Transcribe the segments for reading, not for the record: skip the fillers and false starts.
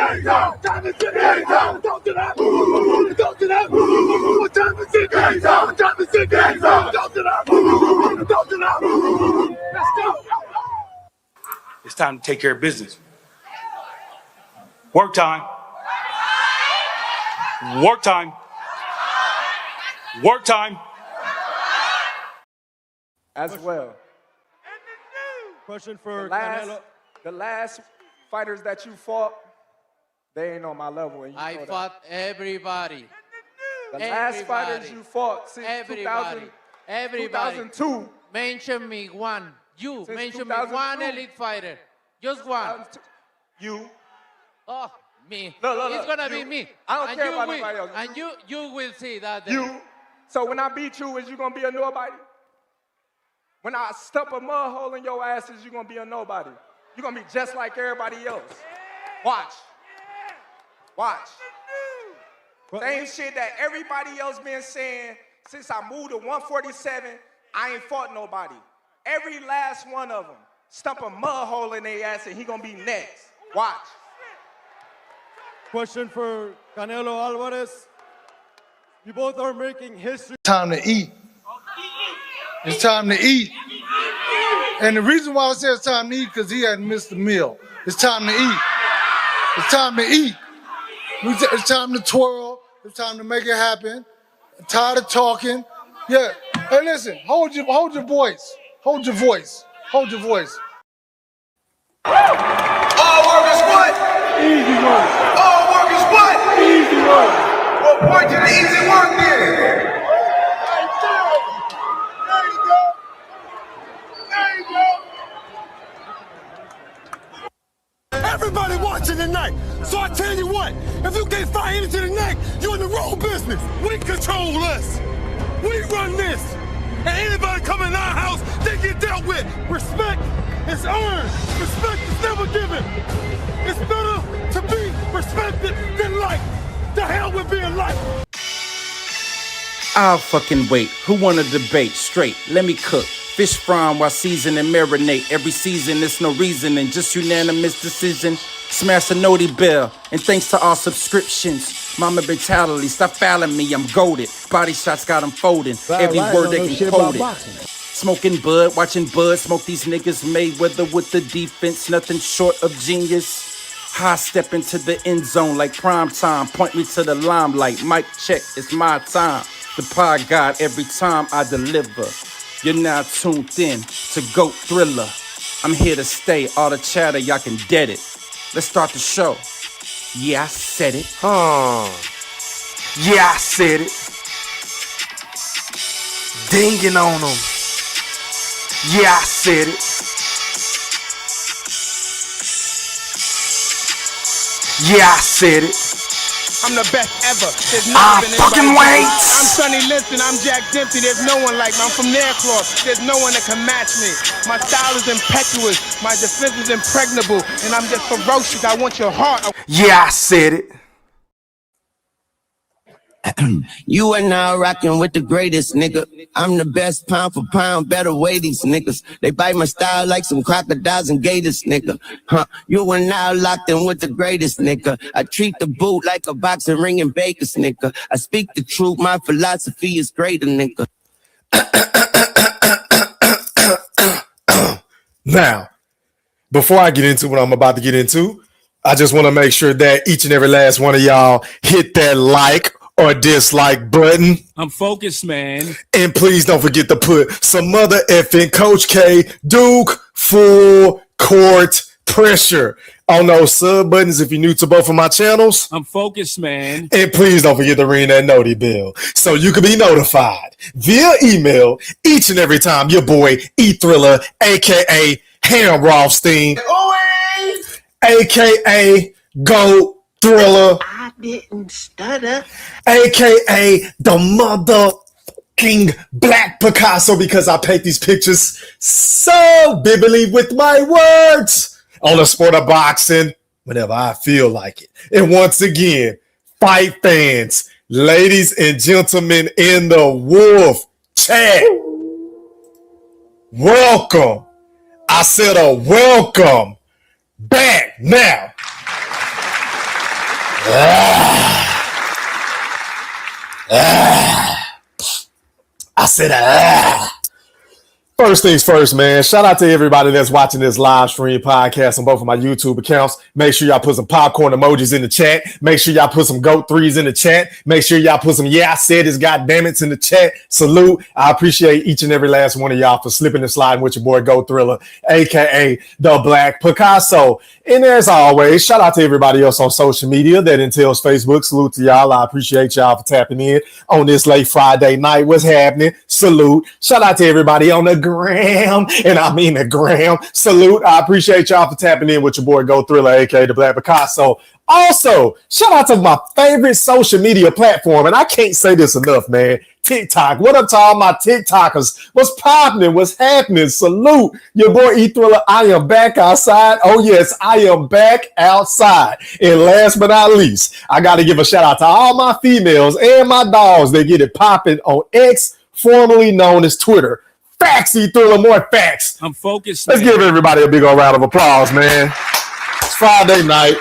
Time is it? Don't do that. Don't do that. What time is it? What time is it? Don't do that. Don't do that. Let's go. It's time to take care of business. Work time. Work time. Work time. As well. Question for the last fighters that you fought, they ain't on my level. And I fought everybody. The last fighters you fought since 2002. Mention me one. You Since mention me 2002. one elite fighter. Just one. You. Oh, me. Look, it's gonna you. be me. I don't and care you about will, nobody else. And you will see that. You. So when I beat you, is you gonna be a nobody? When I stump a mud hole in your ass, is you gonna be a nobody? You're gonna be just like everybody else. Watch. Watch. Same shit that everybody else been saying since I moved to 147, I ain't fought nobody. Every last one of them stump a mud hole in their ass and he gonna be next. Watch. Question for Canelo Alvarez. You both are making history. Time to eat. It's time to eat. And the reason why I say it's time to eat because he hadn't missed a meal. It's time to eat. It's time to eat. It's time to twirl. It's time to make it happen. I'm tired of talking. Yeah. Hey, listen. Hold your voice. Hold your voice. Hold your voice. All work is what? Easy work. All work is what? Easy work. Well, point to the easy work then. There you go. There you go. Everybody watching tonight. So I tell you what, if you can't find anything tonight, you're in the wrong business. We control us. We run this. And anybody coming in our house, they get dealt with. Respect is earned. Respect is never given. It's better to be respected than liked. The hell with being liked. I'll fucking wait. Who wanna debate? Straight, let me cook. Fish frying while season and marinate. Every season, it's no reasoning, just unanimous decision. Smash the noti bell, and thanks to all subscriptions. Mama mentality, stop fouling me, I'm goated. Body shots got them folding. Every word they can quote it. Smoking bud, watching bud, smoke these niggas Mayweather with the defense, nothing short of genius. High step into the end zone like prime time. Point me to the limelight. Mic check, it's my time. The pod god every time I deliver. You're now tuned in to GOAT Thriller. I'm here to stay. All the chatter, y'all can dead it. Let's start the show. Yeah, I said it. Yeah, I said it. Dinging on them. Yeah, I said it. Yeah, I said it. I'm the best ever. There's I fucking wait. I'm Sonny Liston. I'm Jack Dempsey. There's no one like me. I'm from Nairclaw. There's no one that can match me. My style is impetuous. My defense is impregnable. And I'm just ferocious. I want your heart. Yeah, I said it. You are now rocking with the greatest, nigga. I'm the best pound for pound, better way these niggas. They bite my style like some crocodiles and gators, nigga. You are now locked in with the greatest, nigga. I treat the boot like a boxing ring and bakers, nigga. I speak the truth, my philosophy is greater, nigga. Now, before I get into what I'm about to get into, I just want to make sure that each and every last one of y'all hit that like or dislike button. I'm focused, man. And please don't forget to put some mother effing Coach K Duke full court pressure on those sub buttons if you're new to both of my channels. I'm focused, man. And please don't forget to ring that noti bell so you can be notified via email each and every time your boy E-Thriller, aka Ham Rothstein, aka GOAT Thriller, I didn't stutter. aka the motherfucking Black Picasso, because I paint these pictures so vividly with my words on the sport of boxing whenever I feel like it. And once again, fight fans, ladies and gentlemen in the Wolf chat, welcome. I said a welcome back now I said, First things first, man. Shout out to everybody that's watching this live stream podcast on both of my YouTube accounts. Make sure y'all put some popcorn emojis in the chat. Make sure y'all put some GOAT 3s in the chat. Make sure y'all put some I said it's goddammits in the chat. Salute. I appreciate each and every last one of y'all for slipping and sliding with your boy GOAT Thriller, aka the Black Picasso. And as always, shout out to everybody else on social media that entails Facebook. Salute to y'all. I appreciate y'all for tapping in on this late Friday night. What's happening? Salute. Shout out to everybody on the gram, and I mean the gram. Salute. I appreciate y'all for tapping in with your boy GOAT Thriller, aka the Black Picasso. Also, shout out to my favorite social media platform, and I can't say this enough, man. TikTok. What up to all my TikTokers? What's popping? What's happening? Salute. Your boy E Thriller. I am back outside. Oh, yes, I am back outside. And last but not least, I got to give a shout out to all my females and my dogs that get it popping on X, formerly known as Twitter. Facts, E Thriller. More facts. I'm focused. Let's give everybody a big old round of applause, man. It's Friday night.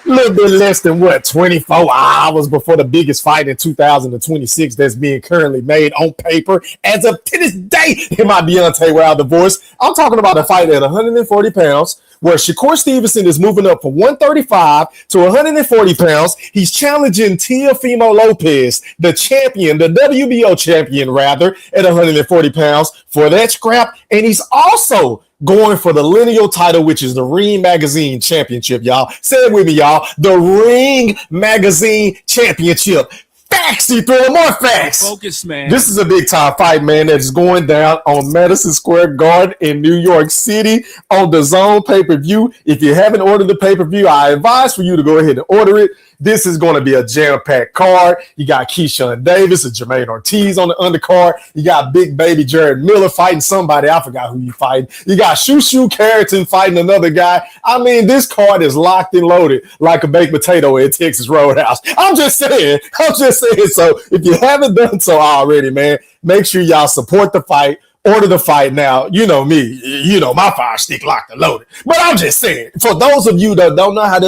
A little bit less than 24 hours before the biggest fight in 2026 that's being currently made on paper as of to this day in my Deontay Wilder divorce. I'm talking about a fight at 140 pounds where Shakur Stevenson is moving up from 135 to 140 pounds. He's challenging Teofimo Lopez, the champion, the WBO champion rather, at 140 pounds for that scrap. And he's also going for the lineal title, which is the Ring Magazine Championship, y'all. Say it with me, y'all. The Ring Magazine Championship. Facts, E Thriller, more facts. Focus, man. This is a big time fight, man, that is going down on Madison Square Garden in New York City on the Zone pay-per-view. If you haven't ordered the pay-per-view, I advise for you to go ahead and order it. This is going to be a jam-packed card. You got Keyshawn Davis and Jermaine Ortiz on the undercard. You got Big Baby Jared Miller fighting somebody. I forgot who you fighting. You got Shushu Carrington fighting another guy. I mean, this card is locked and loaded like a baked potato at Texas Roadhouse. I'm just saying. So if you haven't done so already, man, make sure y'all support the fight. Order the fight now. You know me. You know my fire stick locked and loaded. But I'm just saying, for those of you that don't know how to,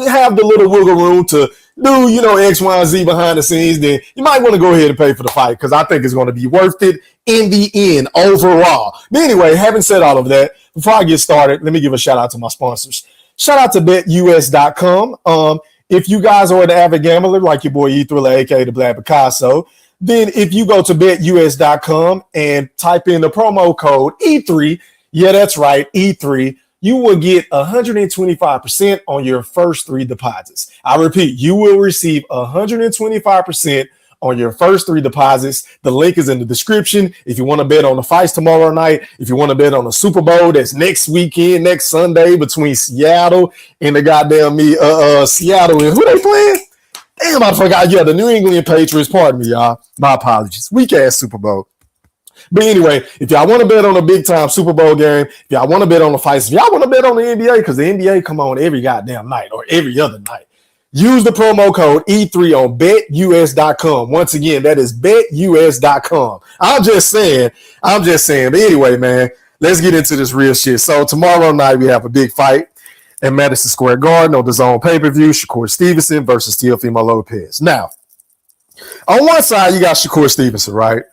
have the little wiggle room to do, X, Y, and Z behind the scenes, then you might want to go ahead and pay for the fight because I think it's going to be worth it in the end overall. But anyway, having said all of that, before I get started, let me give a shout out to my sponsors. Shout out to BetUS.com. If you guys are an avid gambler like your boy E Thriller, aka the Black Picasso, then if you go to betus.com and type in the promo code E3, yeah, that's right, E3, you will get 125% on your first 3 deposits. I repeat, you will receive 125% on your first 3 deposits. The link is in the description. If you want to bet on the fights tomorrow night, if you want to bet on the Super Bowl that's next weekend, next Sunday between Seattle and the goddamn Seattle and who they playing? Damn, I forgot. Yeah, the New England Patriots. Pardon me, y'all. My apologies. Weak ass Super Bowl. But anyway, if y'all want to bet on a big time Super Bowl game, if y'all want to bet on the fights, if y'all want to bet on the NBA, because the NBA come on every goddamn night or every other night, use the promo code E3 on betus.com. Once again, that is betus.com. I'm just saying. But anyway, man, let's get into this real shit. So tomorrow night, we have a big fight at Madison Square Garden on the Zone pay-per-view, Shakur Stevenson versus Teofimo Lopez. Now, on one side, you got Shakur Stevenson, right?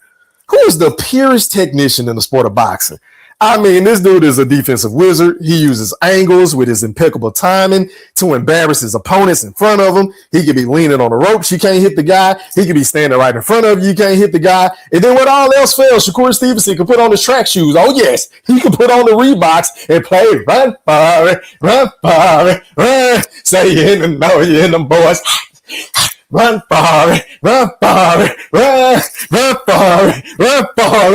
Who is the purest technician in the sport of boxing? I mean, this dude is a defensive wizard. He uses angles with his impeccable timing to embarrass his opponents in front of him. He could be leaning on the ropes. You can't hit the guy. He could be standing right in front of you. You can't hit the guy. And then when all else fails, Shakur Stevenson can put on his track shoes. Oh, yes. He can put on the Reeboks and play run for it, run. Say you in the know you in them boys. Run for it, run for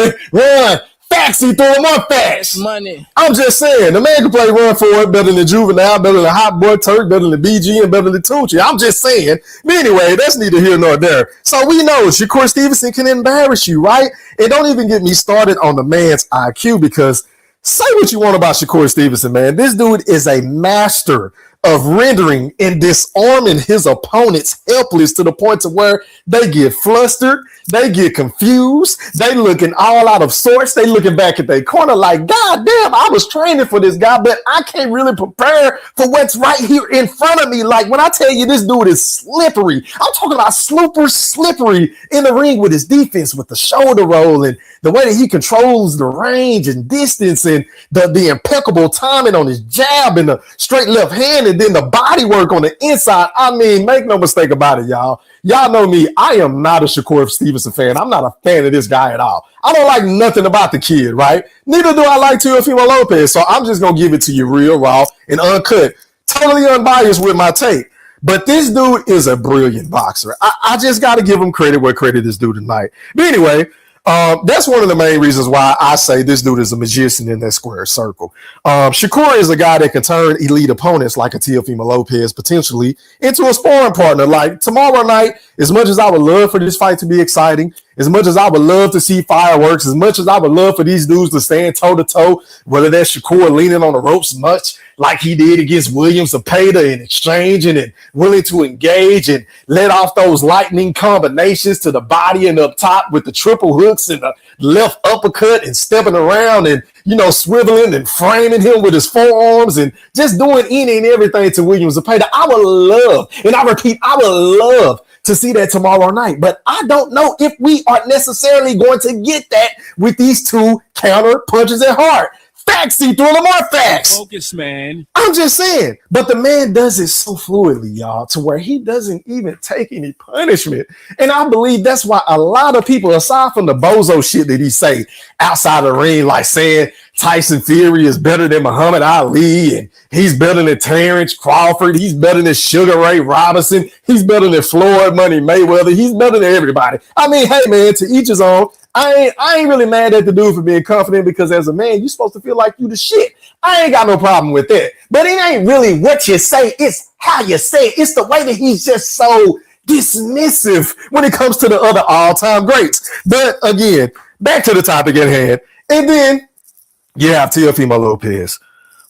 it, run. Facts, he threw more facts. Money. I'm just saying, the man can play run for it better than Juvenile, better than Hot Boy Turk, better than BG, and better than Tucci. I'm just saying. But anyway, that's neither here nor there. So we know Shakur Stevenson can embarrass you, right? And don't even get me started on the man's IQ because say what you want about Shakur Stevenson, man. This dude is a master of rendering and disarming his opponents helpless to the point to where they get flustered, they get confused, they looking all out of sorts, they looking back at their corner like, God damn, I was training for this guy, but I can't really prepare for what's right here in front of me. Like when I tell you this dude is slippery, I'm talking about super slippery in the ring with his defense, with the shoulder roll and the way that he controls the range and distance and the impeccable timing on his jab and the straight left hand and then the body work on the inside. I mean, make no mistake about it, y'all. Y'all know me. I am not a Shakur Stevenson fan. I'm not a fan of this guy at all. I don't like nothing about the kid, right? Neither do I like Teofimo Lopez. So I'm just going to give it to you real raw and uncut. Totally unbiased with my take. But this dude is a brilliant boxer. I just got to give him credit where credit is due tonight. But anyway, that's one of the main reasons why I say this dude is a magician in that square circle. Shakur is a guy that can turn elite opponents like a Teofimo Lopez potentially into a sparring partner. Like tomorrow night, as much as I would love for this fight to be exciting, as much as I would love to see fireworks, as much as I would love for these dudes to stand toe-to-toe, whether that's Shakur leaning on the ropes much like he did against Williams Zepeda in exchanging and willing to engage and let off those lightning combinations to the body and up top with the triple hooks and the left uppercut and stepping around and, you know, swiveling and framing him with his forearms and just doing any and everything to Williams Zepeda. I would love, and I repeat, I would love to see that tomorrow night. But I don't know if we are necessarily going to get that with these two counter punches at heart. Facts, see through them are facts. Focus, man. I'm just saying. But the man does it so fluidly, y'all, to where he doesn't even take any punishment. And I believe that's why a lot of people, aside from the bozo shit that he say outside the ring, like saying Tyson Fury is better than Muhammad Ali and he's better than Terrence Crawford, he's better than Sugar Ray Robinson, he's better than Floyd Money Mayweather, he's better than everybody. I mean, hey man, to each his own. I ain't really mad at the dude for being confident because as a man, you're supposed to feel like you the shit. I ain't got no problem with that. But it ain't really what you say, it's how you say it. It's the way that he's just so dismissive when it comes to the other all-time greats. But again, back to the topic at hand. And then you have Teofimo Lopez,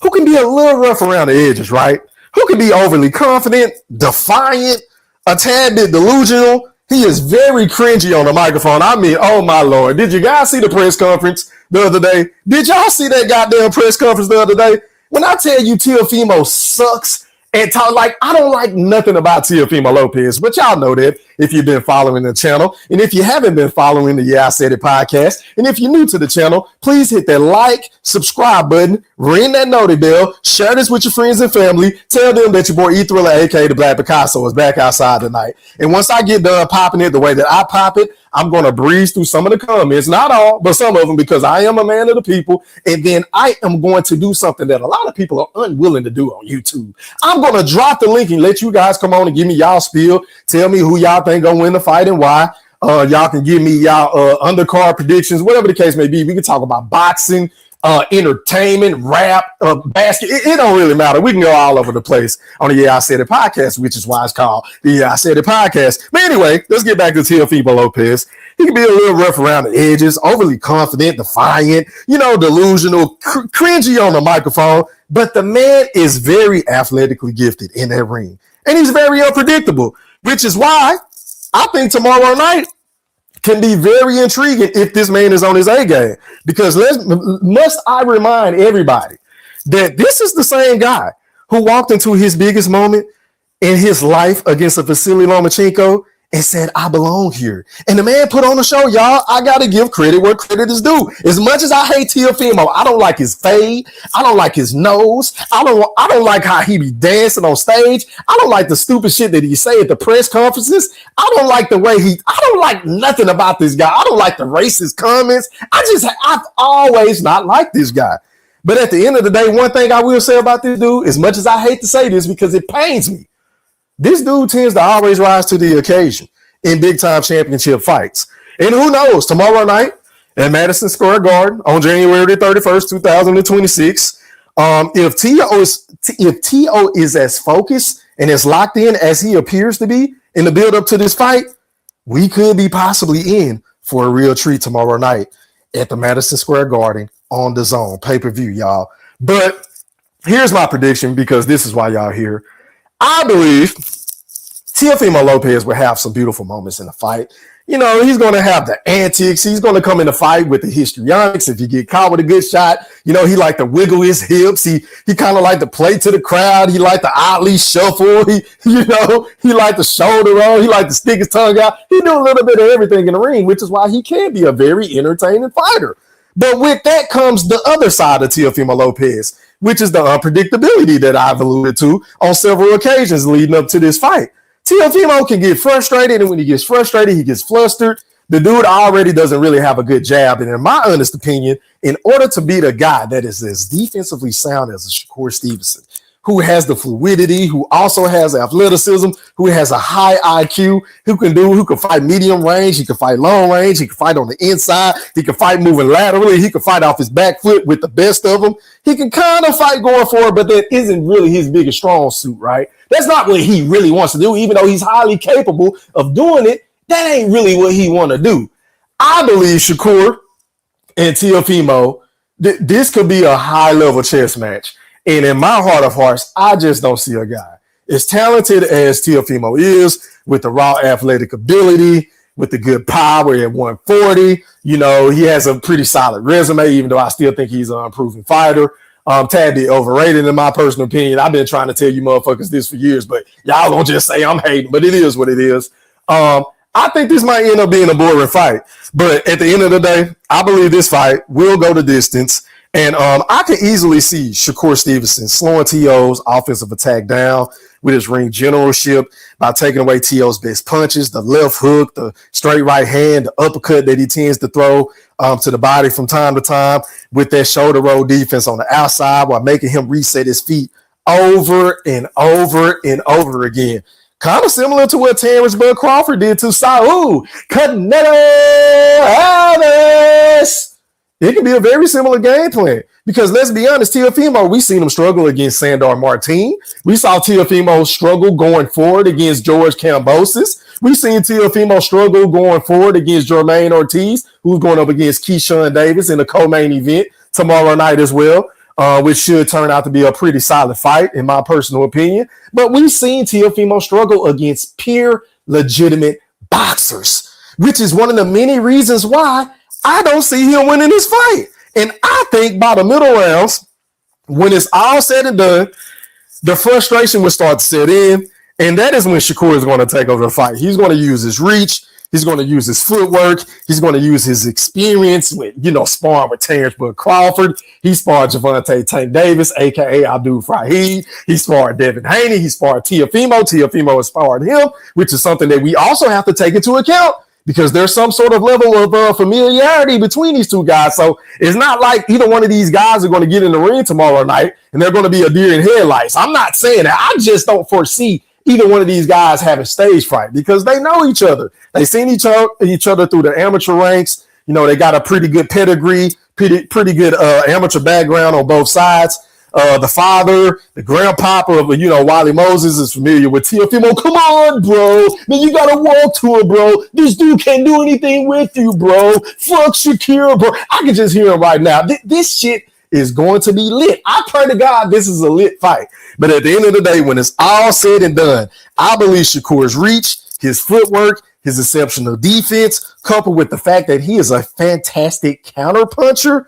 who can be a little rough around the edges, right? Who can be overly confident, defiant, a tad bit delusional. He is very cringy on the microphone. I mean, oh my Lord. Did you guys see the press conference the other day? Did y'all see that goddamn press conference the other day? When I tell you Teofimo sucks and talk like, I don't like nothing about Teofimo Lopez, but y'all know that if you've been following the channel. And if you haven't been following the Yeah, I Said It podcast, and if you're new to the channel, please hit that like, subscribe button, ring that noti bell, share this with your friends and family, tell them that your boy E Thriller, aka the Black Picasso, is back outside tonight. And once I get done popping it the way that I pop it, I'm going to breeze through some of the comments, not all, but some of them, because I am a man of the people. And then I am going to do something that a lot of people are unwilling to do on YouTube. I'm going to drop the link and let you guys come on and give me y'all spiel. Tell me who y'all think gonna win the fight and why. Y'all can give me y'all undercard predictions, whatever the case may be. We can talk about boxing, entertainment, rap, basket. It don't really matter. We can go all over the place on the Yeah, I Said It podcast, which is why it's called the Yeah, I Said It podcast. But anyway, let's get back to Teofimo Lopez. He can be a little rough around the edges, overly confident, defiant, you know, delusional, cringy on the microphone. But the man is very athletically gifted in that ring. And he's very unpredictable, which is why I think tomorrow night can be very intriguing if this man is on his A game. Because must I remind everybody that this is the same guy who walked into his biggest moment in his life against a Vasily Lomachenko and said, I belong here. And the man put on the show, y'all. I got to give credit where credit is due. As much as I hate Teofimo, I don't like his fade. I don't like his nose. I don't like how he be dancing on stage. I don't like the stupid shit that he say at the press conferences. I don't like the way I don't like nothing about this guy. I don't like the racist comments. I've always not liked this guy. But at the end of the day, one thing I will say about this dude, as much as I hate to say this because it pains me, this dude tends to always rise to the occasion in big-time championship fights. And who knows, tomorrow night at Madison Square Garden on January 31st, 2026, if T.O. is as focused and as locked in as he appears to be in the build-up to this fight, we could be possibly in for a real treat tomorrow night at the Madison Square Garden on DAZN pay-per-view, y'all. But Here's my prediction because this is why y'all here. I believe Teofimo Lopez will have some beautiful moments in the fight. You know, he's going to have the antics. He's going to come in the fight with the histrionics. If you get caught with a good shot, you know, he like to wiggle his hips. He kind of like to play to the crowd. He like to oddly shuffle. He like to shoulder roll. He like to stick his tongue out. He do a little bit of everything in the ring, which is why he can be a very entertaining fighter. But with that comes the other side of Teofimo Lopez, which is the unpredictability that I've alluded to on several occasions leading up to this fight. Teofimo can get frustrated, and when he gets frustrated, he gets flustered. The dude already doesn't really have a good jab, and in my honest opinion, in order to beat a guy that is as defensively sound as a Shakur Stevenson, who has the fluidity, who also has athleticism, who has a high IQ, who can fight medium range, he can fight long range, he can fight on the inside, he can fight moving laterally, he can fight off his back foot with the best of them. He can kind of fight going forward, but that isn't really his biggest strong suit, right? That's not what he really wants to do, even though he's highly capable of doing it. That ain't really what he want to do. I believe Shakur and Teofimo, this could be a high-level chess match. And in my heart of hearts, I just don't see a guy as talented as Teofimo is, with the raw athletic ability, with the good power at 140. You know, he has a pretty solid resume, even though I still think he's an unproven fighter. Tad bit overrated in my personal opinion. I've been trying to tell you motherfuckers this for years, but y'all don't just say I'm hating, but it is what it is. I think this might end up being a boring fight, but at the end of the day, I believe this fight will go the distance. And I can easily see Shakur Stevenson slowing T.O.'s offensive attack down with his ring generalship by taking away T.O.'s best punches, the left hook, the straight right hand, the uppercut that he tends to throw to the body from time to time, with that shoulder roll defense on the outside while making him reset his feet over and over and over again. Kind of similar to what Terrence Bud Crawford did to Saul Canelo Alves. It can be a very similar game plan because let's be honest, Teofimo, we seen him struggle against Sandor Martin. We saw Teofimo struggle going forward against George Kambosos. We seen Teofimo struggle going forward against Jermaine Ortiz, who's going up against Keyshawn Davis in the co-main event tomorrow night as well, which should turn out to be a pretty solid fight in my personal opinion. But we've seen Teofimo struggle against pure, legitimate boxers, which is one of the many reasons why I don't see him winning this fight. And I think by the middle rounds, when it's all said and done, the frustration will start to set in. And that is when Shakur is going to take over the fight. He's going to use his reach. He's going to use his footwork. He's going to use his experience with, sparring with Terrence Bud Crawford. He sparred Javante Tank Davis, a.k.a. Abdul Fahid. He sparred Devin Haney. He sparred Teofimo. Teofimo has sparred him, which is something that we also have to take into account, because there's some sort of level of familiarity between these two guys. So it's not like either one of these guys are going to get in the ring tomorrow night and they're going to be a deer in headlights. I'm not saying that. I just don't foresee either one of these guys having stage fright because they know each other. They've seen each other through the amateur ranks. They got a pretty good pedigree, pretty good amateur background on both sides. The father, the grandpapa of, Wally Moses is familiar with Teofimo. Come on, bro. Man, you got to walk to it, bro. This dude can't do anything with you, bro. Fuck Shakira, bro. I can just hear him right now. This shit is going to be lit. I pray to God this is a lit fight. But at the end of the day, when it's all said and done, I believe Shakur's reach, his footwork, his exceptional defense, coupled with the fact that he is a fantastic counterpuncher,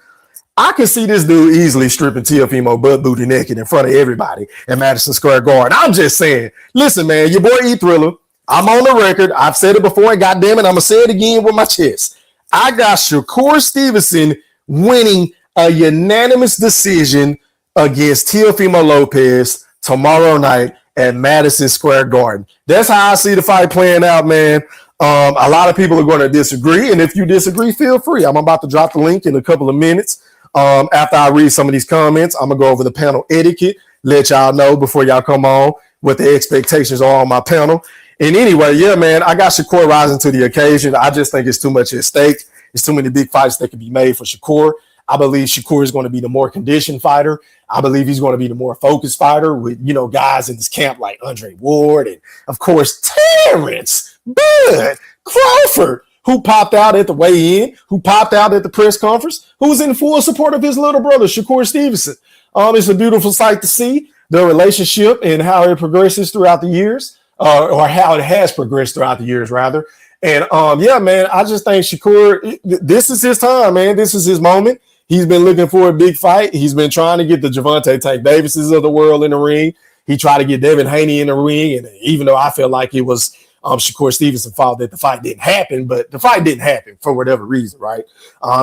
I can see this dude easily stripping Teofimo butt booty naked in front of everybody at Madison Square Garden. I'm just saying, listen, man, your boy E-Thriller, I'm on the record. I've said it before, and goddamn it, I'm going to say it again with my chest. I got Shakur Stevenson winning a unanimous decision against Teofimo Lopez tomorrow night at Madison Square Garden. That's how I see the fight playing out, man. A lot of people are going to disagree, and if you disagree, feel free. I'm about to drop the link in a couple of minutes. After I read some of these comments, I'm going to go over the panel etiquette, let y'all know before y'all come on what the expectations are on my panel. And anyway, yeah, man, I got Shakur rising to the occasion. I just think it's too much at stake. It's too many big fights that can be made for Shakur. I believe Shakur is going to be the more conditioned fighter. I believe he's going to be the more focused fighter with, guys in this camp like Andre Ward and, of course, Terrence Bud Crawford, who popped out at the weigh-in, who popped out at the press conference, who was in full support of his little brother, Shakur Stevenson. It's a beautiful sight to see the relationship and how it progresses throughout the years, or how it has progressed throughout the years, rather. And yeah, man, I just think Shakur, this is his time, man. This is his moment. He's been looking for a big fight. He's been trying to get the Gervonta Tank Davises of the world in the ring. He tried to get Devin Haney in the ring, and even though I feel like it was Shakur Stevenson's fault that the fight didn't happen, but the fight didn't happen for whatever reason, right?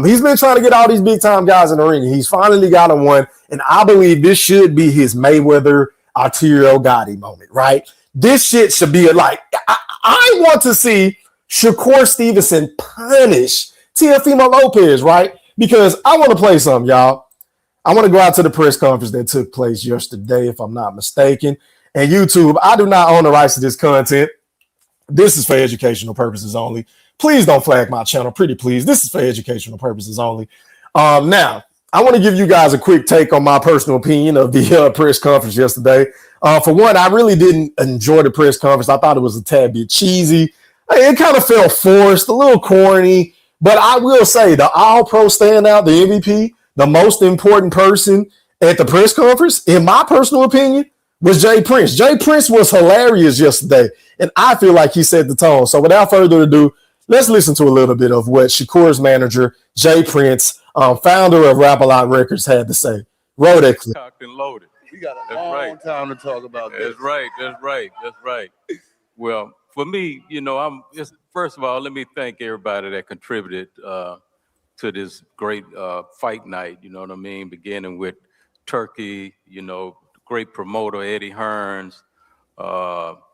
He's been trying to get all these big-time guys in the ring. He's finally got him one, and I believe this should be his Mayweather Arturo Gotti moment, right? This shit should be I want to see Shakur Stevenson punish Teofimo Lopez, right? Because I want to play something, y'all. I want to go out to the press conference that took place yesterday, if I'm not mistaken. And YouTube, I do not own the rights to this content. This is for educational purposes only. Please don't flag my channel, pretty please. This is for educational purposes only. Now, I want to give you guys a quick take on my personal opinion of the press conference yesterday. For one, I really didn't enjoy the press conference. I thought it was a tad bit cheesy. It kind of felt forced, a little corny. But I will say the all-pro standout, the MVP, the most important person at the press conference, in my personal opinion, was Jay Prince. Jay Prince was hilarious yesterday, and I feel like he set the tone. So without further ado, let's listen to a little bit of what Shakur's manager, Jay Prince, founder of Rap-A-Lot Records, had to say. Roll that clip. Cocked and loaded. We got a long time to talk about this. That's right. Well, for me, first of all, let me thank everybody that contributed to this great fight night, you know what I mean? Beginning with Turkey, great promoter Eddie Hearns,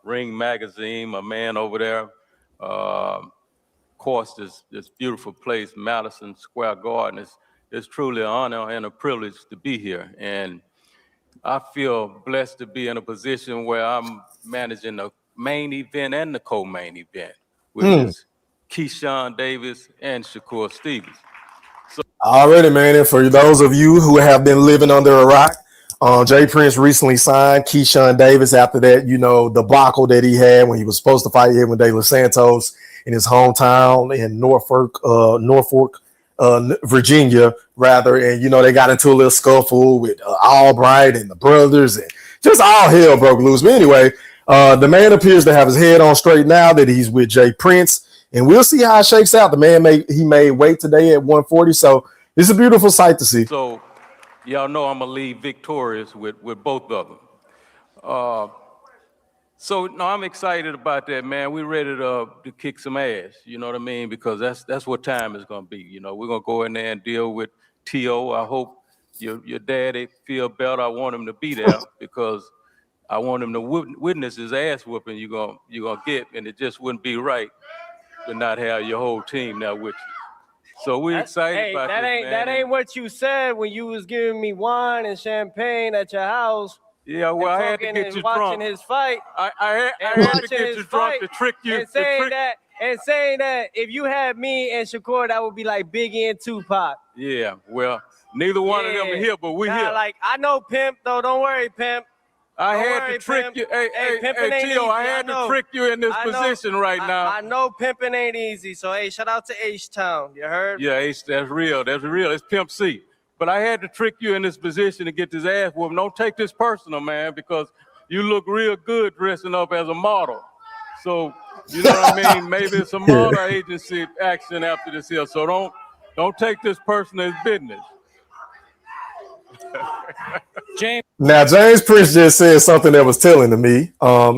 Ring Magazine, my man over there. Of course, this beautiful place, Madison Square Garden, it's truly an honor and a privilege to be here. And I feel blessed to be in a position where I'm managing the main event and the co-main event, which is Keyshawn Davis and Shakur Stevens. Already, man, and for those of you who have been living under a rock, Jay Prince recently signed Keyshawn Davis after that, debacle that he had when he was supposed to fight Edwin De Los Santos in his hometown in Norfolk, Virginia, rather. And, they got into a little scuffle with Albright and the brothers, and just all hell broke loose. But anyway, the man appears to have his head on straight now that he's with Jay Prince. And we'll see how it shakes out. The man made weight today at 140, so it's a beautiful sight to see. So y'all know I'm gonna leave victorious with both of them. So no, I'm excited about that, man. We're ready to kick some ass. You know what I mean? Because that's what time is gonna be. We're gonna go in there and deal with T.O. I hope your daddy feel better. I want him to be there because I want him to witness his ass whooping you're gonna get, and it just wouldn't be right to not have your whole team there with you. So we're excited about this, man. That ain't what you said when you was giving me wine and champagne at your house. Yeah, well, I had to get you watching drunk. His fight. I had to get you drunk to trick you. And saying that if you had me and Shakur, that would be like Biggie and Tupac. Yeah, well, neither one of them are here, but we're here. Like, I know Pimp, though. Don't worry, Pimp. I had to trick you. Hey, Tio, I had to trick you in this position right now. I know pimping ain't easy, so hey, shout out to H-Town. You heard? Yeah, H, that's real. That's real. It's Pimp C. But I had to trick you in this position to get this ass whooping. Don't take this personal, man, because you look real good dressing up as a model. So, you know what I mean? Maybe it's a model agency action after this here. So don't take this personal as business. Now, James Prince just said something that was telling to me.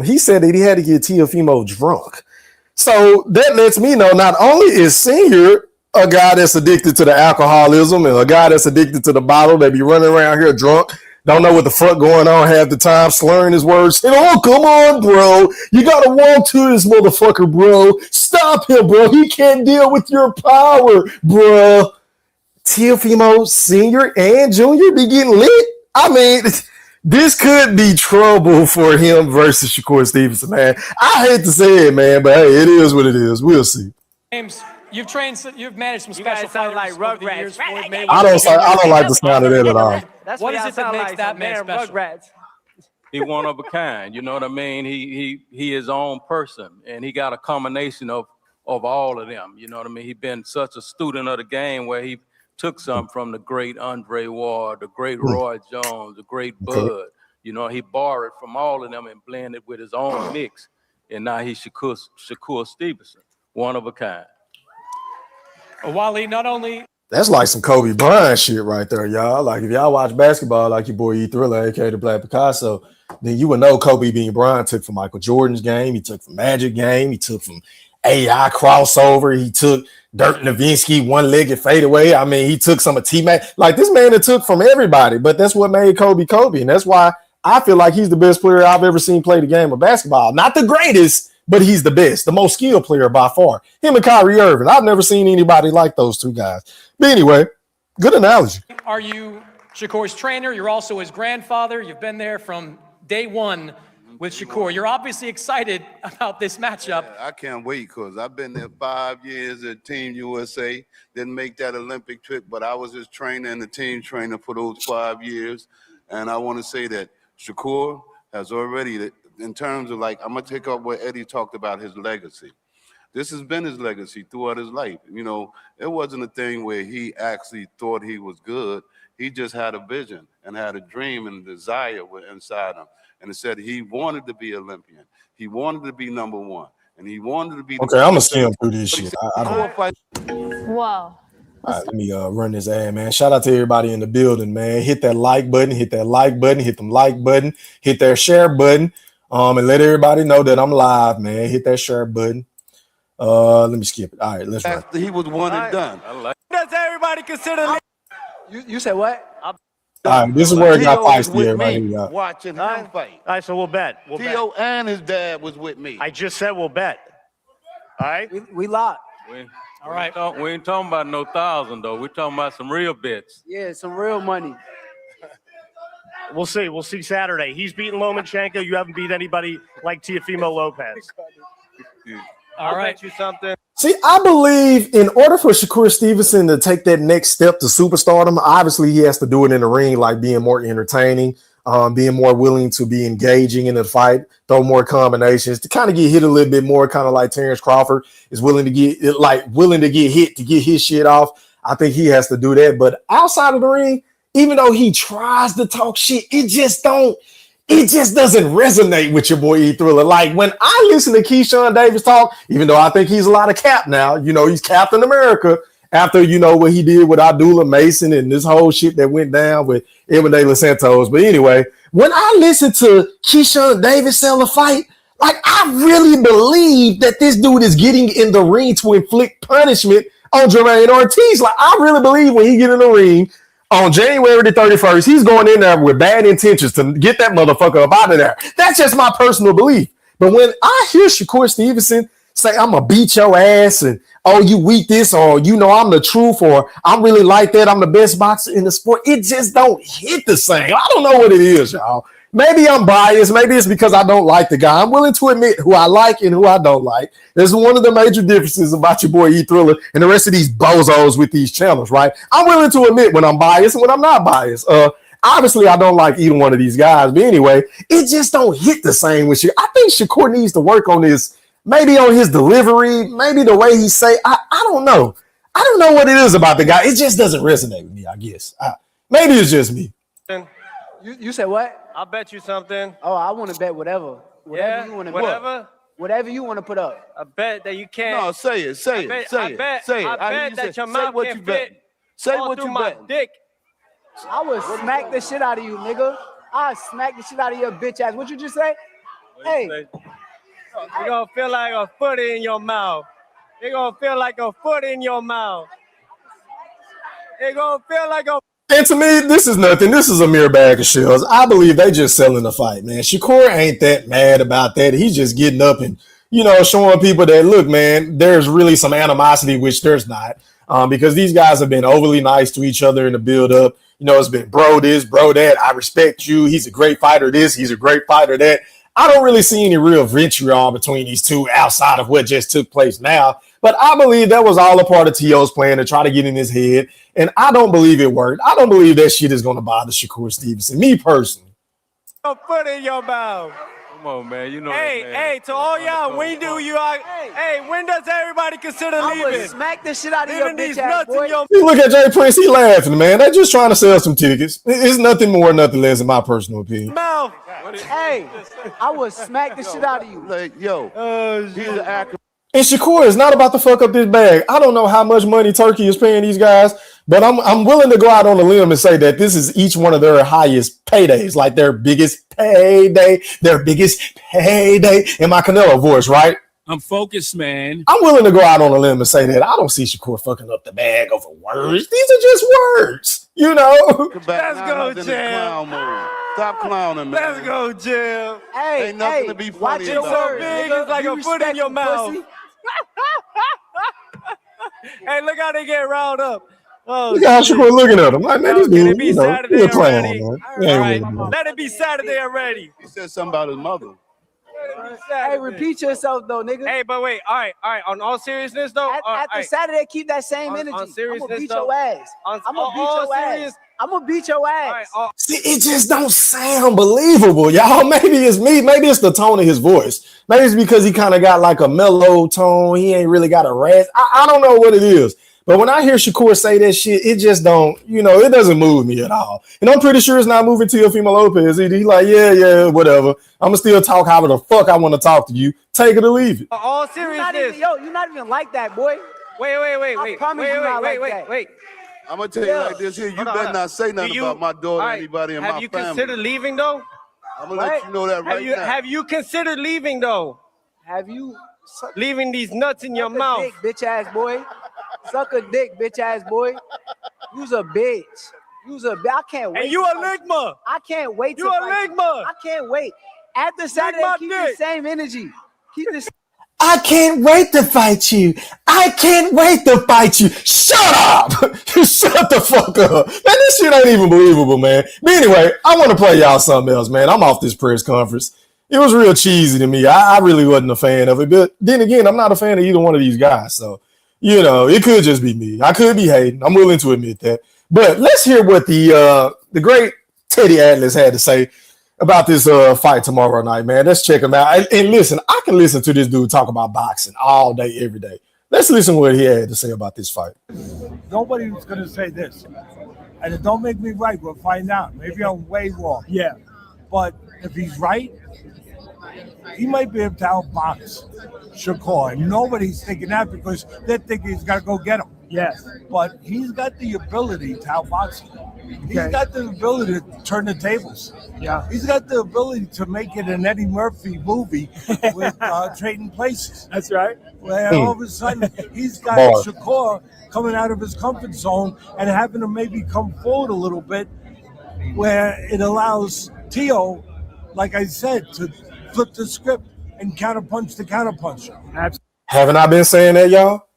He said that he had to get Teofimo drunk. So that lets me know not only is Senior a guy that's addicted to the alcoholism and a guy that's addicted to the bottle, they be running around here drunk, don't know what the fuck going on half the time, slurring his words, saying, oh, come on, bro. You got to walk to this motherfucker, bro. Stop him, bro. He can't deal with your power, bro. Teofimo Senior and Junior be getting lit. I mean, this could be trouble for him versus Shakur Stevenson, man. I hate to say it, man, but hey, it is what it is. We'll see. James, you've managed some special fighters like Rugrats. I don't like the sound of that at all. What is it that makes that man special? Rugrats. He one of a kind, you know what I mean? He his own person, and he got a combination of of all of them. You know what I mean? He's been such a student of the game where he took some from the great Andre Ward, the great Roy Jones, the great Bud. You know, he borrowed from all of them and blended with his own mix. And now he's Shakur Stevenson, one of a kind. Wally, not only... That's like some Kobe Bryant shit right there, y'all. Like, if y'all watch basketball like your boy E Thriller, aka the Black Picasso, then you would know Kobe Bean Bryant took from Michael Jordan's game. He took from Magic game. He took from AI crossover. He took Dirk Nowitzki one-legged fadeaway. I mean, he took some of T-Mac. Like, this man that took from everybody, but that's what made Kobe Kobe. And that's why I feel like he's the best player I've ever seen play the game of basketball. Not the greatest, but he's the best, the most skilled player by far. Him and Kyrie Irving. I've never seen anybody like those two guys. But anyway, good analogy. Are you Shakur's trainer? You're also his grandfather. You've been there from day one with Shakur. You're obviously excited about this matchup. Yeah, I can't wait because I've been there 5 years at Team USA. Didn't make that Olympic trip, but I was his trainer and the team trainer for those 5 years. And I want to say that Shakur has already, in terms of like, I'm going to take up what Eddie talked about, his legacy. This has been his legacy throughout his life. You know, it wasn't a thing where he actually thought he was good. He just had a vision and had a dream and a desire inside him. And it said he wanted to be Olympian. He wanted to be number one. And he wanted to be... Okay, I'm going to see him through this shit. Wow. All right, let me run this ad, man. Shout out to everybody in the building, man. Hit that like button, hit that like button, hit them like button, hit that share button, and let everybody know that I'm live, man. Hit that share button. Let me skip it. All right, let's run. He was one and done. Does everybody consider... You said what? All right, this is where it got feisty, everybody. Watching him fight. All right, so we'll bet. Theo and his dad was with me. I just said we'll bet. All right? We locked. All right. We ain't talking about no 1,000, though. We're talking about some real bets. Yeah, some real money. We'll see. We'll see Saturday. He's beaten Lomachenko. You haven't beat anybody like Teofimo Lopez. All right. Bet you something. See, I believe in order for Shakur Stevenson to take that next step to superstardom, obviously he has to do it in the ring, like being more entertaining, being more willing to be engaging in the fight, throw more combinations, to kind of get hit a little bit more, kind of like Terrence Crawford is willing to get hit to get his shit off. I think he has to do that. But outside of the ring, even though he tries to talk shit, it just doesn't resonate with your boy E Thriller. Like when I listen to Keyshawn Davis talk, even though I think he's a lot of cap now, you know, he's Captain America after, you know, what he did with Abdullah Mason and this whole shit that went down with Edwin De Los Santos. But anyway, when I listen to Keyshawn Davis sell a fight, like I really believe that this dude is getting in the ring to inflict punishment on Jermaine Ortiz. Like I really believe when he get in the ring on January the 31st, he's going in there with bad intentions to get that motherfucker up out of there. That's just my personal belief. But when I hear Shakur Stevenson say, I'm going to beat your ass and, oh, you weak this, or, you know, I'm the truth, or I'm really like that, I'm the best boxer in the sport, it just don't hit the same. I don't know what it is, y'all. Maybe I'm biased. Maybe it's because I don't like the guy. I'm willing to admit who I like and who I don't like. There's one of the major differences about your boy E Thriller and the rest of these bozos with these channels, right? I'm willing to admit when I'm biased and when I'm not biased. Obviously, I don't like either one of these guys. But anyway, it just don't hit the same with you. I think Shakur needs to work on this, maybe on his delivery, maybe the way he say. I don't know. I don't know what it is about the guy. It just doesn't resonate with me, I guess. Maybe it's just me. You said what? I'll bet you something. Oh, I want to bet whatever. Whatever you want to whatever. Whatever you want to put up. I bet that you can't. No, say it. Say it. Say it. Say it. I bet that your mouth can't fit. Say all what through you my bet. dick. I would smack the shit out of you, nigga. I smack the shit out of your bitch ass. What you just say? Hey. You're going to feel like a foot in your mouth. You're going to feel like a foot in your mouth. You're going to feel like a... And to me, this is nothing. This is a mere bag of shells. I believe they just selling the fight, man. Shakur ain't that mad about that. He's just getting up and, you know, showing people that, look, man, there's really some animosity, which there's not, because these guys have been overly nice to each other in the build-up. You know, it's been bro this, bro that. I respect you. He's a great fighter this. He's a great fighter that. I don't really see any real vitriol between these two outside of what just took place now. But I believe that was all a part of T.O.'s plan to try to get in his head. And I don't believe it worked. I don't believe that shit is going to bother Shakur Stevenson, me personally. A foot in your mouth. Come on, man. You know Hey, that, man. to all y'all, when does everybody consider leaving? I would smack the shit out of your Leaving these bitch ass, nuts boy. in your You look at Jay Prince, he laughing, man. They're just trying to sell some tickets. It's nothing more, nothing less, in my personal opinion. mouth. Hey, I would smack the shit out of you. Like, yo, he's an actor. And Shakur is not about to fuck up this bag. I don't know how much money Turkey is paying these guys, but I'm willing to go out on a limb and say that this is each one of their highest paydays, like their biggest payday, in my Canelo voice, right? I'm focused, man. I'm willing to go out on a limb and say that I don't see Shakur fucking up the bag over words. These are just words, you know? Let's go, Jam. Stop clowning, man. Let's go, Jam. Hey, Ain't nothing to be funny It's so about. big, it's like a foot in your mouth. Hey, look how they get riled up. Oh, Look at how Shakur looking at him. Like, man, this Can it dude, be you know, Saturday he's a clown, already? man. All right, let it be Saturday already. He said something about his mother. Hey, repeat yourself though, nigga. Hey, but wait, all right. On all seriousness though, After Saturday, keep that same energy. On I'm seriousness gonna beat though, your ass. I'm gonna beat your ass. I'm gonna beat your ass. See, it just don't sound believable, y'all. Maybe it's me. Maybe it's the tone of his voice. Maybe it's because he kind of got like a mellow tone. He ain't really got a rasp. I don't know what it is. But when I hear Shakur say that shit, it just don't, it doesn't move me at all. And I'm pretty sure it's not moving Teofimo Lopez. He's like, yeah, whatever. I'm going to still talk however the fuck I want to talk to you. Take it or leave it. All seriousness. You're not even like that, boy. Wait. I promise you're not like that. Wait. I'm going to tell you like this here. You better not say nothing about my daughter or anybody in my family. Have you considered leaving, though? I'm going to let you know that right now. Have you considered leaving, though? Have you? Leaving these nuts in your mouth. Dick, bitch ass boy. Suck a dick, bitch ass boy. You's a bitch. I can't wait. And you a ligma. I can't wait. You a ligma. I can't wait. After Saturday, keep the same energy. Keep this. I can't wait to fight you. I can't wait to fight you. Shut up. Shut the fuck up. Man, this shit ain't even believable, man. But anyway, I want to play y'all something else, man. I'm off this press conference. It was real cheesy to me. I really wasn't a fan of it. But then again, I'm not a fan of either one of these guys. So, it could just be me. I could be hating. I'm willing to admit that. But let's hear what the great Teddy Atlas had to say about this fight tomorrow night, man. Let's check him out. And listen, I can listen to this dude talk about boxing all day, every day. Let's listen to what he had to say about this fight. Nobody was going to say this. And it don't make me right. We'll find out. Maybe I'm way wrong. Yeah. But if he's right, he might be able to outbox Shakur. And nobody's thinking that because they're thinking he's got to go get him. Yes. But he's got the ability to outbox him. Okay. He's got the ability to turn the tables. Yeah. He's got the ability to make it an Eddie Murphy movie with trading places. That's right. Where all of a sudden he's got Shakur coming out of his comfort zone and having to maybe come forward a little bit where it allows Teo, like I said, to flip the script and counterpunch the counterpuncher. Haven't I been saying that, y'all?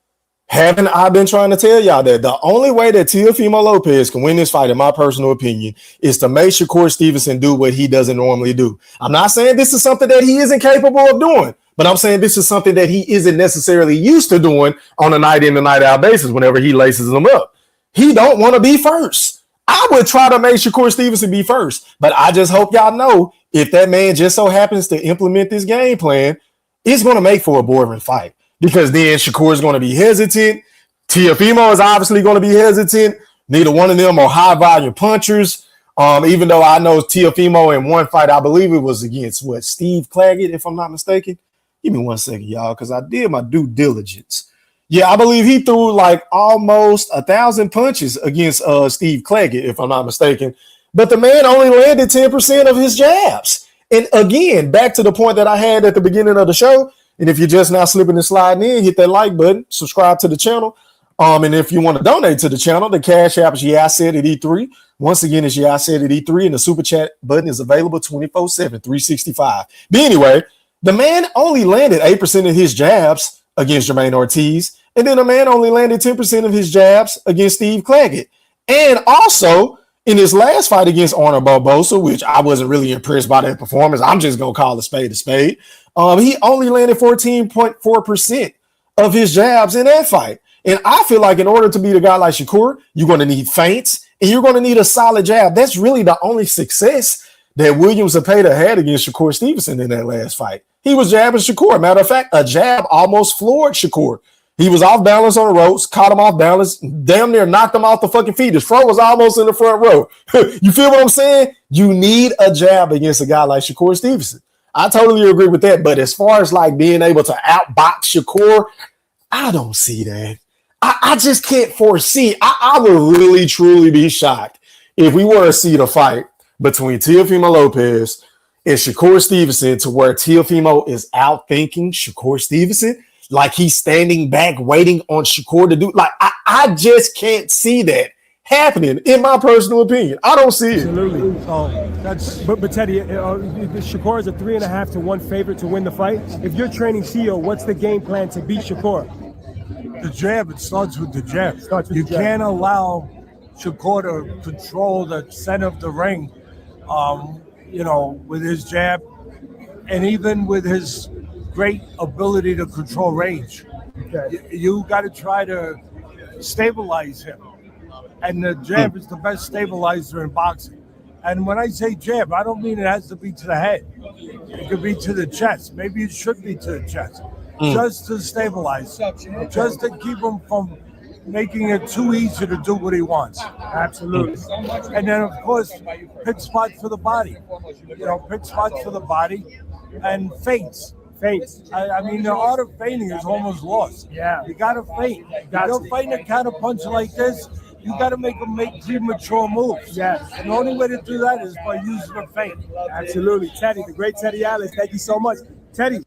Haven't I been trying to tell y'all that the only way that Teofimo Lopez can win this fight, in my personal opinion, is to make Shakur Stevenson do what he doesn't normally do. I'm not saying this is something that he isn't capable of doing, but I'm saying this is something that he isn't necessarily used to doing on a night in and night out basis whenever he laces them up. He don't want to be first. I would try to make Shakur Stevenson be first, but I just hope y'all know if that man just so happens to implement this game plan, it's going to make for a boring fight. Because then Shakur is going to be hesitant. Teofimo is obviously going to be hesitant. Neither one of them are high volume punchers. Even though I know Teofimo in one fight, I believe it was against Steve Claggett, if I'm not mistaken. Give me 1 second, y'all, because I did my due diligence. Yeah, I believe he threw like almost 1,000 punches against Steve Claggett, if I'm not mistaken. But the man only landed 10% of his jabs. And again, back to the point that I had at the beginning of the show. And if you're just now slipping and sliding in, hit that like button, subscribe to the channel. And if you want to donate to the channel, the Cash App is I Said It E3. Once again, it's I Said It E3, and the Super Chat button is available 24/7, 365. But anyway, the man only landed 8% of his jabs against Jermaine Ortiz, and then the man only landed 10% of his jabs against Steve Claggett. And also, in his last fight against Arnold Barbosa, which I wasn't really impressed by that performance, I'm just going to call a spade a spade. He only landed 14.4% of his jabs in that fight. And I feel like in order to beat a guy like Shakur, you're going to need feints and you're going to need a solid jab. That's really the only success that Williams Zepeda had against Shakur Stevenson in that last fight. He was jabbing Shakur. Matter of fact, a jab almost floored Shakur. He was off balance on the ropes, caught him off balance, damn near knocked him off the fucking feet. His front was almost in the front row. You feel what I'm saying? You need a jab against a guy like Shakur Stevenson. I totally agree with that. But as far as like being able to outbox Shakur, I don't see that. I just can't foresee. I would really, truly be shocked if we were to see the fight between Teofimo Lopez and Shakur Stevenson to where Teofimo is outthinking Shakur Stevenson. Like he's standing back waiting on Shakur to do. Like I just can't see that happening, in my personal opinion. I don't see it. Absolutely. But Teddy, Shakur is a 3.5 to 1 favorite to win the fight. If you're training Teo, what's the game plan to beat Shakur? The jab. It starts with the jab. You can't allow Shakur to control the center of the ring, with his jab, and even with his great ability to control range. Okay. You got to try to stabilize him. And the jab is the best stabilizer in boxing. And when I say jab, I don't mean it has to be to the head. It could be to the chest. Maybe it should be to the chest. Just to stabilize, just to keep him from making it too easy to do what he wants. Absolutely. And then, of course, pick spots for the body. Pick spots for the body and feints. I mean, the art of feigning is almost lost. Yeah. You got to feint. You're fighting a counter punch like this, you got to make them make premature moves. Yes. And the only way to do that is by using a feint. Absolutely. Teddy, the great Teddy Atlas, thank you so much. Teddy.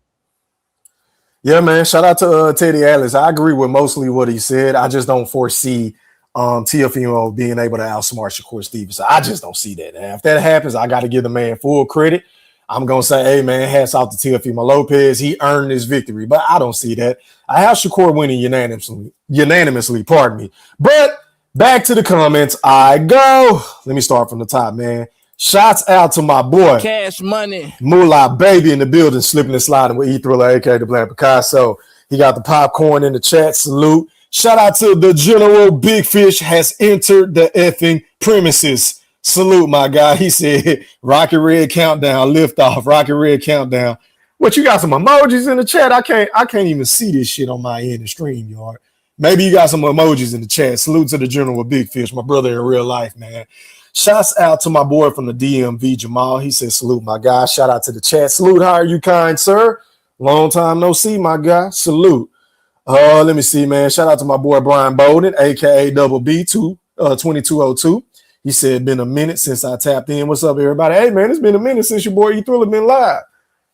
Yeah, man. Shout out to Teddy Atlas. I agree with mostly what he said. I just don't foresee Teofimo being able to outsmart Shakur Stevenson. I just don't see that. And if that happens, I got to give the man full credit. I'm going to say, hey, man, hats off to Teofimo Lopez. He earned his victory, but I don't see that. I have Shakur winning unanimously, pardon me. But back to the comments I go. Let me start from the top, man. Shots out to my boy. Cash Money. Moolah Baby in the building, slipping and sliding with E-Thriller, a.k.a. the Black Picasso. He got the popcorn in the chat. Salute. Shout out to the General Big Fish has entered the effing premises. Salute, my guy. He said, Rocket Red Countdown, lift off, Rocket Red Countdown. What, you got some emojis in the chat? I can't even see this shit on my end of StreamYard. Maybe you got some emojis in the chat. Salute to the General Big Fish, my brother in real life, man. Shouts out to my boy from the DMV, Jamal. He said, salute, my guy. Shout out to the chat. Salute, how are you, kind sir? Long time no see, my guy. Salute. Let me see, man. Shout out to my boy Brian Bowden, a.k.a. Double B, 2202. He said, been a minute since I tapped in. What's up, everybody? Hey, man, it's been a minute since your boy E-Thriller been live.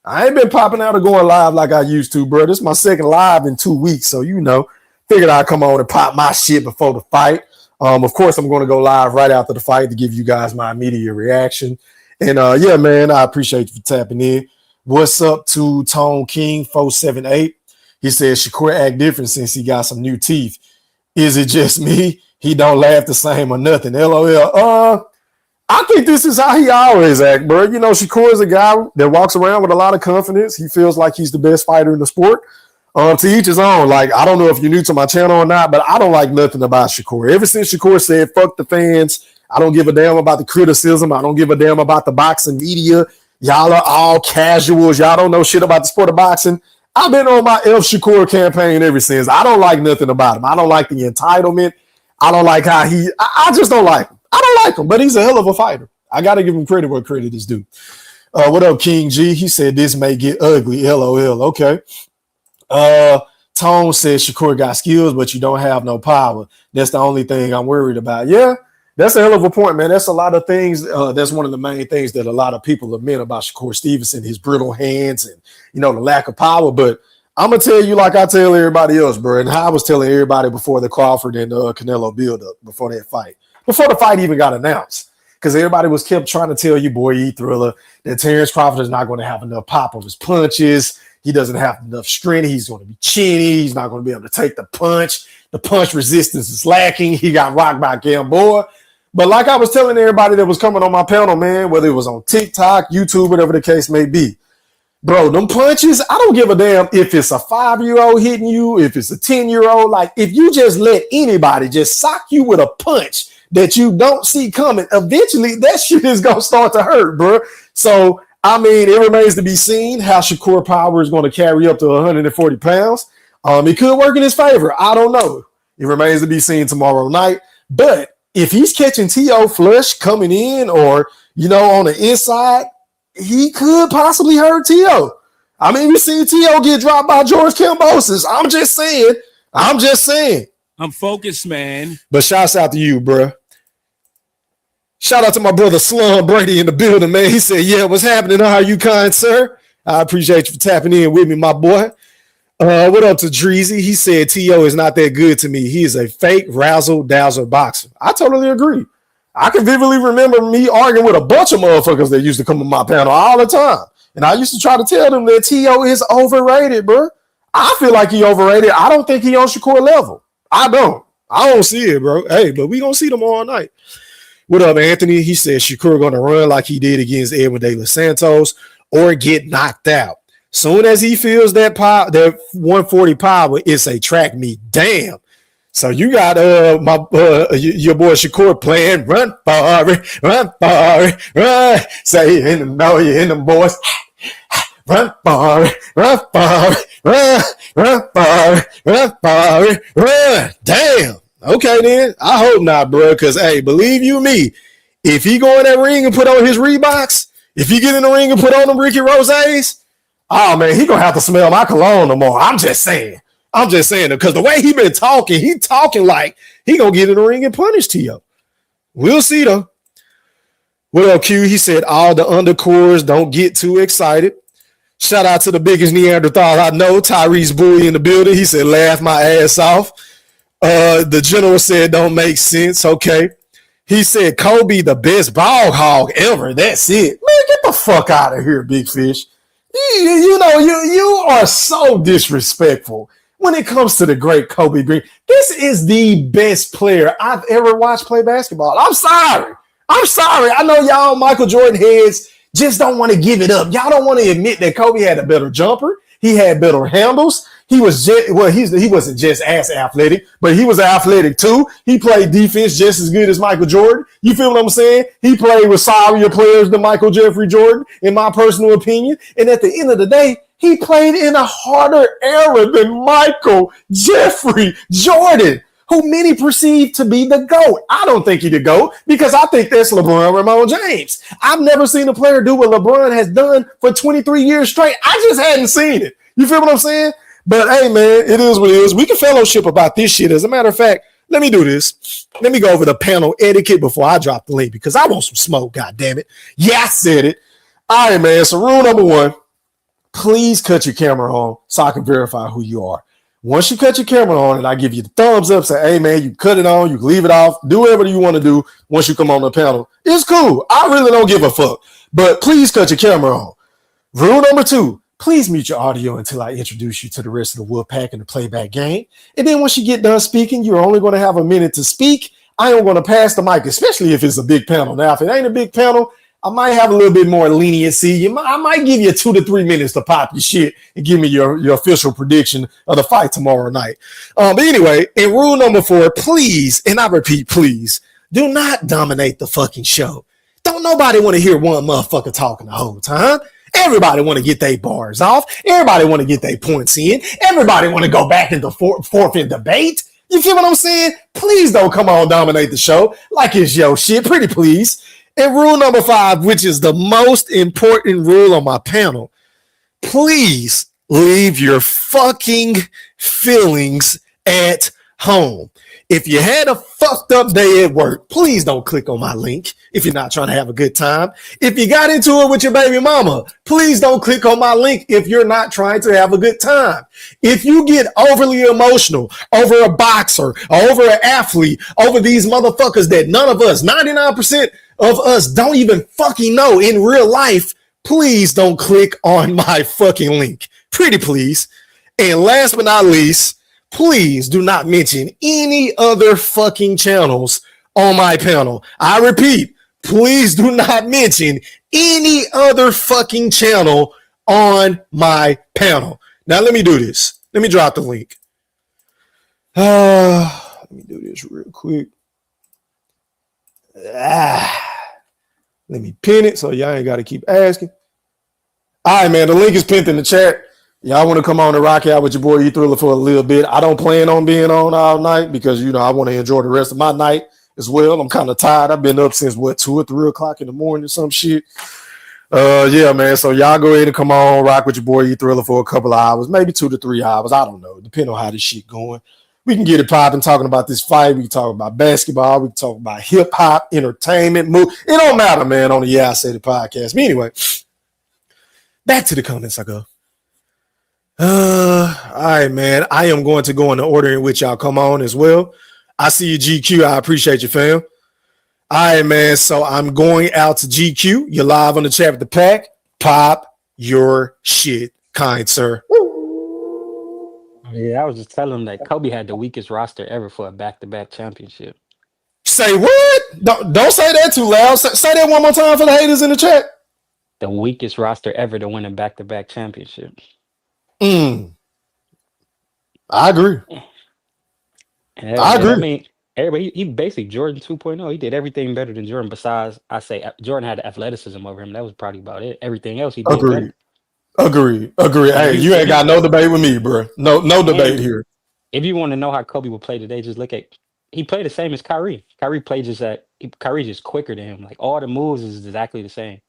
I ain't been popping out or going live like I used to, bro. This is my second live in 2 weeks, so figured I'd come on and pop my shit before the fight. Of course, I'm going to go live right after the fight to give you guys my immediate reaction. And yeah, man, I appreciate you for tapping in. What's up to Tone King 478? He says Shakur act different since he got some new teeth. Is it just me? He don't laugh the same or nothing. LOL. I think this is how he always act, bro. Shakur is a guy that walks around with a lot of confidence. He feels like he's the best fighter in the sport. To each his own. Like, I don't know if you're new to my channel or not, but I don't like nothing about Shakur. Ever since Shakur said, fuck the fans, I don't give a damn about the criticism. I don't give a damn about the boxing media. Y'all are all casuals. Y'all don't know shit about the sport of boxing. I've been on my F Shakur campaign ever since. I don't like nothing about him. I don't like the entitlement. I don't like how I just don't like him. I don't like him, but he's a hell of a fighter. I got to give him credit where credit is due. What up, King G? He said, this may get ugly. LOL. Okay. Tone says Shakur got skills, but you don't have no power. That's the only thing I'm worried about. Yeah, that's a hell of a point, man. That's a lot of things. That's one of the main things that a lot of people lament about Shakur Stevenson, his brittle hands and, the lack of power. But I'm going to tell you like I tell everybody else, bro, and how I was telling everybody before the Crawford and Canelo build-up, before that fight, before the fight even got announced. Because everybody was kept trying to tell you, boy, E-Thriller, that Terrence Crawford is not going to have enough pop of his punches. He doesn't have enough strength. He's going to be chinny. He's not going to be able to take the punch. The punch resistance is lacking. He got rocked by Gamboa. But like I was telling everybody that was coming on my panel, man, whether it was on TikTok, YouTube, whatever the case may be, bro, them punches, I don't give a damn if it's a 5-year-old hitting you, if it's a 10-year-old. Like, if you just let anybody just sock you with a punch that you don't see coming, eventually that shit is going to start to hurt, bro. So, I mean, it remains to be seen how Shakur Power is going to carry up to 140 pounds. It could work in his favor. I don't know. It remains to be seen tomorrow night. But if he's catching T.O. flush coming in or, on the inside, he could possibly hurt T.O. I mean, we seen T.O. get dropped by George Kambosos. I'm just saying. I'm focused, man. But shouts out to you, bro. Shout out to my brother Slum Brady in the building, man. He said, yeah, what's happening? How are you, kind sir? I appreciate you for tapping in with me, my boy. What up to Dreezy? He said T.O. is not that good to me. He is a fake razzle-dazzle boxer. I totally agree. I can vividly remember me arguing with a bunch of motherfuckers that used to come on my panel all the time. And I used to try to tell them that T.O. is overrated, bro. I feel like he overrated. I don't think he on Shakur level. I don't see it, bro. Hey, but we gonna see them all night. What up, Anthony? He said Shakur gonna run like he did against Edwin De Los Santos or get knocked out. Soon as he feels that 140 power, it's a track meet. Damn. So you got your boy Shakur playing run for it, run. Say you in them boys. Run for it, run for it. Damn. Okay, then. I hope not, bro, because, hey, believe you me, if he go in that ring and put on his Reeboks, if he get in the ring and put on them Ricky Rosés, oh, man, he going to have to smell my cologne no more. I'm just saying, because the way he been talking, he talking like he going to get in the ring and punish T.O. We'll see, though. What up, Q? He said, all the undercores don't get too excited. Shout out to the biggest Neanderthal I know, Tyrese Bowie in the building. He said, laugh my ass off. The general said, don't make sense. Okay. He said, Kobe, the best ball hog ever. That's it. Man, get the fuck out of here, Big Fish. You are so disrespectful when it comes to the great Kobe Green. This is the best player I've ever watched play basketball. I'm sorry. I know y'all Michael Jordan heads just don't want to give it up. Y'all don't want to admit that Kobe had a better jumper. He had better handles. He wasn't just as athletic, but he was athletic too. He played defense just as good as Michael Jordan. You feel what I'm saying? He played with sorrier players than Michael Jeffrey Jordan, in my personal opinion. And at the end of the day, he played in a harder era than Michael Jeffrey Jordan, who many perceive to be the GOAT. I don't think he's the GOAT because I think that's LeBron Ramon James. I've never seen a player do what LeBron has done for 23 years straight. I just hadn't seen it. You feel what I'm saying? But hey, man, it is what it is. We can fellowship about this shit. As a matter of fact, let me do this. Let me go over the panel etiquette before I drop the link because I want some smoke, goddammit. Yeah, I said it. All right, man. So rule number one, please cut your camera on so I can verify who you are. Once you cut your camera on and I give you the thumbs up, say, hey, man, you cut it on, you can leave it off, do whatever you want to do once you come on the panel. It's cool. I really don't give a fuck. But please cut your camera on. Rule number two, please mute your audio until I introduce you to the rest of the Wolfpack and the playback game. And then once you get done speaking, you're only going to have a minute to speak. I am going to pass the mic, especially if it's a big panel. Now, if it ain't a big panel, I might have a little bit more leniency. I might give you 2 to 3 minutes to pop your shit and give me your official prediction of the fight tomorrow night. But anyway, in rule number 4, please, and I repeat, please, do not dominate the fucking show. Don't nobody want to hear one motherfucker talking the whole time. Everybody want to get their bars off. Everybody want to get their points in. Everybody want to go back into fourth and debate. You feel what I'm saying? Please don't come on dominate the show like it's your shit. Pretty please. And rule number 5, which is the most important rule on my panel, please leave your fucking feelings at home. If you had a fucked up day at work, please don't click on my link if you're not trying to have a good time. If you got into it with your baby mama, please don't click on my link if you're not trying to have a good time. If you get overly emotional over a boxer, over an athlete, over these motherfuckers that none of us, 99% of us don't even fucking know in real life, please don't click on my fucking link. Pretty please. And last but not least, please do not mention any other fucking channels on my panel. I repeat, please do not mention any other fucking channel on my panel. Now, let me do this. Let me drop the link. Let me do this real quick. Let me pin it so y'all ain't got to keep asking. All right, man. The link is pinned in the chat. Y'all want to come on and rock out with your boy E-Thriller for a little bit. I don't plan on being on all night because, you know, I want to enjoy the rest of my night as well. I'm kind of tired. I've been up since, 2 or 3 o'clock in the morning or some shit. Yeah, man. So y'all go ahead and come on, rock with your boy E-Thriller for a couple of hours, maybe 2 to 3 hours. I don't know, depending on how this shit going. We can get it popping, talking about this fight. We can talk about basketball. We can talk about hip hop, entertainment, move. It don't matter, man, on the Yeah I Said It podcast. But anyway, back to the comments I go. All right, man. I am going to go in the order in which y'all come on as well. I see you, GQ. I appreciate you, fam. All right, man. So I'm going out to GQ. You're live on the chat with the pack. Pop your shit, kind sir. Yeah, I was just telling him that Kobe had the weakest roster ever for a back-to-back championship. Say what? Don't say that too loud. Say that one more time for the haters in the chat. The weakest roster ever to win a back-to-back championship. I agree. I agree. I mean, everybody, he basically Jordan 2.0. He did everything better than Jordan. Besides, I say Jordan had the athleticism over him. That was probably about it. Everything else he did better. Agreed. Hey, you ain't got no debate with me, bro. No debate here. If you want to know how Kobe would play today, just look at he played the same as Kyrie. Kyrie played Kyrie just quicker than him. Like all the moves is exactly the same.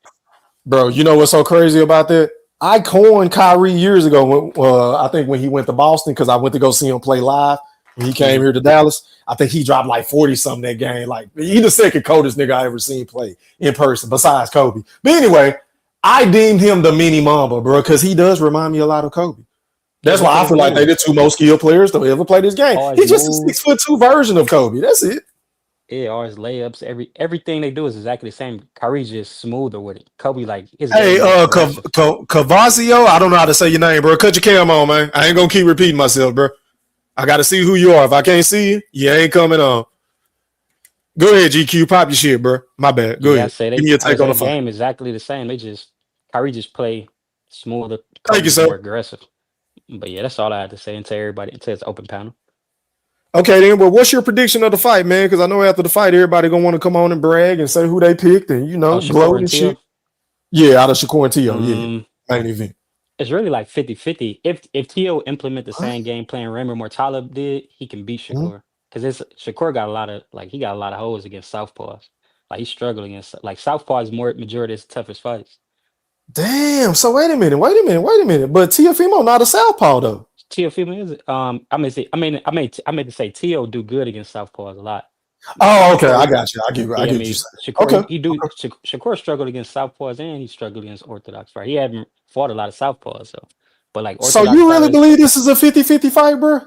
Bro, you know what's so crazy about that? I coined Kyrie years ago. I think when he went to Boston, because I went to go see him play live. When he came here to Dallas, I think he dropped like 40 something that game. Like he the second coldest nigga I ever seen play in person besides Kobe. But anyway, I deemed him the mini Mamba, bro, because he does remind me a lot of Kobe. That's why I feel like they're the two most skilled players to ever play this game. He's just a 6'2" version of Kobe. That's it. Yeah, all his layups, everything they do is exactly the same. Kyrie's just smoother with it. Kobe, like his hey, Cavazio, I don't know how to say your name, bro. Cut your cam on, man. I ain't gonna keep repeating myself, bro. I gotta see who you are. If I can't see you, you ain't coming on. Go ahead, GQ. Pop your shit, bro. My bad. Go ahead. Give me a take on the fight. Game exactly the same. Kyrie just play smoother. Thank you, sir. More aggressive. But yeah, that's all I had to say until it's open panel. Okay, then. Well, what's your prediction of the fight, man? Because I know after the fight, everybody gonna want to come on and brag and say who they picked and gloat and shit. Yeah, out of Shakur and Teo. Yeah, main event. It's really like 50-50. If Teo implement the same game plan Raymond Mortala did, he can beat Shakur. Because Shakur got a lot of holes against southpaws. Like he's struggling against southpaw is more majority of his toughest fights. Damn. So wait a minute. But Teofimo not a southpaw though. Teofimo is I meant to say Teo do good against southpaws a lot. Oh, okay. I got you. I get what you saying. Shakur, Shakur struggled against southpaws and he struggled against orthodox, right? He hadn't fought a lot of southpaws, so you really believe this is a 50-50 fight, bro?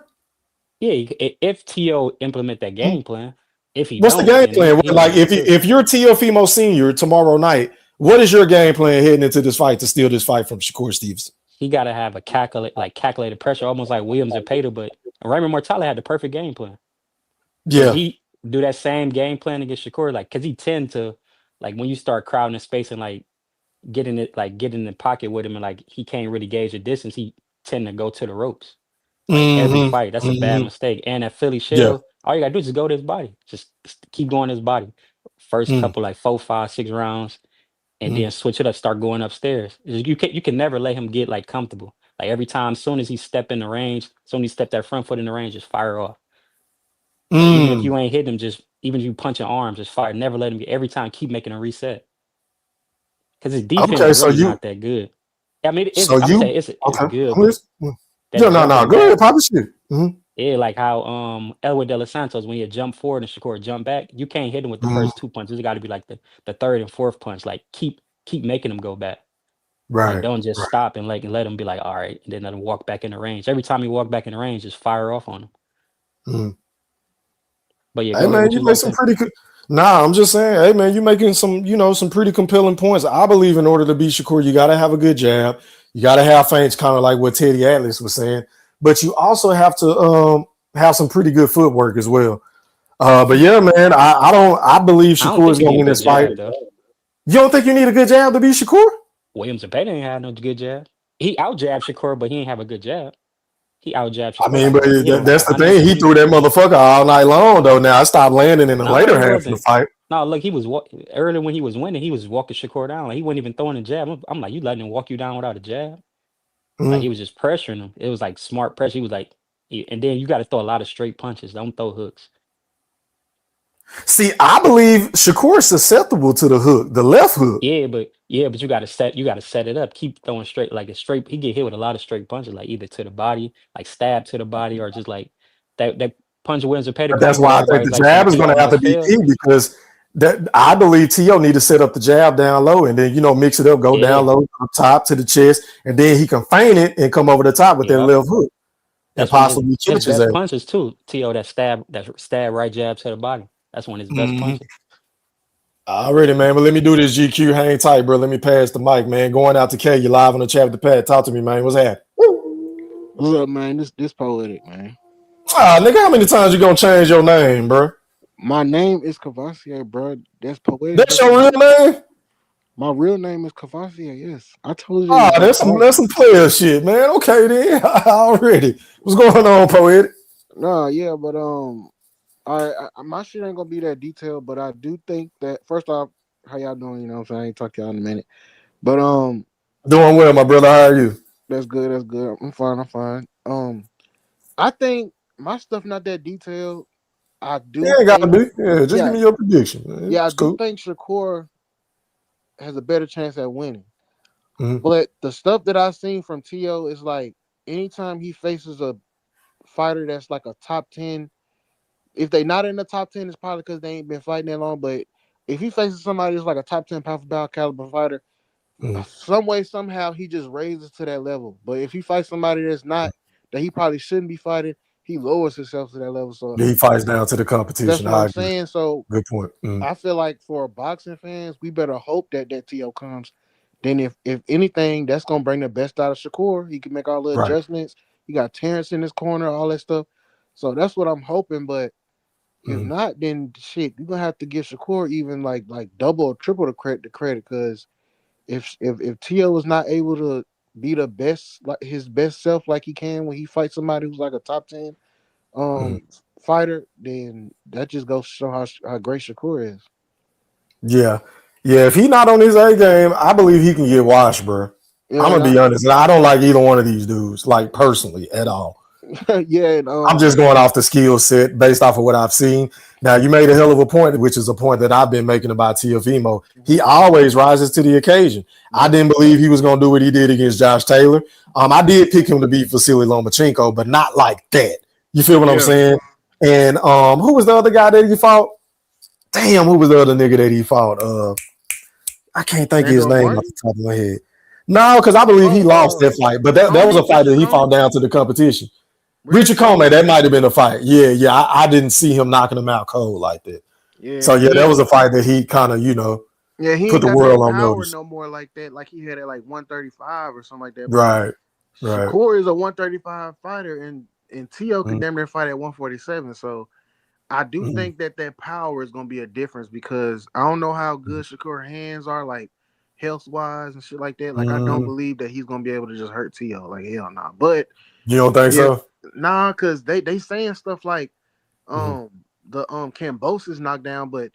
Yeah, if Teo implement that game plan. What's the game plan? If you're Teofimo Senior tomorrow night, what is your game plan heading into this fight to steal this fight from Shakur Stevenson? He got to have a calculated pressure, almost like Williams and Pater. But Raymond Mortala had the perfect game plan. Yeah, he do that same game plan against Shakur, because he tend to when you start crowding the space and getting in the pocket with him and he can't really gauge the distance. He tend to go to the ropes. Every fight, that's a bad mistake. And that Philly shell, all you gotta do is just go to his body. Just keep going to his body. First couple 4, 5, 6 rounds, and then switch it up. Start going upstairs. You can never let him get comfortable. Every time, soon as he step in the range, soon as he step that front foot in the range, just fire off. Even if you ain't hitting him, even if you punch your arms, just fire. Never let him get. Every time, keep making a reset. Because his defense is really not that good. I mean, it's good. Go ahead, pop the shit. Yeah, like how Elwood De Los Santos, when he jump forward and Shakur jump back, you can't hit him with the first 2 punches. It got to be the third and fourth punch. Keep making him go back. Right. Don't just stop and let him be all right, and then let him walk back in the range. Every time he walk back in the range, just fire off on him. But yeah, hey man, you make some pretty good. Nah, I'm just saying, hey man, you making some pretty compelling points. I believe in order to beat Shakur, you gotta have a good jab. You gotta have feints, kind of like what Teddy Atlas was saying. But you also have to have some pretty good footwork as well. But yeah, man, I believe Shakur is gonna win this fight. You don't think you need a good jab to beat Shakur? Williams and Payne ain't had no good jab. He out jabbed Shakur, but he ain't have a good jab. He out jabbed I Shakur mean, like but a little that's the thing. He 120. threw that motherfucker all night long, though. Now I stopped landing in the No, later he half of the wasn't. fight. No, look, he was early when he was winning. He was walking Shakur down. Like he wasn't even throwing a jab. I'm like, you letting him walk you down without a jab? Like he Mhm. was just pressuring him. It was like smart pressure. He was like, and then you got to throw a lot of straight punches. Don't throw hooks. See, I believe Shakur is susceptible to the hook, the left hook. But you got to set it up. Keep throwing straight like a straight. He get hit with a lot of straight punches, like either to the body, like stab to the body, or just like that punch wins a But Petticoat that's where why I think everybody's the like saying jab is he going to have to almost be failed. key because that I believe T.O. need to set up the jab down low and then mix it up, go down Yeah, low, up top to the chest, and then he can feint it and come over the top with that yeah. left hook and That's one of possibly his catch his best ass. punches too. To that stab right jab to the body. That's one of his best Mhm. punches. Already, man. But let me do this, GQ. Hang tight, bro. Let me pass the mic, man. Going out to K. You live on the chat with the pad. Talk to me, man. What's happening? What's up, man? This poetic, man. Ah, nigga, how many times you gonna change your name, bro? My name is Cavassier, bro. That's poetic. That's your real name? My real name is Cavassier. Yes, I told you. Oh, that's some player shit, man. Okay, then. Already. What's going on, poetic? Nah, yeah, but my shit ain't gonna be that detailed, but I do think that first off, how y'all doing? You know what I'm saying? I ain't talk to y'all in a minute, but Doing well, my brother. How are you? that's good. That's good. I'm fine. I'm fine. I think my stuff not that detailed. I Yeah, do ain't gotta think, be. Yeah, just give yeah, me your prediction, man. yeah, I It's do cool. think Shakur has a better chance at winning. Mhm. But the stuff that I've seen from T.O. is like anytime he faces a fighter that's like a top 10, if they not in the top 10, it's probably because they ain't been fighting that long. But if he faces somebody that's like a top 10 pound for pound caliber fighter, Mhm. some way, somehow he just raises to that level. But if he fights somebody that's not, that he probably shouldn't be fighting, he lowers himself to that level. So Yeah, he fights down to the that's competition. what I I'm agree. saying. So Good point. I feel like for boxing fans, we better hope that T.O. comes. Then if anything, that's gonna bring the best out of Shakur. He can make all the Right. adjustments. He got Terrence in his corner, all that stuff. So that's what I'm hoping. But if Mhm. not, then shit, you're gonna have to give Shakur even like double or triple the credit. Because if T.O. is not able to be the best, like his best self, like he can when he fights somebody who's like a top 10 Mhm. fighter, then that just goes to show how great Shakur is. Yeah. Yeah, if he not on his A game, I believe he can get washed, bro. Yeah, I'm and gonna be honest. I don't like either one of these dudes, like personally at all. yeah, and I'm just going off the skill set based off of what I've seen. Now, you made a hell of a point, which is a point that I've been making about Teofimo. He always rises to the occasion. I didn't believe he was going to do what he did against Josh Taylor. I did pick him to beat Vasily Lomachenko, but not like that. You feel what I'm yeah. saying? And who was the other guy that he fought? Damn, who was the other nigga that he fought? I can't think of his Sandor name off Martin? the top of my head. No, because I believe he lost that fight, but that was a fight Richard that he fought Comey? down to the competition. Richard Richard Comey, Comey? that might have been a fight. Yeah. I didn't see him knocking him out cold like that. Yeah, So yeah, that was a fight that he kind of, yeah, he put ain't the got world that on power notice. no more like that, like he had at like 135 or something like that. But Right. Shakur is a 135 fighter, and T.O. can Mhm. damn near fight at 147. So I do Mhm. think that power is gonna be a difference because I don't know how good Shakur hands are, like health wise and shit like that. Like I don't Mhm. believe that he's gonna be able to just hurt T.O. Like hell nah. But You don't think if so? nah, cause they saying stuff like Mhm. the Cambosis knockdown, but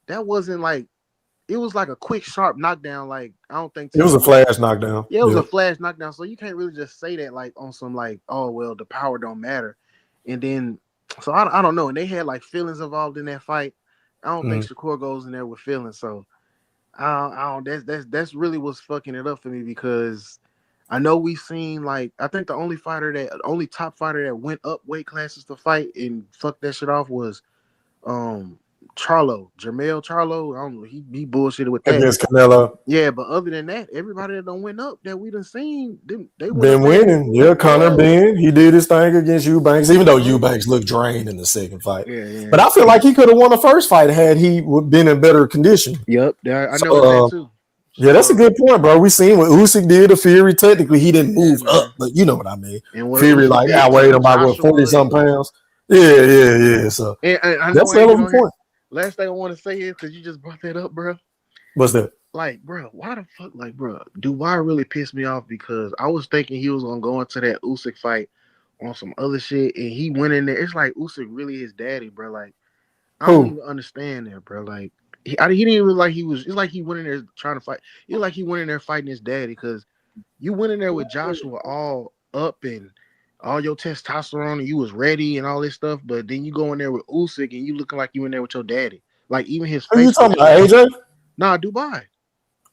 that wasn't like it was like a quick sharp knockdown. Like I don't think It was T.O. a was. flash knockdown. Yeah, it was a Yep. flash knockdown. So you can't really just say that like on some like, oh well, the power don't matter. And then so I don't know. And they had like feelings involved in that fight. I don't think Mhm. Shakur goes in there with feelings. So I don't that's really what's fucking it up for me because I know we've seen like I think the only top fighter that went up weight classes to fight and fucked that shit off was um Jermell Charlo. I don't know, he bullshitted with that. Against Canelo. Yeah, but other than that, everybody that don't went up that we done seen, they went Been up there. winning. Yeah, Connor Yeah. Ben. He did his thing against Eubanks, even though Uh-huh. Eubanks looked drained in the second fight. Yeah. But I feel like he could have won the first fight had he been in better condition. Yep. I So, noticed that too. yeah, that's a So good point, bro. We seen what Usyk did to Fury. Technically, he didn't yeah, move up, man. but you know what I mean. And what Fury Usyk like did outweighed to him by what, 40 Joshua something and pounds. Yeah. So and I know that's I a ain't hell been of a on here. point. Last thing I want to say is because you just brought that up, bro. What's that? Like, bro, why the fuck, like, bro, Dubois really pissed me off because I was thinking he was gonna go into that Usyk fight on some other shit, and he went in there. It's like Usyk really his daddy, bro. Like I Who? don't even understand that, bro. Like he didn't even look like he was. It's like he went in there trying to fight. It's like he went in there fighting his daddy because you went in there with Joshua all up and all your testosterone and you was ready and all this stuff, but then you go in there with Usyk and you looking like you in there with your daddy. Like even his Who face. you talking about, AJ? Nah, Dubai.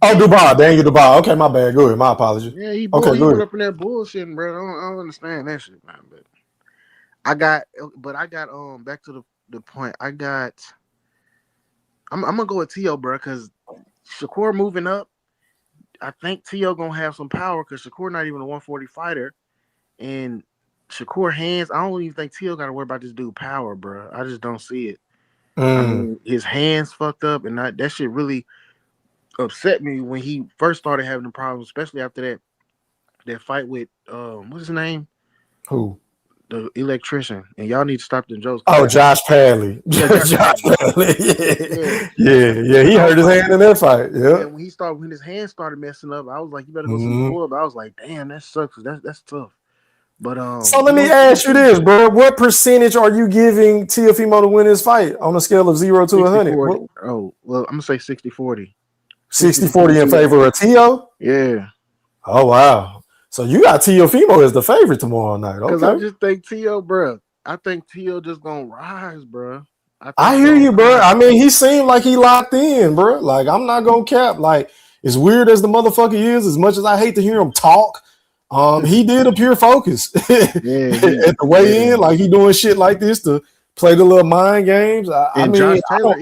Oh, Dubai, Daniel Dubai. Okay, my bad. Go ahead. My apologies. Yeah, he Okay, he go went ahead. up in there bullshitting, bro. I don't understand that shit, man. But I got back to the point. I'm gonna go with Tio, bro, because Shakur moving up. I think Tio gonna have some power because Shakur not even a 140 fighter, and Shakur hands. I don't even think Tio got to worry about this dude power, bro. I just don't see it. I mean, his hands fucked up, and that shit really upset me when he first started having the problems, especially after that fight with what's his name? Who? The electrician. And y'all need to stop the jokes. Oh, Josh Padley. Yeah, Josh Padley. Yeah. He I hurt was his like, hand in that fight. Yeah. when his hand started messing up, I was like, you better go see the boy. But I was like, damn, that sucks. That's tough. But So let me ask you this, bro. What percentage are you giving Teofimo to win his fight on a scale of 0 to 100? 40. Oh, well, I'm going to say 60-40. 60-40 in favor of Tio? Yeah. Oh, wow. So you got Teofimo as the favorite tomorrow night. Because Okay. I just think Tio, bro. I think Tio just going to rise, bro. I hear you, bro. I mean, he seemed like he locked in, bro. Like, I'm not going to cap. Like, as weird as the motherfucker is, as much as I hate to hear him talk, he did appear focused at the weigh in. Like, he doing shit like this to play the little mind games. I mean, Josh Taylor,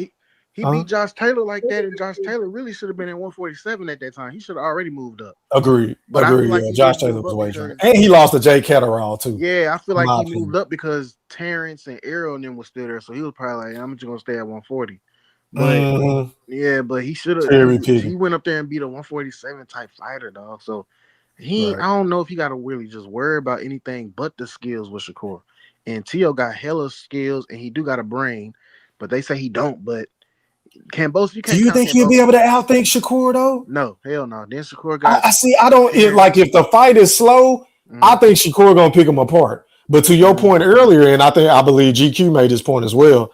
he beat Josh Taylor like that, and Josh Taylor really should have been at 147 at that time. He should have already moved up. Agreed. But I feel Agreed. like Yeah, he Josh didn't Taylor move was up way because- trained. And he lost to Jay Catterall, too. Yeah, I feel like my he opinion. moved up because Terrence and Arrow and them was still there, so he was probably like, I'm just gonna stay at 140. But yeah, but he should Cherry have. picking. He went up there and beat a 147 type fighter, dog. So I don't know if he got to really just worry about anything but the skills with Shakur. And Tio got hella skills, and he do got a brain, but they say he don't. But you can't Do you think he'll be able to outthink Shakur, though? No, hell no. Then Shakur got. I see. I don't like if the fight is slow. I think Shakur gonna pick him apart. But to your point earlier, and I believe GQ made this point as well.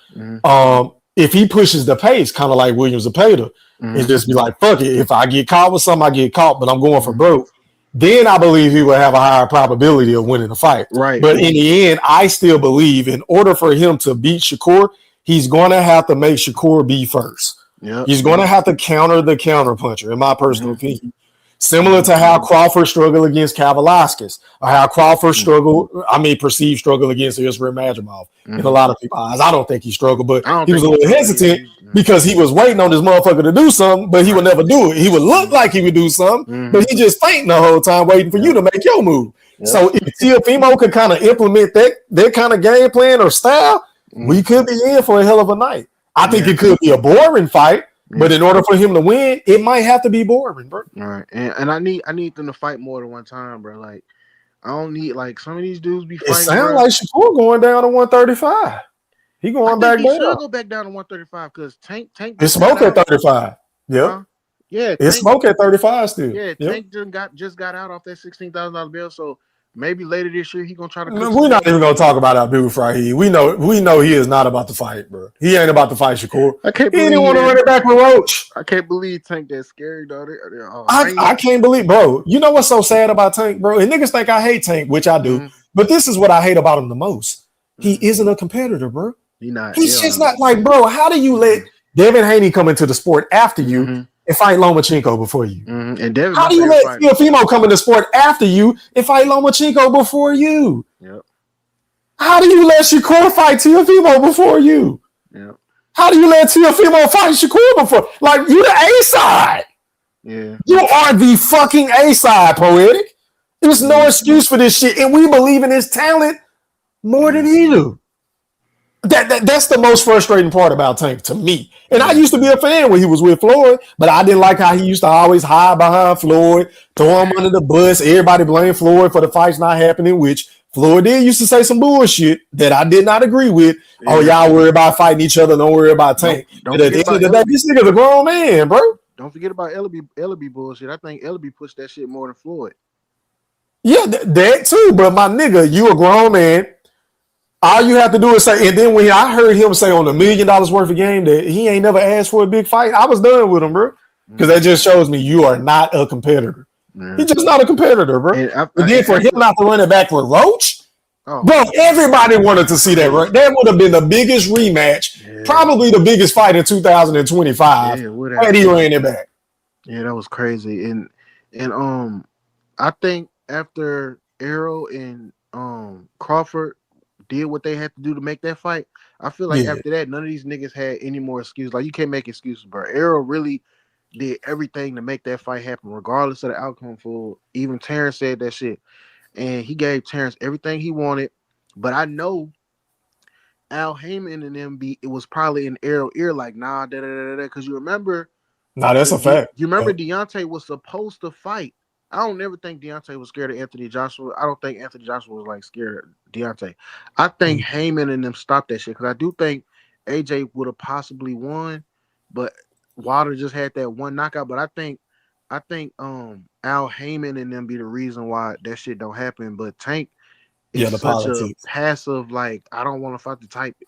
If he pushes the pace, kind of like Williams Zepeda, and just be like, "Fuck it, if I get caught with something, I get caught, but I'm going for broke." Then I believe he will have a higher probability of winning the fight. Right. But in the end, I still believe in order for him to beat Shakur, he's going to have to make Shakur be first. Yep. He's going to have to counter the counter puncher, in my personal opinion. Similar to how Crawford struggled against Kavaliauskas, or how Crawford perceived struggle against Israel Madrimov. In a lot of people's eyes, I don't think he struggled, but he was a little hesitant because he was waiting on this motherfucker to do something, but he would never do it. He would look like he would do something, but he just fainting the whole time waiting for you to make your move. So if Teofimo could kind of implement that kind of game plan or style, we could be in for a hell of a night. I think it could be a boring fight. But in order for him to win, it might have to be boring, bro. All right, and I need them to fight more than one time, bro. Like I don't need like some of these dudes be fighting. It sounds like Shakur going down to 135. He going back he down. should go back down to 135 because Tank. It's smoke at 35. Yep. Yeah, it's smoke at 35 still. Yeah, yep. Tank just got out off that $16,000 bill, so maybe later this year he gonna try to. We're not even gonna talk about Abdul Frahi. We know he is not about to fight, bro. He ain't about to fight Shakur. He didn't want to run it back with Roach. I can't believe Tank that scary, though. I can't believe, bro. You know what's so sad about Tank, bro? And niggas think I hate Tank, which I do. But this is what I hate about him the most. He isn't a competitor, bro. He's just not like, bro. How do you let Devin Haney come into the sport after you and fight Lomachenko before you? And Devin, how do you let Teofimo come in the sport after you and fight Lomachenko before you? Yep. How do you let Shakur fight Teofimo before you? Yep. How do you let Teofimo fight Shakur before? Like, you the A side. Yeah. You are the fucking A side, Poetic. There's no excuse for this shit, and we believe in his talent more than he do. That's the most frustrating part about Tank to me. And I used to be a fan when he was with Floyd, but I didn't like how he used to always hide behind Floyd, throw him under the bus. Everybody blame Floyd for the fights not happening, which Floyd did used to say some bullshit that I did not agree with. Yeah. Oh, y'all worry about fighting each other, don't worry about Tank. But at the end of the day, this nigga's a grown man, bro. Don't forget about Ellaby bullshit. I think Ellaby pushed that shit more than Floyd. Yeah, that too. But my nigga, you a grown man. All you have to do is say, and then when I heard him say on $1 million worth of game that he ain't never asked for a big fight, I was done with him, bro. Because that just shows me you are not a competitor. Yeah. He's just not a competitor, bro. And then for him not to run it back with Roach, bro, everybody wanted to see that. Right? That would have been the biggest rematch, probably the biggest fight in 2025. Had he ran it back. Yeah, that was crazy. And I think after Errol and Crawford did what they had to do to make that fight, I feel like after that, none of these niggas had any more excuses. Like, you can't make excuses, bro. Errol really did everything to make that fight happen, regardless of the outcome. For even Terrence said that shit, and he gave Terrence everything he wanted. But I know Al Heyman and them it was probably in Errol ear like, nah, da da da da, because you remember. Nah, that's a fact. You remember Deontay was supposed to fight. I don't never think Deontay was scared of Anthony Joshua. I don't think Anthony Joshua was like scared of Deontay. I think Heyman and them stopped that shit because I do think AJ would have possibly won, but Wilder just had that one knockout. But I think Al Heyman and them be the reason why that shit don't happen. But Tank is the such politics. a passive, like, I don't want to fight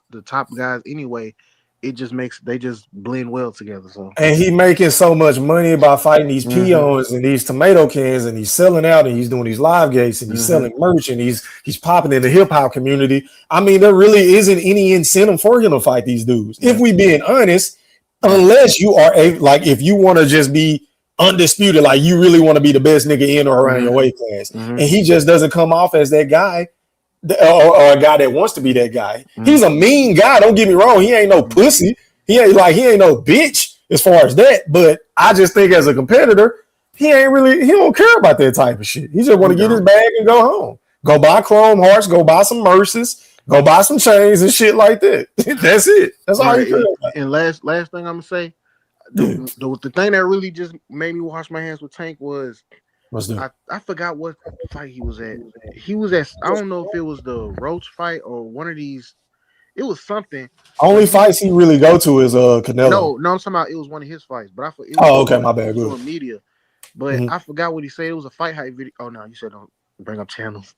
the top guys anyway. It just makes they just blend well together. So, and he making so much money by fighting these peons and these tomato cans, and he's selling out, and he's doing these live gates, and he's selling merch, and he's popping in the hip hop community. I mean, there really isn't any incentive for him to fight these dudes. If we being honest, unless you are if you want to just be undisputed, like you really want to be the best nigga in or around your weight class, and he just doesn't come off as that guy. Or a guy that wants to be that guy. He's a mean guy. Don't get me wrong. He ain't no pussy. He ain't no bitch as far as that. But I just think as a competitor, he don't care about that type of shit. He just want to get his bag and go home. Go buy chrome hearts. Go buy some Merces. Go buy some chains and shit like that. That's it. That's all he cares about. And last thing I'm gonna say, the thing that really just made me wash my hands with Tank was. I forgot what fight he was at. He was at, I don't know if it was the Roach fight or one of these. It was something. Only fights he really go to is Canelo. No, I'm talking about it was one of his fights. But okay, my bad. Good. Media, but I forgot what he said. It was a fight hype video. Oh no, you said don't bring up channels.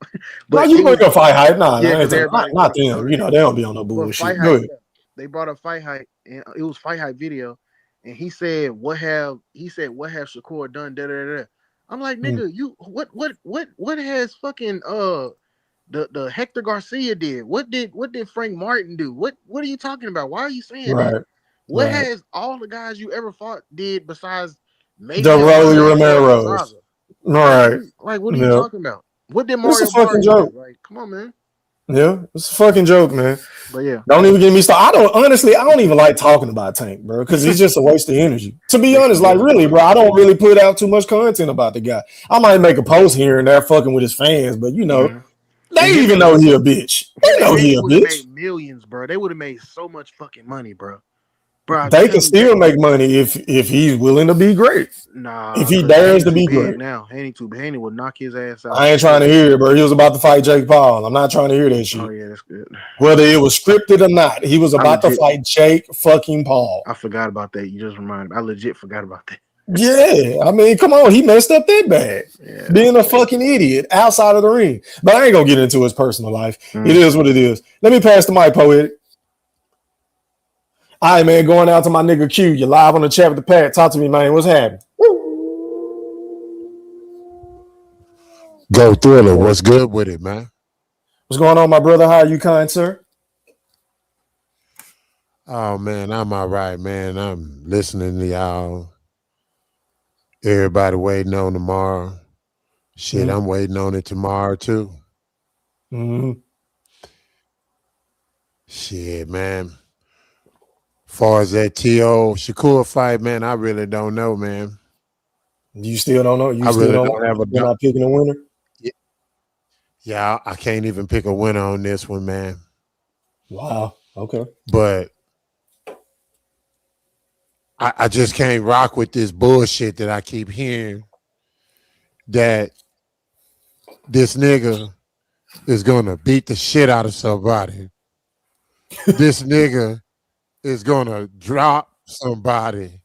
But you bring up fight hype? Nah, not them. You know they don't be on no bullshit. They brought up fight hype, and it was fight hype video, and he said, "What have Shakur done?" Da da da. I'm like, nigga, you what has fucking the Hector Garcia did? What did Frank Martin do? What are you talking about? Why are you saying that? What has all the guys you ever fought did besides maybe Rolly Romero's? Right. Like, what are you talking about? What did Mario? It's a fucking joke. Like, come on, man. Yeah, it's a fucking joke, man. But yeah, don't even get me started. I don't even like talking about Tank, bro, because it's just a waste of energy. To be honest, like really, bro, I don't really put out too much content about the guy. I might make a post here and there, fucking with his fans, but they even know he a bitch. They know he a bitch. Made millions, bro. They would have made so much fucking money, bro. Bro, they can still make money if he's willing to be great. Nah, if he dares to be great. Now, Haney will knock his ass out. I ain't trying to hear it, bro. He was about to fight Jake Paul. I'm not trying to hear that shit. Oh yeah, that's good. Whether it was scripted or not, he was about to fight Jake fucking Paul. I forgot about that. You just reminded me. I legit forgot about that. Yeah, I mean, come on, he messed up that bad. Yeah, being a fucking idiot outside of the ring. But I ain't gonna get into his personal life. It is what it is. Let me pass the mic, Poetic. All right, man, going out to my nigga Q. You're live on the chat with the Pat. Talk to me, man. What's happening? Go Thriller. What's good with it, man? What's going on, my brother? How are you, kind sir? Oh, man, I'm all right, man. I'm listening to y'all. Everybody waiting on tomorrow. Shit, I'm waiting on it tomorrow, too. Shit, man. Far as that T.O. Shakur fight, man, I really don't know, man. You still don't know? You're not picking a winner? Yeah, I can't even pick a winner on this one, man. Wow. Okay. But I just can't rock with this bullshit that I keep hearing that this nigga is gonna beat the shit out of somebody. This nigga is gonna drop somebody.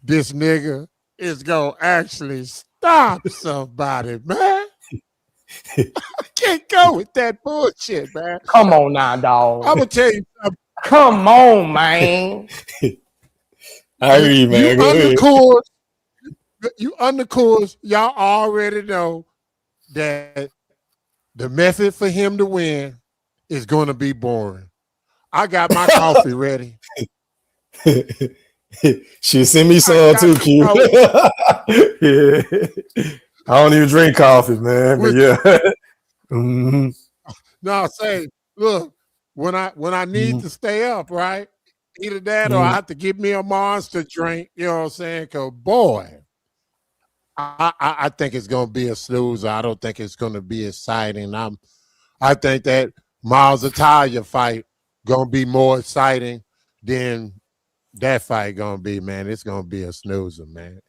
This nigga is gonna actually stop somebody, man. I can't go with that bullshit, man. Come on now, dog. I'm gonna tell you something. Come on, man. I hear you, man. Go ahead. You undercourse, y'all already know that the method for him to win is going to be boring. I got my coffee ready. She send me some too, Q. Yeah. I don't even drink coffee, man. But yeah. Mm-hmm. No, say, look, when I need to stay up, right? Either that or I have to give me a monster drink, you know what I'm saying? Cause boy, I think it's gonna be a snoozer. I don't think it's gonna be exciting. I think that Miles Italia fight gonna be more exciting than that fight gonna be, man. It's gonna be a snoozer, man.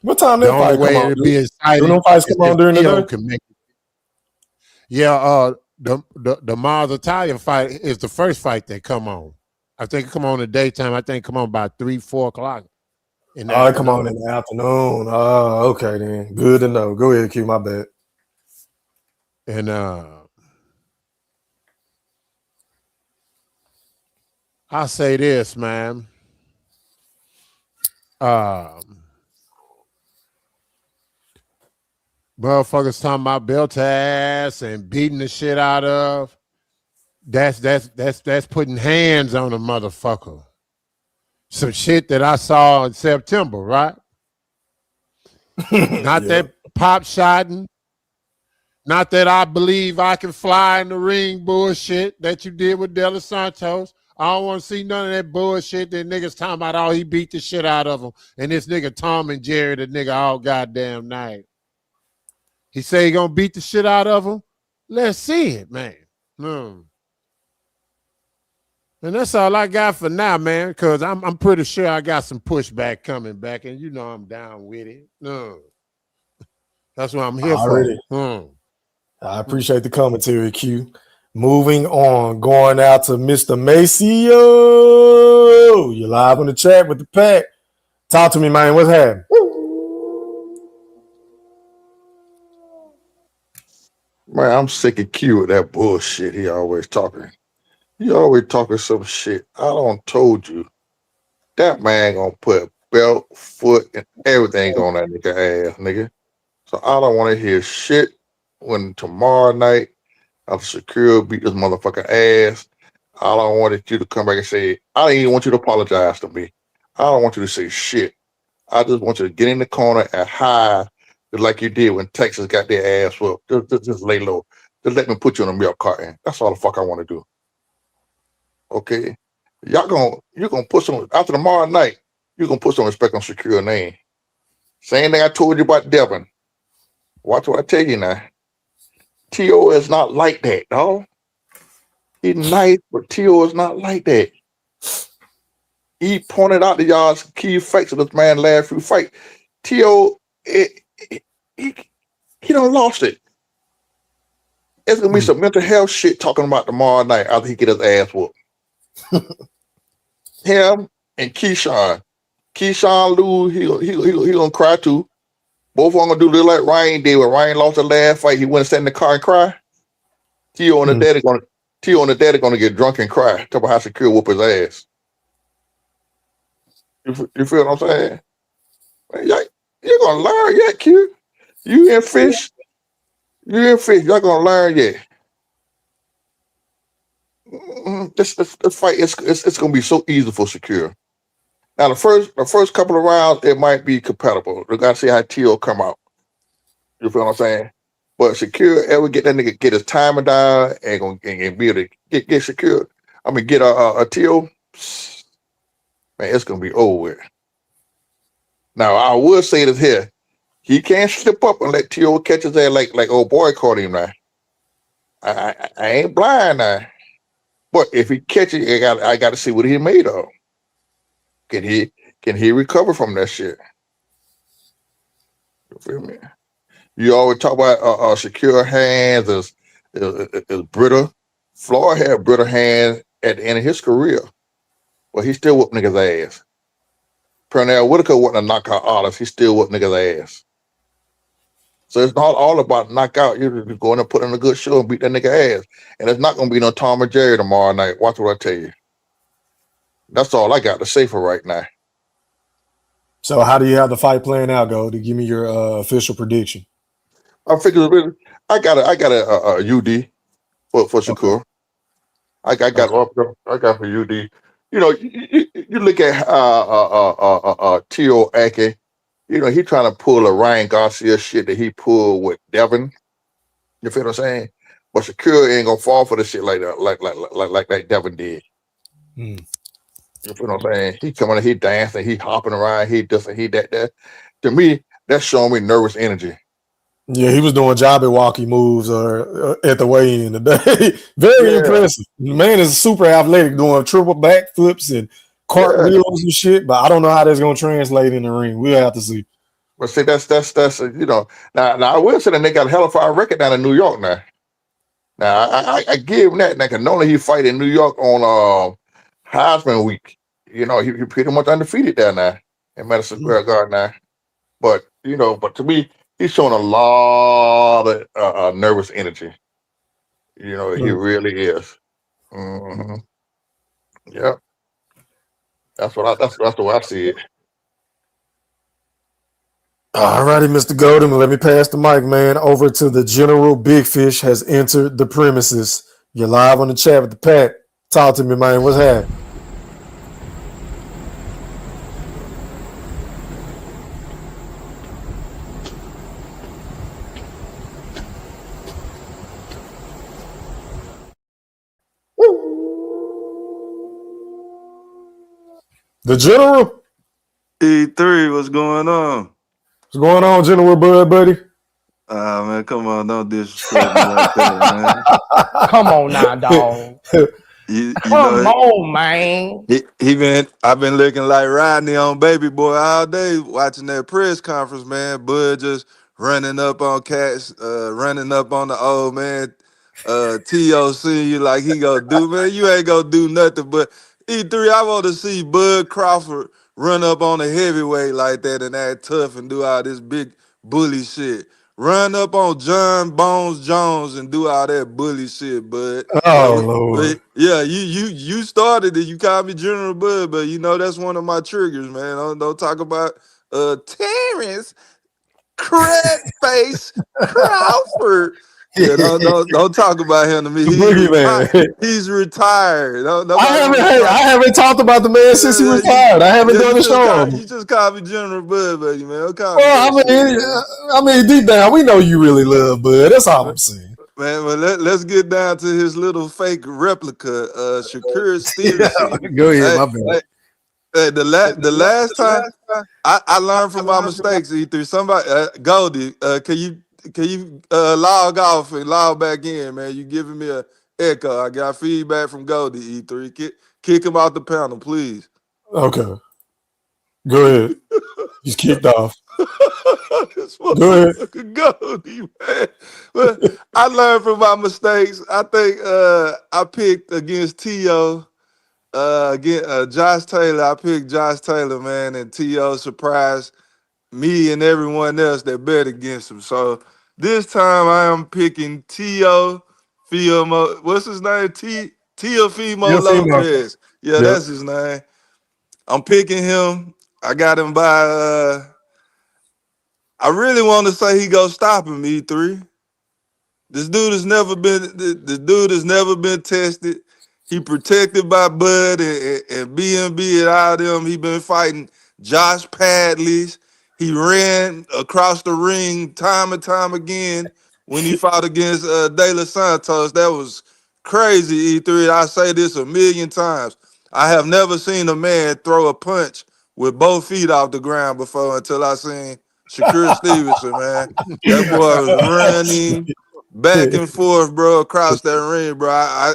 What time The that only fight come way on? it'll be Do exciting them fights is come on if during the Theo day? can make it. Yeah, the Miles Italia fight is the first fight that come on. I think it come on in the daytime. I think it come on about 3-4 o'clock in the Oh, come on afternoon. in the afternoon. Oh, okay then. Good to know. Go ahead, Q. My bad. And I'll say this, man. Motherfuckers talking about belt ass and beating the shit out of. That's putting hands on a motherfucker. Some shit that I saw in September, right? Not that pop shotting. Not that I believe I can fly in the ring bullshit that you did with De Los Santos. I don't want to see none of that bullshit that niggas talking about, oh, he beat the shit out of him. And this nigga Tom and Jerry, the nigga all goddamn night. He say he gonna beat the shit out of him. Let's see it, man. And that's all I got for now, man, because I'm pretty sure I got some pushback coming back, and you know I'm down with it. That's what I'm here Already. for. I appreciate the commentary, Q. Moving on, going out to Mr. Maceo. You're live on the chat with the pack. Talk to me, man. What's happening? Man, I'm sick of Q with that bullshit he always talking. He always talking some shit. I don't told you. That man gonna put belt, foot, and everything on that nigga ass, nigga. So I don't want to hear shit when tomorrow night after Shakur beat this motherfucker ass. I don't want you to come back and say, I don't even want you to apologize to me. I don't want you to say shit. I just want you to get in the corner and hide like you did when Texas got their ass whooped. Just lay low. Just let me put you in a milk carton. That's all the fuck I want to do. Okay? You're gonna put some after tomorrow night, you're gonna put some respect on Shakur name. Same thing I told you about Devin. Watch what I tell you now. T.O. is not like that, dog. He's nice, but T.O. is not like that. He pointed out to y'all some key facts of this man last few fight. T.O. He done lost it. It's gonna be some mental health shit talking about tomorrow night after he get his ass whooped. Him and Keyshawn. Keyshawn lose, he gonna cry too. Both of them gonna do little like Ryan did when Ryan lost the last fight. He went and sat in the car and cry. T.O. and the daddy gonna get drunk and cry. Talk about how Shakur whoop his ass. You feel what I'm saying? Man, you're gonna learn yet, Q. You and Fish. Y'all gonna learn yet. This fight it's gonna be so easy for Shakur. Now the first couple of rounds it might be compatible. We gotta see how T.O. come out. You feel what I'm saying? But Shakur ever get that nigga get his timing down and be able to get Shakur. I mean get a T.O. Man, it's gonna be over with. Now I will say this here. He can't slip up and let T.O. catch his ass like old boy caught him now. I ain't blind now. But if he catches it, I got to see what he made of. Can he recover from that shit? You feel me? You always talk about secure hands as brittle. Floyd had brittle hands at the end of his career, but he still whooped niggas' ass. Pernell Whitaker wasn't a knockout artist. He still whooped niggas' ass. So it's not all about knockout. You're just going to put on a good show and beat that nigga ass. And it's not going to be no Tom or Jerry tomorrow night. Watch what I tell you. That's all I got to say for right now. So how do you have the fight playing out, Goldie? Give me your official prediction. I figure I got a UD for Shakur. I got for UD. You know, you look at Tio Ake. You know, he trying to pull a Ryan Garcia shit that he pulled with Devin. You feel what I'm saying? But Shakur ain't gonna fall for the shit like that, like Devin did. You feel what I'm saying? He coming, he dancing, he hopping around, he this and he that. To me, that's showing me nervous energy. Yeah, he was doing Jabberwocky moves at the weigh-in today. Very impressive. The man is super athletic, doing triple backflips and cartwheels and shit. But I don't know how that's gonna translate in the ring. We'll have to see. But see, that's you know. Now I will say that they got a hell of a record down in New York now. Now I give him that. Now, cause normally he fight in New York on Heisman week. You know, he pretty much undefeated there now in Madison Square Garden now. But you know, but to me, he's showing a lot of nervous energy. You know, he really is. Mm-hmm. Yeah, that's the way I see it. All righty, Mr. Golden. Let me pass the mic, man, over to the General Big Fish has entered the premises. You're live on the chat with the Pack. Talk to me, man. What's happening? The General? E3, what's going on? What's going on, General Bud, buddy? Man, come on, don't disrespect me like that, man. Come on now, dog. Come on, man. I've been looking like Rodney on Baby Boy all day watching that press conference, man. Bud just running up on cats, running up on the old man. TOC, you like he gonna do, man. You ain't gonna do nothing. But E3, I want to see Bud Crawford run up on a heavyweight like that and act tough and do all this big bully shit. Run up on John Bones Jones and do all that bully shit, Bud. Oh, Lord. Yeah, you started it. You called me General Bud, but you know that's one of my triggers, man. Don't talk about Terrence Crackface Crawford. Yeah, don't talk about him to me. He's retired. I haven't talked about the man since he retired. I haven't done a show. You just called me General Bud, baby, man. I mean, deep down, we know you really love Bud. That's all I'm saying. Man, well, let's get down to his little fake replica, Shakur Stevenson. Go ahead, my bad. The last time I learned from my mistakes, E3. Somebody, Goldie, can you log off and log back in, man? You giving me a echo. I got feedback from Goldie, E3. Kick him out the panel, please. Okay. Go ahead. He's kicked off. Go ahead. Goldie, man. But I learned from my mistakes. I think I picked against T.O. Josh Taylor. I picked Josh Taylor, man, and T.O. surprised me and everyone else that bet against him. So this time I am picking Teofimo. What's his name? Teofimo Lopez. Yeah, that's his name. I'm picking him. I got him by I really want to say he go stop him, E3. This dude has never been tested. He protected by Bud and BNB and all them. He been fighting Josh Padleys. He ran across the ring time and time again when he fought against De Los Santos. That was crazy, E3. I say this a million times. I have never seen a man throw a punch with both feet off the ground before until I seen Shakur Stevenson, man. That boy was running back and forth, bro, across that ring, bro.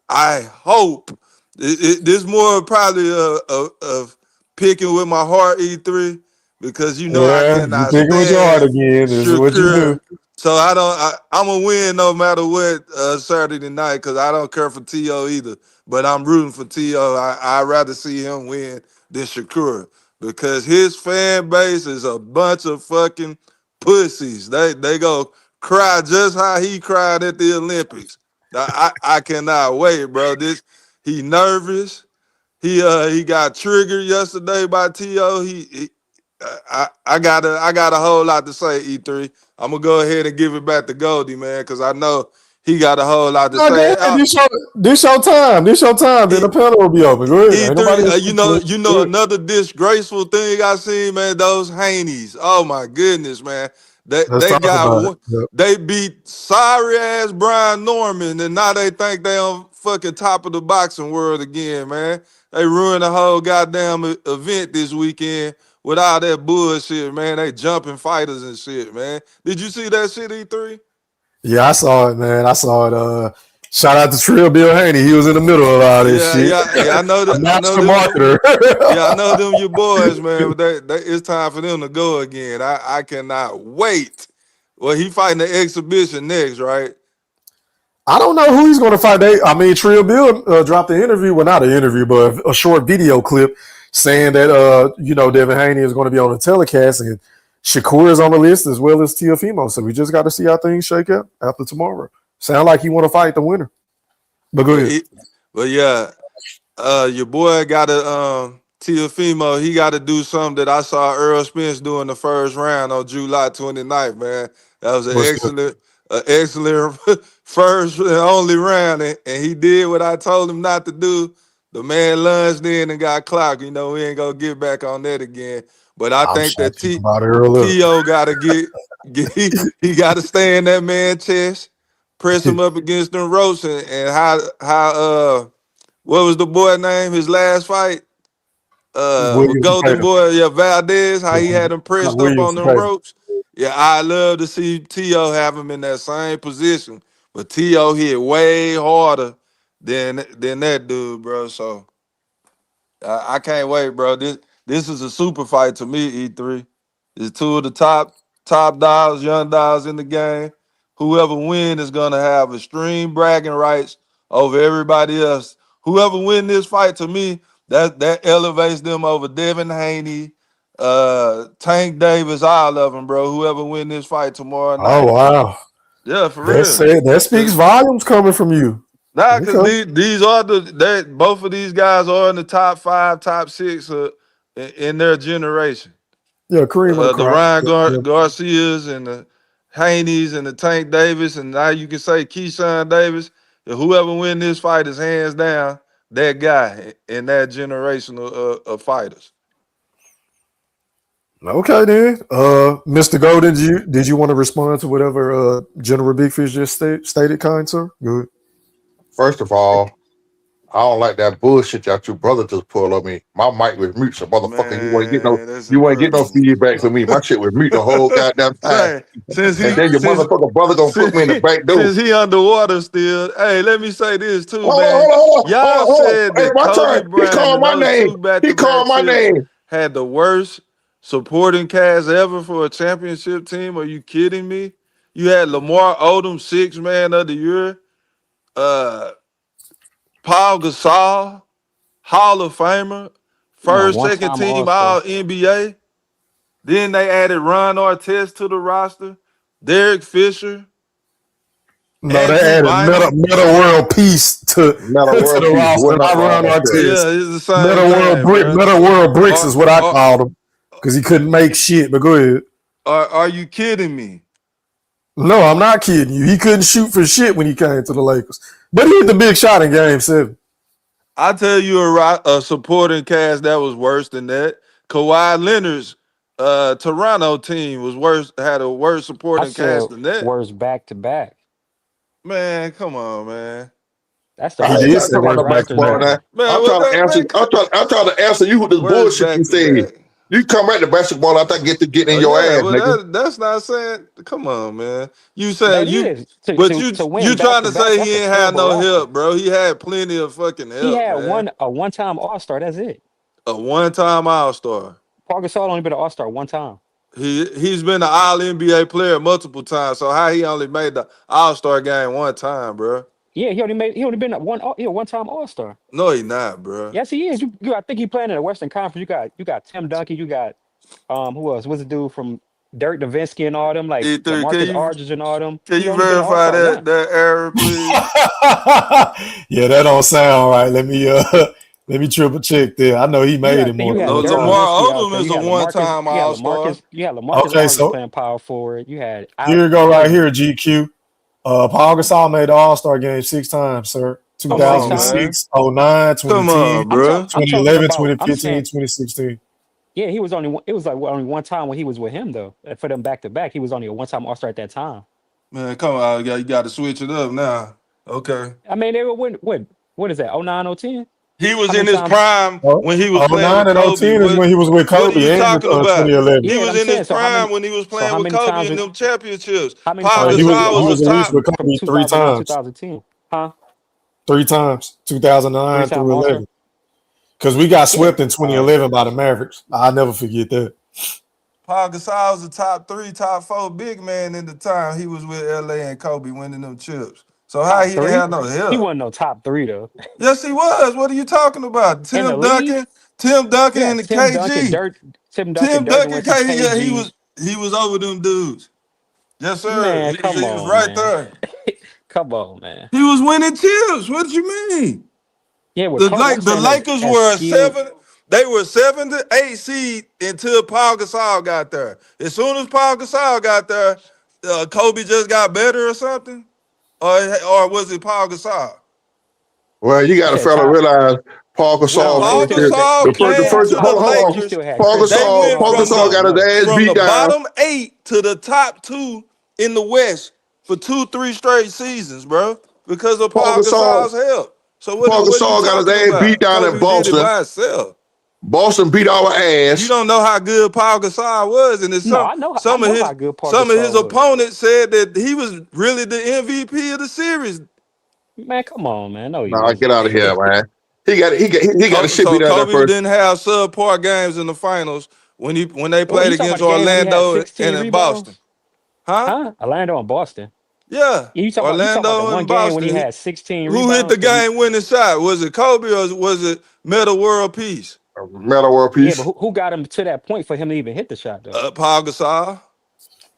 I hope this more probably of picking with my heart, E3, because you know I cannot stand with your heart again. This is what you do. So I'm gonna win no matter what Saturday night, because I don't care for T.O. either. But I'm rooting for T.O. I'd rather see him win than Shakur, because his fan base is a bunch of fucking pussies. They go cry just how he cried at the Olympics. I cannot wait, bro. He nervous. He got triggered yesterday by T.O. I got a whole lot to say, E3. I'm gonna go ahead and give it back to Goldie, man, because I know he got a whole lot to God say. damn, this your time. This your time. Then the panel will be open. Go ahead. Ain't nobody E3, else. you Go know ahead. another disgraceful thing I seen, man. Those Haneys. Oh my goodness, man. Let's They talk got about it. one. Yep. They beat sorry ass Brian Norman, and now they think they on fucking top of the boxing world again, man. They ruined the whole goddamn event this weekend with all that bullshit, man. They jumping fighters and shit, man. Did you see that shit, E3? Yeah, I saw it, man. I saw it. Shout out to Trill Bill Haney. He was in the middle of all this shit. Yeah. I know A that. I know master them. marketer. Yeah, I know them. Your boys, man. But it's time for them to go again. I cannot wait. Well, he fighting the exhibition next, right? I don't know who he's going to fight. Trill Bill dropped the interview. Well, not an interview, but a short video clip saying that, Devin Haney is going to be on the telecast and Shakur is on the list as well as Teofimo. So we just got to see how things shake out after tomorrow. Sound like he want to fight the winner. But go ahead. Yeah, your boy got to Teofimo. He got to do something that I saw Earl Spence do in the first round on July 29th, man. That was an excellent first and only round, and he did what I told him not to do. The man lunged in and got clocked. We ain't gonna get back on that again. But I think that T.O. got to he got to stay in that man's chest, press him up against them ropes, and how what was the boy name? His last fight, with Golden Boy, Valdez. How he had him pressed up on them ropes. Yeah, I love to see T.O. have him in that same position, but T.O. hit way harder than that dude, bro. So I can't wait, bro. This is a super fight to me. E3. It's two of the top dogs, young dogs in the game. Whoever wins is gonna have extreme bragging rights over everybody else. Whoever win this fight, to me, that elevates them over Devin Haney, Tank Davis, all of them, bro. Whoever win this fight tomorrow night. Oh, wow. Yeah, for That's real. it. That speaks volumes coming from you. Nah, because Okay. these are both of these guys are in the top 5, top 6 in their generation. Yeah, cream of the The crop. Ryan Yeah. Garcias and the Haneys and the Tank Davis, and now you can say Keyshawn Davis. If whoever win this fight is hands down that guy in that generation of fighters. Okay, then. Mr. Golden, did you want to respond to whatever General Big Fish just stated, kind sir? Good. First of all, I don't like that bullshit that your brother just pulled on me. My mic was mute, so motherfucker, you ain't get no feedback from me. My shit was mute the whole goddamn time. Right. Since then your motherfucker brother gonna put me in the back door. Since he underwater still, hey, let me say this too, Hold man. on. Y'all said Hey, that my Kobe turn. He Bryant called and my those name. two back-to-back had the worst supporting cast ever for a championship team. Are you kidding me? You had Lamar Odom, 6th man of the year. Paul Gasol, Hall of Famer, first, second one-time team All-Star. All NBA. Then they added Ron Artest to the roster, Derek Fisher, No, they Andrew added Bynum. Meta World Peace to the roster. Not Ron Artest. Yeah, it's the same thing, bro. Meta World Bricks is what I called him because he couldn't make shit. But go ahead. Are you kidding me? No, I'm not kidding you. He couldn't shoot for shit when he came to the Lakers, but he hit the big shot in Game 7. I tell you a supporting cast that was worse than that. Kawhi Leonard's Toronto team had a worse I supporting said cast than that. worst back-to-back. Man, come on, man. That's the I worst ain't trying to talk about no rosters basketball now. ever. Man, I'm what trying to that answer. man? I'm trying to answer you with this Where's bullshit you back to said. back? You come back to basketball after I get to getting Oh in your yeah, ass, well nigga. that's not saying. Come on, man. You said That you, is to but to to you win trying to back-to-back. say he That's a ain't had terrible no roster. help, bro. He had plenty of fucking He help, had man. a one-time All-Star. That's it. A one-time All-Star. Paul Gasol only been an All-Star one time. He's been an All NBA player multiple times. So how he only made the All-Star game one time, bro? Yeah, he only been one-time All-Star. No, he not, bro. Yes, he is. I think he playing in the Western Conference. You got Tim Duncan. You got who else? What's the dude from Dirk Nowitzki and all them, like E3, LaMarcus Aldridge and all them. can He you only been an verify all-star that once. error, please? Yeah, that don't sound right. Let me triple check there. I know he You made got it to think more you than had one Dirk time. Lamar Nowitzki out Odom there. is You a had LaMarcus. one-time All-Star. You had LaMarcus Okay, Aldridge so playing power forward. You had here you go right Aldridge here, GQ. Paul Gasol made the All-Star game 6 times, sir. Come on, 6 times. man. 2006, 09, Come 2010, on, bro. I'm talking 2011, about. I'm 2015, saying, 2016. yeah, he was only. It was like only one time when he was with him though. For them back to back, he was only a one-time All-Star at that time. Man, come on. You got to switch it up now. Okay. I mean, they were what is that? 09, 010? He How was in many his times? prime when he was playing 09 with and Kobe. 010 is when he was with What are Kobe you and talking about? 2011. He Yeah, was I'm in his saying. prime when he was So playing how with many Kobe times? in them championships. How many Paul times was he Gasol an He was the was at least All-Star with top. from Kobe 3 2009, times. 2010? Huh? 3 times, 2009 Three-time through All-Star. 11. Because we got Yeah. swept in 2011 by the Mavericks. I'll never forget that. Paul Gasol was the top 3, top 4 big man in the time he was with LA and Kobe winning them chips. So how Top he didn't three? have no He help? wasn't no top three though. Yes, he was. What are you talking about? In the Tim league, Duncan, Tim Duncan, you had and the Tim Duncan, KG. Tim Dirk Duncan, Nowitzki, Yeah, KG. he was over them dudes. Yes, sir. Man, come He was on, right man. there. Come on, man. He was winning chips. What you mean? Yeah, with Kobe, I'm The saying Lakers as were skilled. they were 7 to 8 seed until Paul Gasol got there. As soon as Paul Gasol got there, Kobe just got better or something, or was it Paul Gasol? Well, you You got to said fella top. realize Paul When Gasol No, Paul first year, Gasol they the had came first to Paul the Gasol. hold You on, still Lakers, had Paul Chris they Paul Gasol, went Paul Gasol. Gasol got his ass from beat the down. bottom 8 to the top 2 in the West for 2-3 straight seasons, bro, because of Paul Paul Gasol, Gasol's help. So Paul what are you Gasol got his talking ass beat about? down in Kobe did it Boston. by himself. Boston beat our You ass. don't know how good Paul Gasol was, and No, I know how good Paul some of his Gasol was. opponents said that he was really the MVP of the series. Man, come on, man. No, he Nah, get wasn't. out of here, man. He got the shit So beat out of that Kobe first. didn't have subpar games in the finals when they What played you talking about against the game when he had Orlando 16 and in Boston. rebounds? Huh? Huh? Orlando and Boston. Yeah, Yeah, you talking about the Orlando one and game when he Boston. had 16 Who hit the rebounds? game winning shot? Was it Kobe or was it Metal World Peace? Metal World Yeah, but Peace. who got him to that point for him to even hit the shot though? Paul Gasol.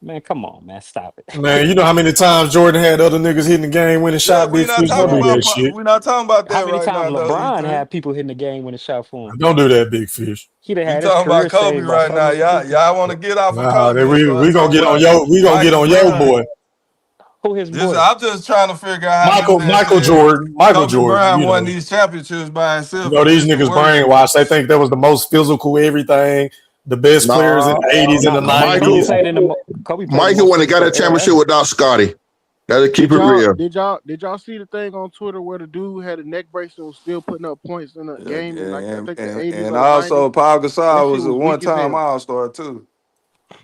Man, come on, man, stop it. Man, you know how many times Jordan had other niggas hitting the game winning Yeah, shot, Big Fish? Don't Man, do that shit. we're not talking about how that many right times now, though. LeBron E3. had people hitting the game when the shot for him? Don't do that, Big Fish. He'd have We had his talking about career Kobe saved by right so now. many people. Y'all want to get off of Nah, Kobe and we start gonna talking get on about your Michael Brown. boy. Who his boy? I'm just trying to figure out how you said Michael Kobe Jordan. Bryant You won know, these championships by himself you know and these did the niggas work. brainwashed. They think that was the most physical everything. The best players in Nah, the 80s and Nah, the Kobe Kobe 90s. played in the Kobe played the Michael most when they got physical a era championship ever. without Scotty. Gotta keep Did it real. y'all see the thing on Twitter where the dude had a neck brace and was still putting up points in a game in like I think the 80s And or the 90s? also Paul That Gasol shit was a was weak as one-time hell. All-Star too.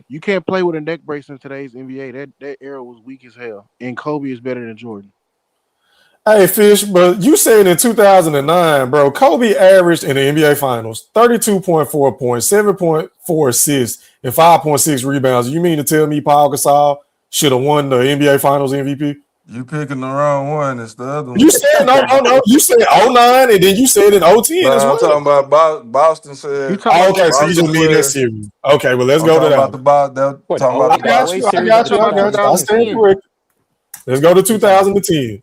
You can't play with a neck brace in today's NBA. That era was weak as hell. And Kobe is better than Jordan. Hey, Fish, but you said in 2009, bro, Kobe averaged in the NBA Finals 32.4 points, 7.4 assists, and 5.6 rebounds. You mean to tell me Paul Gasol should have won the NBA Finals MVP? You picking the wrong one. It's the other You one. said no. You said 09, and then you said in 010 as No, I'm well. talking about Boston You said. talking about Okay, so you Boston just mean that players. series. Okay, well, let's I'm go to talking that about one. they're What the talking about the 08 Boston. series I or the got you. I stand 2010? corrected. Let's go to 2010.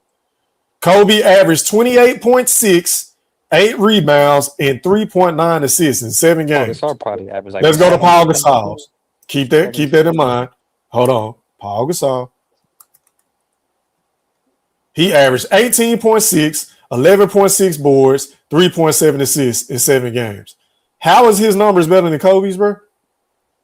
Kobe averaged 28.6, 8 rebounds, and 3.9 assists in 7 Paul games. Gasol probably averaged like Let's go to 7 Paul rebounds. Gasol. Keep that in mind. Hold on. Paul Gasol. He averaged 18.6, 11.6 boards, 3.7 assists in 7 games. How is his numbers better than Kobe's, bro?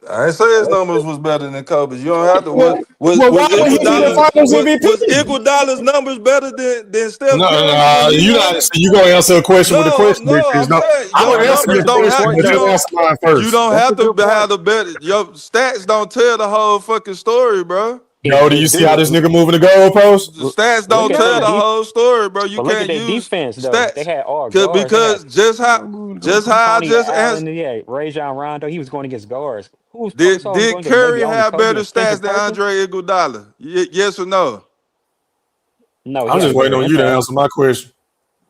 I ain't say his numbers was better than Kobe's. You don't have to. Well, why would he be the Finals MVP? Was Iguodala's numbers better than Steph No, Curry when he you won not. it? You gonna answer a question with a question, No, Big Fish. I'm No, saying I'm your gonna answer numbers your don't question, have but just answer mine first. you don't That's have a to good point. have the better. Your stats don't tell the whole fucking story, bro. No, do you see how this nigga moving the goalpost? The stats Look don't at tell their the whole story, bro. You But look at can't their use defense though. They stats had all guards. They because had just how I Tony just Allen. answered. Yeah, Rajon Rondo. He was going against guards. Who was Paul Did Gasol was going against? Curry Maybe only have Kobe better and Spencer stats than Perkins. Andre Iguodala? Yes or no? No, he I'm had just a waiting better on you to impact. answer my question.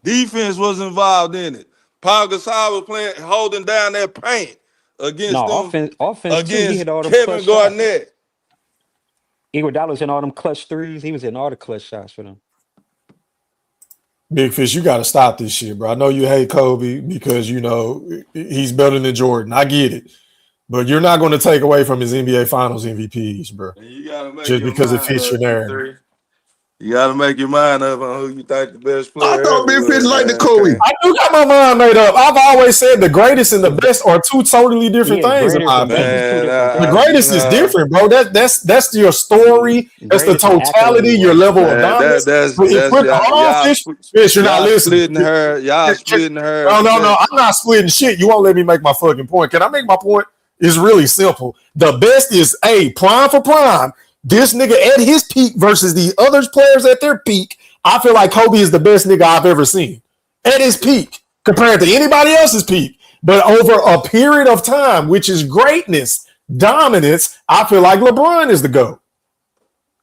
Defense was involved in it. Paul Gasol was holding down that paint. against No, them offense too. He against hit all them Kevin clutch shots. Garnett. Iguodala was in all them clutch threes. He was in all the clutch shots for them. Big Fish, you got to stop this shit, bro. I know you hate Kobe because, you know, he's better than Jordan. I get it. But you're not going to take away from his NBA Finals MVPs, bro. You gotta make Just your because it mind fits your up, narrative. You gotta make your mind up on who you think the best player. I thought Big Fish was, liked the man. Kobe. I do got my mind made up. I've always said the greatest and the best are two totally different Yeah, things in greatest my and best opinion. is two different The things. greatest is different, bro. That's your story. That's the Greatest and totality, your accolade-wise. level of Man, dominance. that's Hold on, Fish, you're not y'all listening. splitting her. Y'all splitting her. No, I'm not splitting shit. You won't let me make my fucking point. Can I make my point? It's really simple. The best is prime for prime. This nigga at his peak versus the other players at their peak. I feel like Kobe is the best nigga I've ever seen at his peak compared to anybody else's peak. But over a period of time, which is greatness, dominance, I feel like LeBron is the GOAT.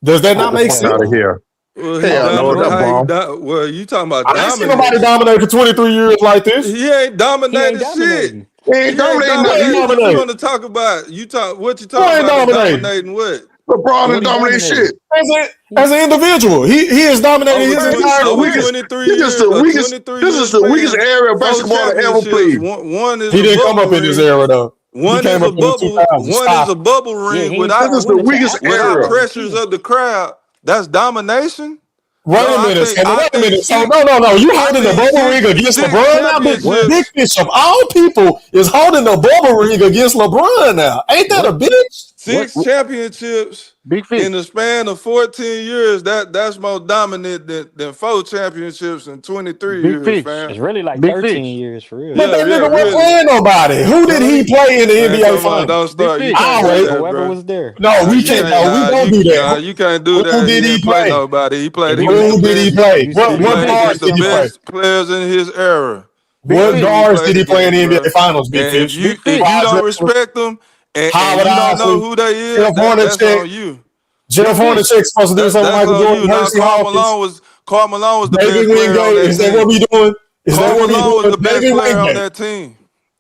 Does that not make sense? Out of here. Well, well, you talking about I ain't seen dominance? nobody dominate for 23 years like this. He ain't dominated shit. He ain't dominating. What you want to talk about? What you talking ain't about? dominating? Dominating what? LeBron ain't dominating shit. As an individual, he is dominating his entire over career. 23 This years. is the weakest era of basketball to ever played. One is He a didn't come bubble up in this ring. era though. One is a bubble. One is a bubble ring without without pressures of the crowd. That's domination. Wait a minute. So no. You holding the bubble ring against LeBron now? Big Fish of all people is holding the bubble ring against LeBron now. Ain't that a bitch? 6 championships Big Fish. in the span of 14 years. That's more dominant than 4 championships in 23 Big years, Fish. fam. It's really like Big 13 Fish. years for real. But that nigga wasn't playing nobody. Who did he play in the Man, NBA come on, Finals? don't start. You Big can't Fish. do that, Whoever bro. was there. No, we can't. No, we don't do that. You can't do that. Who did he didn't play play? nobody. He played And against Who the did he best. play? You What said He played guards against the did he play? best players in his era. What guards did he play in the against, NBA Finals, Big And Fish? if you don't respect them and you don't know who they is, that's on you. Jeff Hornacek supposed to do something That's Michael on Jordan. you. Now, Hersey Karl Hawkins. Malone was the David best player on Wingate. that Is that team. what we doing? Is that Karl what we Malone was doing? the best David player on Wingate. that team.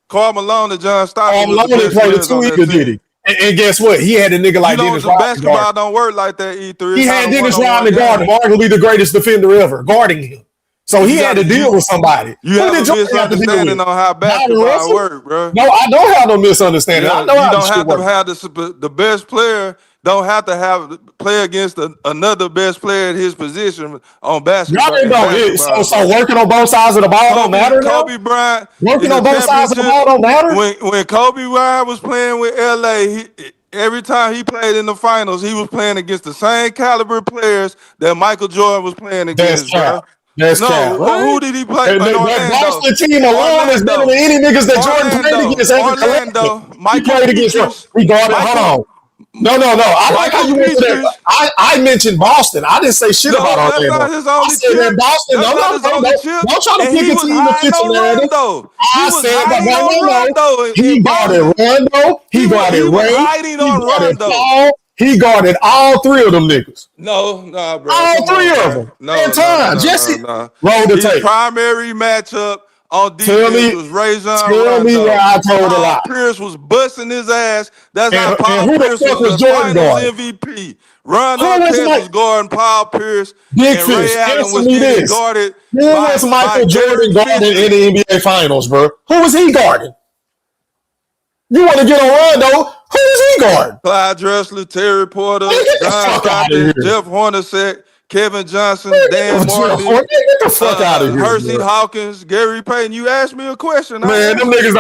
Karl Malone and John Karl Stockton was Malone the didn't best play the players on two that either, did team. he? And guess what? He had a nigga like You know, Dennis the Rodman basketball guard. don't work like that, E3. He It's had not a Dennis one-on-one Rodman guarding, game. arguably the greatest defender ever, guarding him. So he had to deal with somebody. You Who have did a Jordan have to deal misunderstanding with? on how Myron basketball Russell? works, bro. No, I don't have no misunderstanding. I know You how don't this shit have to works. have the best player. Don't have to play against another best player at his position on basketball. Y'all don't. So working on both sides of the ball don't matter now? Kobe Bryant Working in on the both sides of the ball don't matter? When Kobe Bryant was playing with LA, every time he played in the finals, he was playing against the same caliber players that Michael Jordan was playing against, bro. That's cap. Who did he play? That Boston team alone is better than any niggas that Jordan played against as a collective. He played against what? We guarded. Hold on. No. I like how you went to that. I mentioned Boston. I didn't say shit about Orlando. That's not his only I said chip. that Boston. That's not his only chip. Don't try to And pick he a was team that hiding fits your on narrative. Rondo. I said that Rondo. He guarded Rondo. He guarded Ray. Hiding on Rondo. Paul. He guarded all 3 of them niggas. No, bro. All 3 of them. No, Jesse, no. roll the His tape. primary matchup on defense was Rajon Rondo. Tell me where I told a lie. Paul Pierce was busting his ass. That's how And Paul who the Pierce fuck was was the Jordan Finals guarding? MVP. Ron Who was Artest Mike- was guarding Paul Pierce, Big and Fish, Ray Allen answer was me getting this. guarded Who by was Michael Jordan Derek guarding Fisher. in the NBA Finals, bro? Who was he guarding? You want to get on Rondo? Who was he guarding? Clyde Drexler, Terry Porter, Get the John fuck outta Stockton, here. Jeff Hornacek, Kevin Johnson, Dan Get Martin, the fuck out of here, Hersey bro. Hawkins, Gary Payton. You asked me a question. Man, them niggas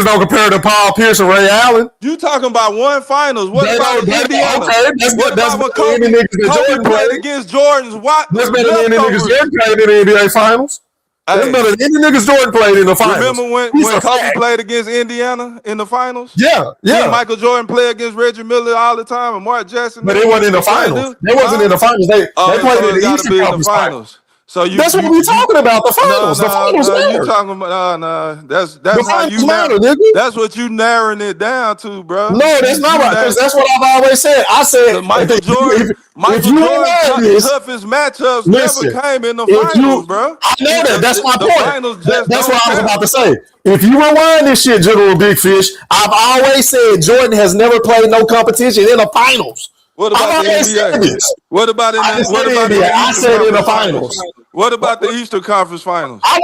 don't compare to Paul Pierce and Ray Allen. You talking about one finals? What They about don't- Indiana? okay, that's what good. That's about when better than Kobe, any niggas that Kobe Jordan played played. against Jordan's That's better than any niggas leftovers? Jordan played in the NBA Finals. That's Hey. better than any niggas Jordan played in the Finals. Remember when He's a Kobe fact. played against Indiana in the finals? Yeah. Didn't Michael Jordan play against Reggie Miller all the time and Mark Jackson? But they wasn't in the finals. They wasn't in the finals. They played in the gotta Eastern be in the Conference finals. So That's what we talking about. The finals. The finals you matter. talking about That's The how you finals matter, nigga. That's what you narrowing it down to, bro. No, that's not right. Because that's what I've always said. I said Michael Jordan toughest matchups never listen, came in the if you, finals, bro. I know that. That's my The point. finals just That's don't what I was count. about to say. If you rewind this shit, General Big Fish, I've always said Jordan has never played no competition in the finals. What about the NBA? What about in the NBA? I said in the finals. What about the Eastern Conference Finals? I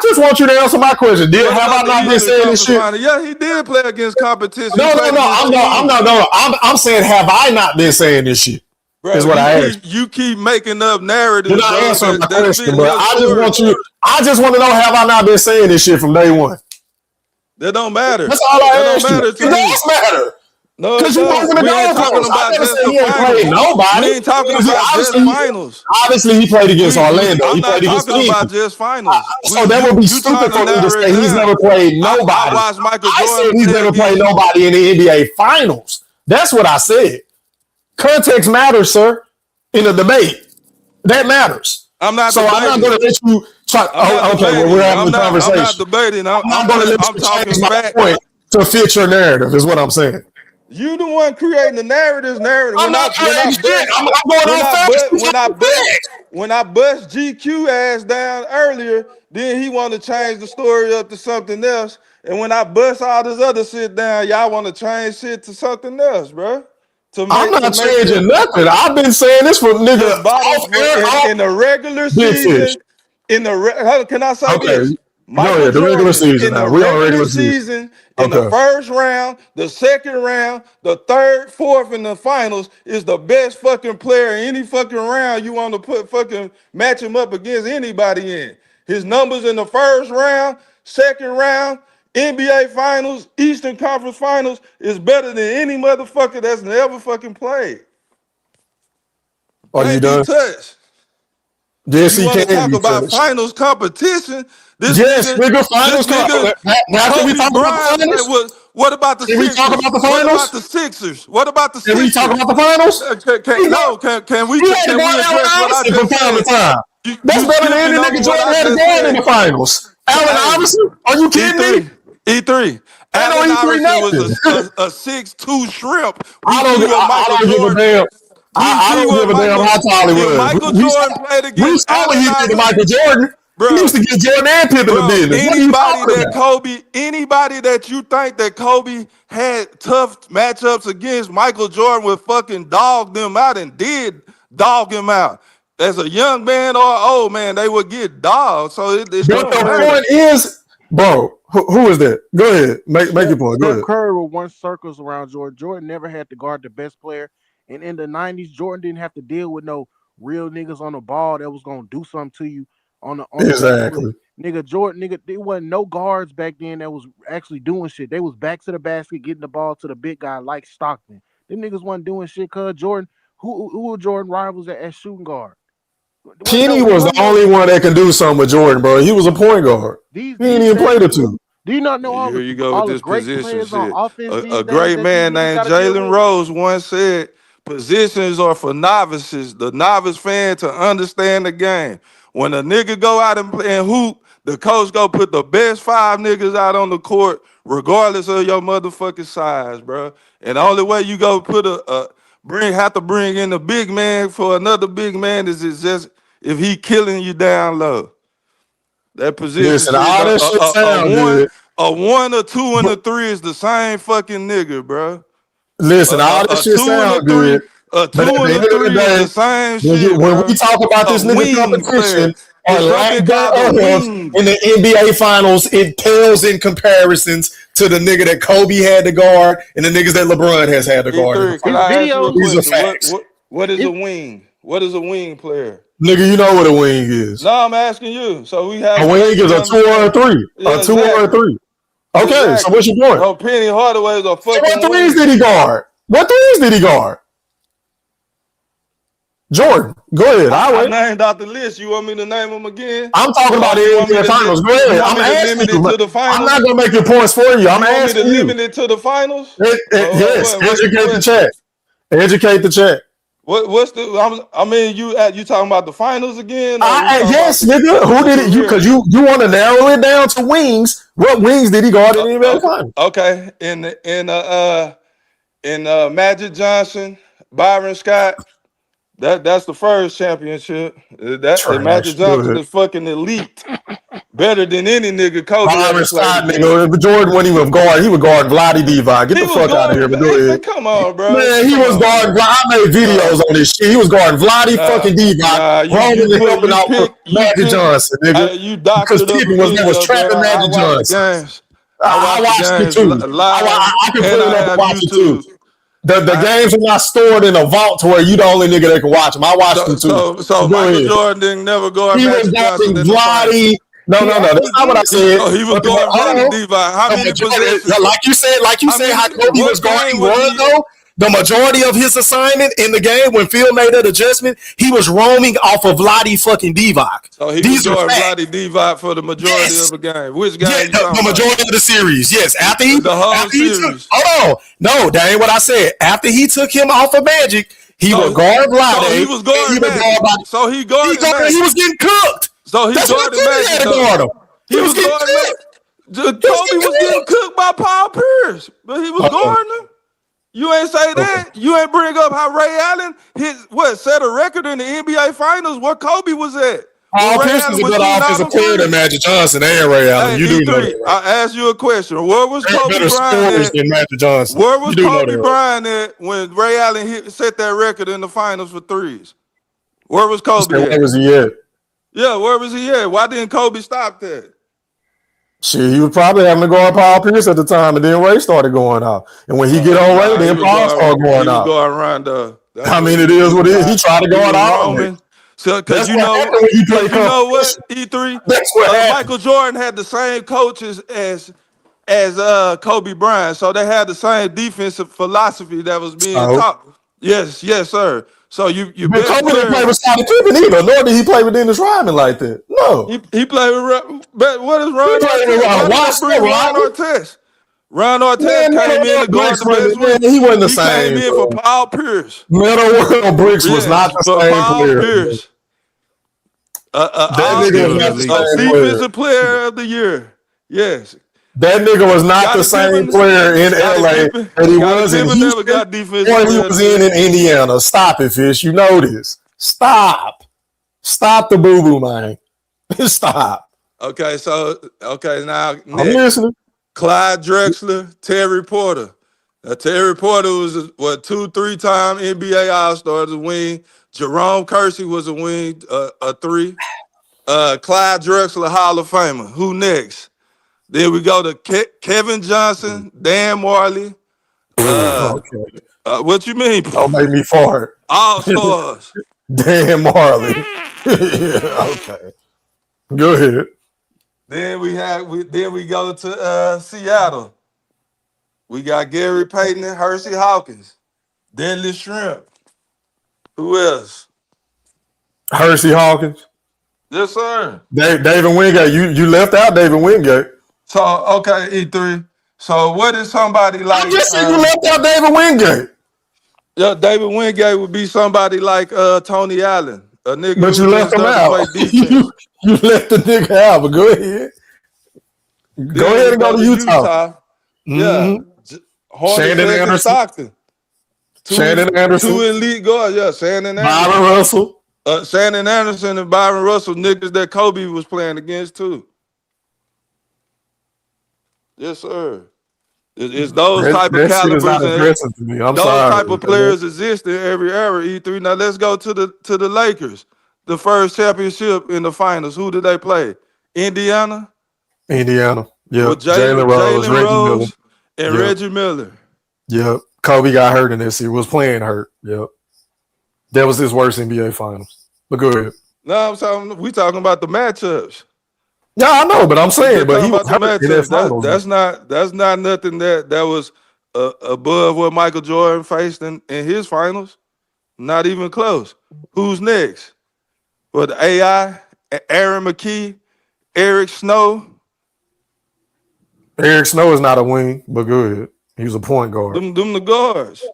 just want you to answer my question. Have I not been saying this shit? Yeah, he did play against competition. No. I'm saying, have I not been saying this shit? Bro, is what I asked. You keep making up narratives. You're not answering my question, bro. I just want to know, have I not been saying this shit from day one? That don't matter. That's all I asked you. It does matter. No, because you talking we ain't talking about just the finals. Nobody. We ain't talking about just finals. Obviously, he played against Orlando. I'm he not played against talking about just finals. So that would be stupid for me to say he's never played nobody. I watched Michael Jordan. I said he's never played nobody in the NBA Finals. That's what I said. Context matters, sir. In a debate, that matters. I'm not. So I'm not going to let you try. Okay, well, we're having a conversation. I'm not debating. I'm going to let you change my point to fit your narrative. Is what I'm saying. You the one creating the narrative. I'm not creating shit. I'm going on facts. When I bust GQ ass down earlier, then he want to change the story up to something else. And when I bust all this other shit down, y'all want to change shit to something else, bro. I'm not changing nothing. I've been saying this for niggas in the regular season. Can I say this? Michael Jordan, regular season. In the regular season, in the first round, the second round, the third, fourth, in the finals is the best fucking player in any fucking round you want to put fucking match him up against anybody in. His numbers in the first round, second round, NBA Finals, Eastern Conference Finals is better than any motherfucker that's never fucking played. Are you done? Yes, you want to talk about finals competition? Nigga, finals competition. Now, can we talk about the finals? What about the Sixers? Can we talk about the finals? What about the Sixers? What about the Sixers? Can we talk about the finals? Can we address what I just said? That's better than any nigga Jordan had to go in the finals. Allen Iverson? Are you kidding me? E3. Allen Iverson was a 6'2" shrimp. I don't give a damn. I don't give a damn how tall he was. Michael Jordan played against Allen Iverson. Michael Jordan. He used to get Jordan and Pippen the business. Anybody that you think that Kobe had tough matchups against, Michael Jordan would fucking dog them out and did dog him out. As a young man or old man, they would get dogged. So but the point is, bro, who is that? Go ahead. Make your point. Go ahead. Curry would run circles around Jordan. Jordan never had to guard the best player. And in the 90s, Jordan didn't have to deal with no real niggas on the ball that was going to do something to you on the exactly. Jordan, there wasn't no guards back then that was actually doing shit. They was back to the basket, getting the ball to the big guy like Stockton. Them niggas wasn't doing shit because Jordan, who were Jordan rivals at shooting guard? Penny was the only one that can do something with Jordan, bro. He was a point guard. He didn't even play the two. Do you not know all Here you go with this position shit. A great days man named Jalen Rose once said, positions are for novices, the novice fan to understand the game. When a nigga go out and play and hoop, the coach go put the best 5 niggas out on the court, regardless of your motherfucking size, bro. And the only way you go put have to bring in a big man for another big man is just if he killing you down low. That position, listen, all that shit sound good. A 1, a 2, and a 3 is the same fucking nigga, bro. Listen, all that shit sound good. A 2 and a 3 is the same shit. When we talk about this nigga competition and lack thereof in the NBA Finals, it pales in comparisons to the nigga that Kobe had to guard and the niggas that LeBron has had to guard. These are facts. What is a wing? What is a wing player? Nigga, you know what a wing is. No, I'm asking you. So we have a wing is a 2 or a 3. A 2 or a 3. Okay, so what's your point? Oh, Penny Hardaway is a fucking. What threes did he guard? What threes did he guard? Jordan, go ahead. I named out the list. You want me to name them again? I'm talking about the NBA Finals. Go ahead. I'm asking you. I'm not gonna make your points for you. I'm asking you. Limit it to the finals. Yes. Educate the chat. Educate the chat. What's the? I mean, you talking about the finals again, or we talking about Yes, nigga. Who the did it? You career? because you want to narrow it down to wings. What wings did he guard in the NBA Okay, finals? okay. In Magic Johnson, Byron Scott. That's the first championship. That Magic Trash. Johnson Good. is fucking elite, better than any nigga Kobe Byron ever played Scott, against. nigga. If Jordan when he was guard, he would guard Vladdy Divac. Get He the was fuck out of here. guarding. But go ahead. Man, come on, bro. Man, he Come was on, guarding. man. I made videos on this shit. He was guarding Vladdy Nah, fucking Divac, nah. rolling and helping out for Magic Johnson, nigga. You Because doctored up a Pippen was video, bro. trapping I Magic watched the Johnson. games. I I watched the watched it games too. live, I can and pull I it up and have watch it too. YouTube. The games are not stored in a vault to where you the only nigga that can watch them. I watched them too. So Go Michael ahead. Jordan didn't never guard He was Magic Johnson guarding in the finals. Vladdy. No, that's not what I said. He was But guarding Vladdy hold on. Divac. How The many majority, possessions? like you said, how Kobe was What game guarding was Run he? though. The majority of his assignment in the game when Phil made that adjustment, he was roaming off of Vladdy fucking Divac. So he These was are guarding facts. Vladdy Divac for the majority of the game. Which game Yeah, you talking the about? majority of the series. Yes, after The whole he took. series. Hold on, no, that ain't what I said. After he took him off of Magic, he would guard Vladdy. So he was guarding and Magic. So he guarded Magic. He was getting cooked. So he That's what guarded I Magic had to though. guard him. He was getting guarding cooked. Magic. Kobe was getting cooked by Paul Pierce, but he was guarding him. You ain't say that. You ain't bring up how Ray Allen set a record in the NBA Finals where Kobe was at. Paul Pierce is a better offensive player than Magic Johnson and Ray Allen. You do know that. I asked you a question. Where was Kobe Better Bryant scorers at? than Magic Johnson. Where was You do know Kobe that. Bryant at when Ray Allen set that record in the finals for threes? Where was Kobe at? Where was he at? Yeah, where was he at? Why didn't Kobe stop that? Shit, he was probably having to guard Paul Pierce at the time, and then Ray started going out. And when he get on Ray, then Paul started going out. He was going Rondo. I mean, it is what it is. He tried to guard all of it. So, because you know what, E3? That's what happened. Michael Jordan had the same coaches as Kobe Bryant, so they had the same defensive philosophy that was being taught. Yes, sir. So you But Kobe didn't play with Scottie Pippen either, nor did he play with Dennis Rodman like that. No, he played with. But what is Ron Artest? Ron Artest came in to guard the best one. He wasn't the same. He came in for Paul Pierce. Metal World Bricks was not the same Paul player. Pierce. That nigga was not the same defensive player of the year. Yes. That nigga was not the same player in LA that he was in Houston or he was in Indiana. Stop it, Fish. You know this. Stop the boo-boo, man. Stop. Okay, now next. I'm listening. Clyde Drexler, Terry Porter. Now, Terry Porter was 2-3-time NBA All-Star as a wing. Jerome Kersey was a wing, a 3. Clyde Drexler, Hall of Famer. Who next? Then we go to Kevin Johnson, Dan Marley. What you mean? Don't make me fart. All stars. Dan Marley. Okay. Go ahead. Then we go to Seattle. We got Gary Payton and Hersey Hawkins. Deadly Shrimp. Who else? Hersey Hawkins. Yes, sir. David Wingate. You left out David Wingate. So, okay, E3. So, what is somebody like? I just said you left out David Wingate. Yeah, David Wingate would be somebody like Tony Allen, a nigga. But you left him out. you left the nigga out, but go ahead. Go ahead and go to Utah. Yeah. Shannon Anderson. Stockton. Shannon Anderson. 2 elite guards. Yeah, Shannon Anderson. Byron Russell. Shannon Anderson and Byron Russell, niggas that Kobe was playing against too. Yes, sir. It's those type of calibers and those type of players exist in every era. E3. Now let's go to the Lakers. The first championship in the finals. Who did they play? Indiana. Yeah. With Jalen Rose, Reggie Miller. Yep. Kobe got hurt in this. He was playing hurt. Yep. That was his worst NBA finals. But go ahead. No, we talking about the matchups. Yeah, I know, but I'm saying, but he was the hurt in that finals. that's not nothing that was above what Michael Jordan faced in his finals. Not even close. Who's next? Well, the AI, Aaron McKee, Eric Snow. Eric Snow is not a wing, but go ahead. He was a point guard. Them the guards.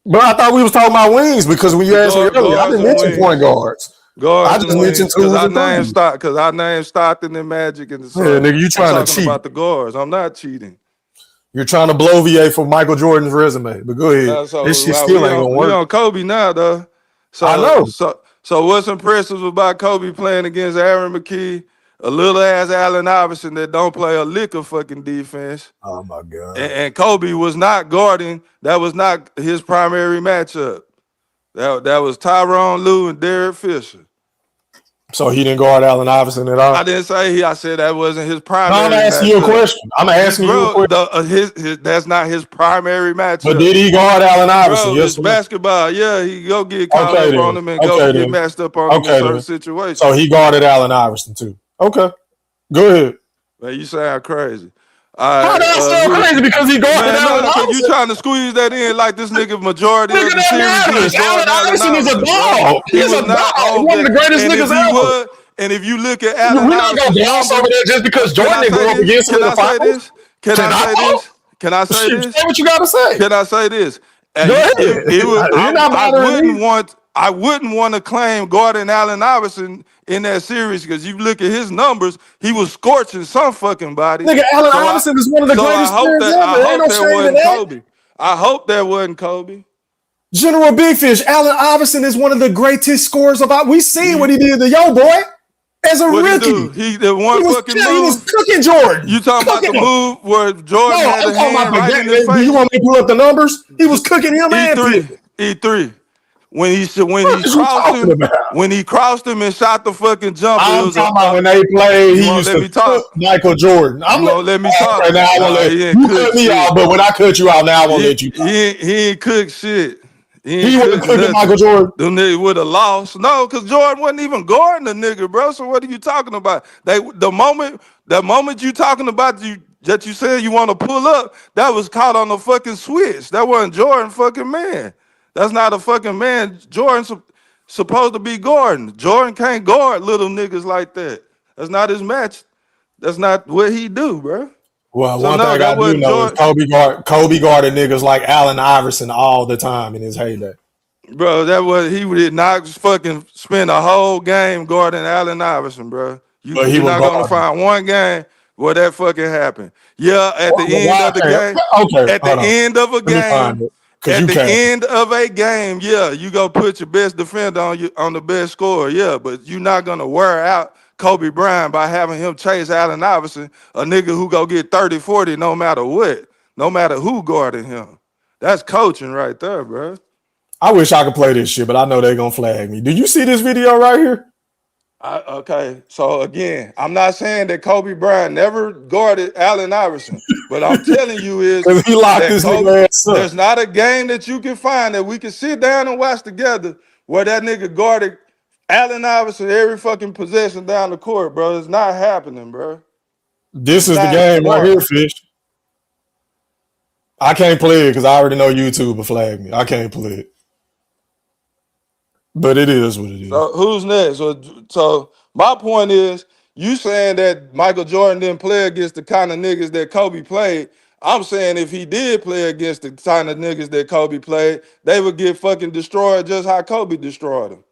But I thought we was talking about wings because when you asked me earlier, I didn't Guards and mention point wings. guards. I Guards just and mentioned wings. Cause twos I and named threes. Stockton and Magic, and Yeah, so nigga, you I'm trying to talking cheat. about the guards. I'm not cheating. You're trying to bloviate for Michael Jordan's resume. But go ahead. This shit still ain't gonna We work. on Kobe now though. I know. So what's impressive about Kobe playing against Aaron McKee, a little ass Allen Iverson that don't play a lick of fucking defense. Oh my God. And Kobe was not guarding. That was not his primary matchup. That was Tyronn Lue and Derek Fisher. So he didn't guard Allen Iverson at all? I didn't say he. I said that wasn't his No, primary I'm asking you a matchup. question. I'm asking you a question. That's not his primary matchup. But did he guard Allen Iverson? Bro, Yes it's or no? basketball. Yeah, he go get caught Okay up then. on him and Okay go get then. matched up on him in Okay certain then. situations. So he guarded Allen Iverson too. Okay. Go ahead. Man, you sound crazy. How did I sound crazy because he guarded Allen because you Iverson? trying to squeeze that in like this nigga majority Nigga, of the that series he was matters. Allen guarding Iverson is a bro. dog. He He's was a not dog. on One of the greatest and niggas if he ever. would, and if you look at We're Allen not gonna Iverson's gloss over numbers, there just because can Jordan I didn't say go up this? against him Can in the I say finals. this? Can I say this? Can I say Shit, this? say what you gotta say. Can I say this? Go ahead. You're not bothering me. I wouldn't want to claim Gordon Allen Iverson in that series because you look at his numbers, he was scorching some fucking body. Nigga, Allen Iverson is one of the greatest players ever. I Ain't hope no that shame in wasn't that. Kobe. I hope that wasn't Kobe. General Big Fish, Allen Iverson is one of the greatest scorers of all. We seen what he did to yo boy as a What he rookie. do? He did one fucking move. He was cooking Jordan. You talking about the move where Jordan had I'm a talking hand about right in his Do face? you want me to pull up the numbers? He was cooking him and E3. Pippen. E3. When he crossed him and shot the fucking jumper. I'm talking about when they played, he used to cook Michael Jordan. You won't let me talk. Okay, now I won't let you cut me out, but when I cut you out, now I won't let you talk. He ain't cook shit. He wasn't cooking Michael Jordan. Them niggas would have lost. No, because Jordan wasn't even guarding the nigga, bro. So what are you talking about? The moment you talking about that you said you want to pull up, that was caught on the fucking switch. That wasn't Jordan fucking man. That's not a fucking man. Jordan's supposed to be guarding. Jordan can't guard little niggas like that. That's not his match. That's not what he do, bro. Well, So one no, thing that I do wasn't know is Jordan. Kobe guarded niggas like Allen Iverson all the time in his heyday. Bro, he did not fucking spend a whole game guarding Allen Iverson, bro. But he You're was not gonna guarding. find one game where that fucking happened. Yeah, at the end of the game. Okay, At the end of a game. At the end of a game, yeah, you go put your best defender on the best scorer, yeah, but you're not gonna wear out Kobe Bryant by having him chase Allen Iverson, a nigga who go get 30, 40 no matter what, no matter who guarding him. That's coaching right there, bro. I wish I could play this shit, but I know they're gonna flag me. Do you see this video right here? Okay, so again, I'm not saying that Kobe Bryant never guarded Allen Iverson, but I'm telling you is he locked that this Kobe, nigga ass up. there's not a game that you can find that we can sit down and watch together where that nigga guarded Allen Iverson every fucking possession down the court, bro. It's not happening, bro. This is the game right here, Fish. I can't play it because I already know YouTube will flag me. I can't play it. But it is what it is. So who's next? So my point is, you saying that Michael Jordan didn't play against the kind of niggas that Kobe played. I'm saying if he did play against the kind of niggas that Kobe played, they would get fucking destroyed just how Kobe destroyed them.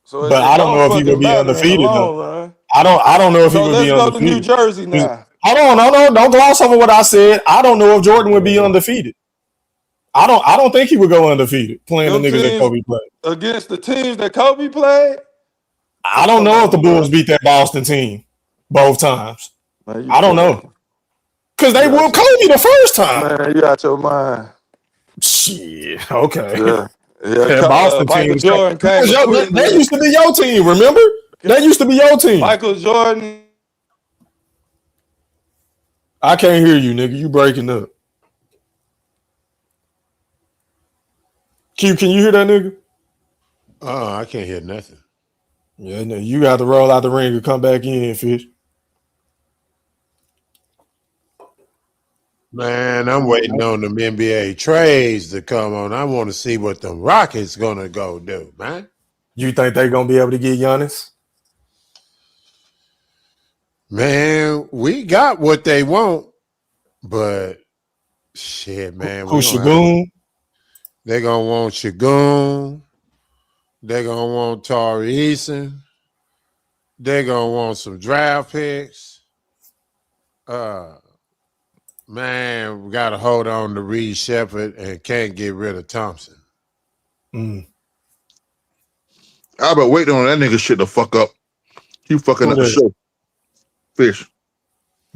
So But I don't know if he would be undefeated though. Run. I don't know if he would let's be go undefeated. to New Jersey now. Don't gloss over what I said. I don't know if Jordan would be undefeated. I don't think he would go undefeated playing the niggas that Kobe played. Against the teams that Kobe played? I don't know if the Bulls beat that Boston team both times. Man, I don't know. Because they whooped Kobe the first time. Man, you out your mind. Shit. Okay. Yeah. That Boston Michael team. Jordan came That used to be your team, remember? That used to be your team. Michael Jordan. I can't hear you, nigga. You breaking up. Q, can you hear that nigga? I can't hear nothing. Yeah, no, you got to roll out the ring and come back in, Fish. Man, I'm waiting on them NBA trades to come on. I want to see what the Rockets gonna go do, man. You think they gonna be able to get Giannis? Man, we got what they want, but shit, man. Who's Shagun? They're gonna want Shagun. They're gonna want Tari Eason. They're gonna want some draft picks. Man, we gotta hold on to Reed Shepard and can't get rid of Thompson. I've been waiting on that nigga shit to fuck up. He fucking up the show. Fish.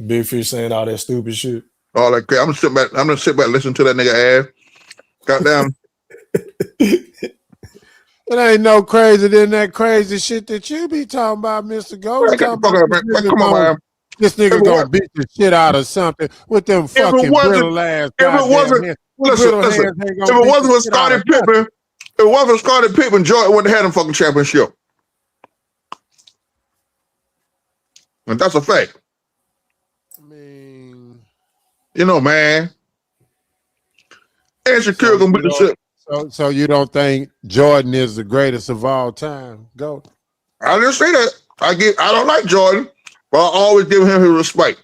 Big Fish saying all that stupid shit. All that crap. I'm gonna sit back and listen to that nigga ass. Goddamn. It ain't no crazier than that crazy shit that you be talking about, Mr. Gold. Come on, man. This nigga gonna beat the shit out of something with them fucking brittle ass. If it wasn't for Scottie Pippen, Jordan wouldn't have had him fucking championship. And that's a fact. I mean, you know, man. And Shakur gonna beat the shit. So you don't think Jordan is the greatest of all time? Go. I didn't say that. I don't like Jordan, but I always give him his respect.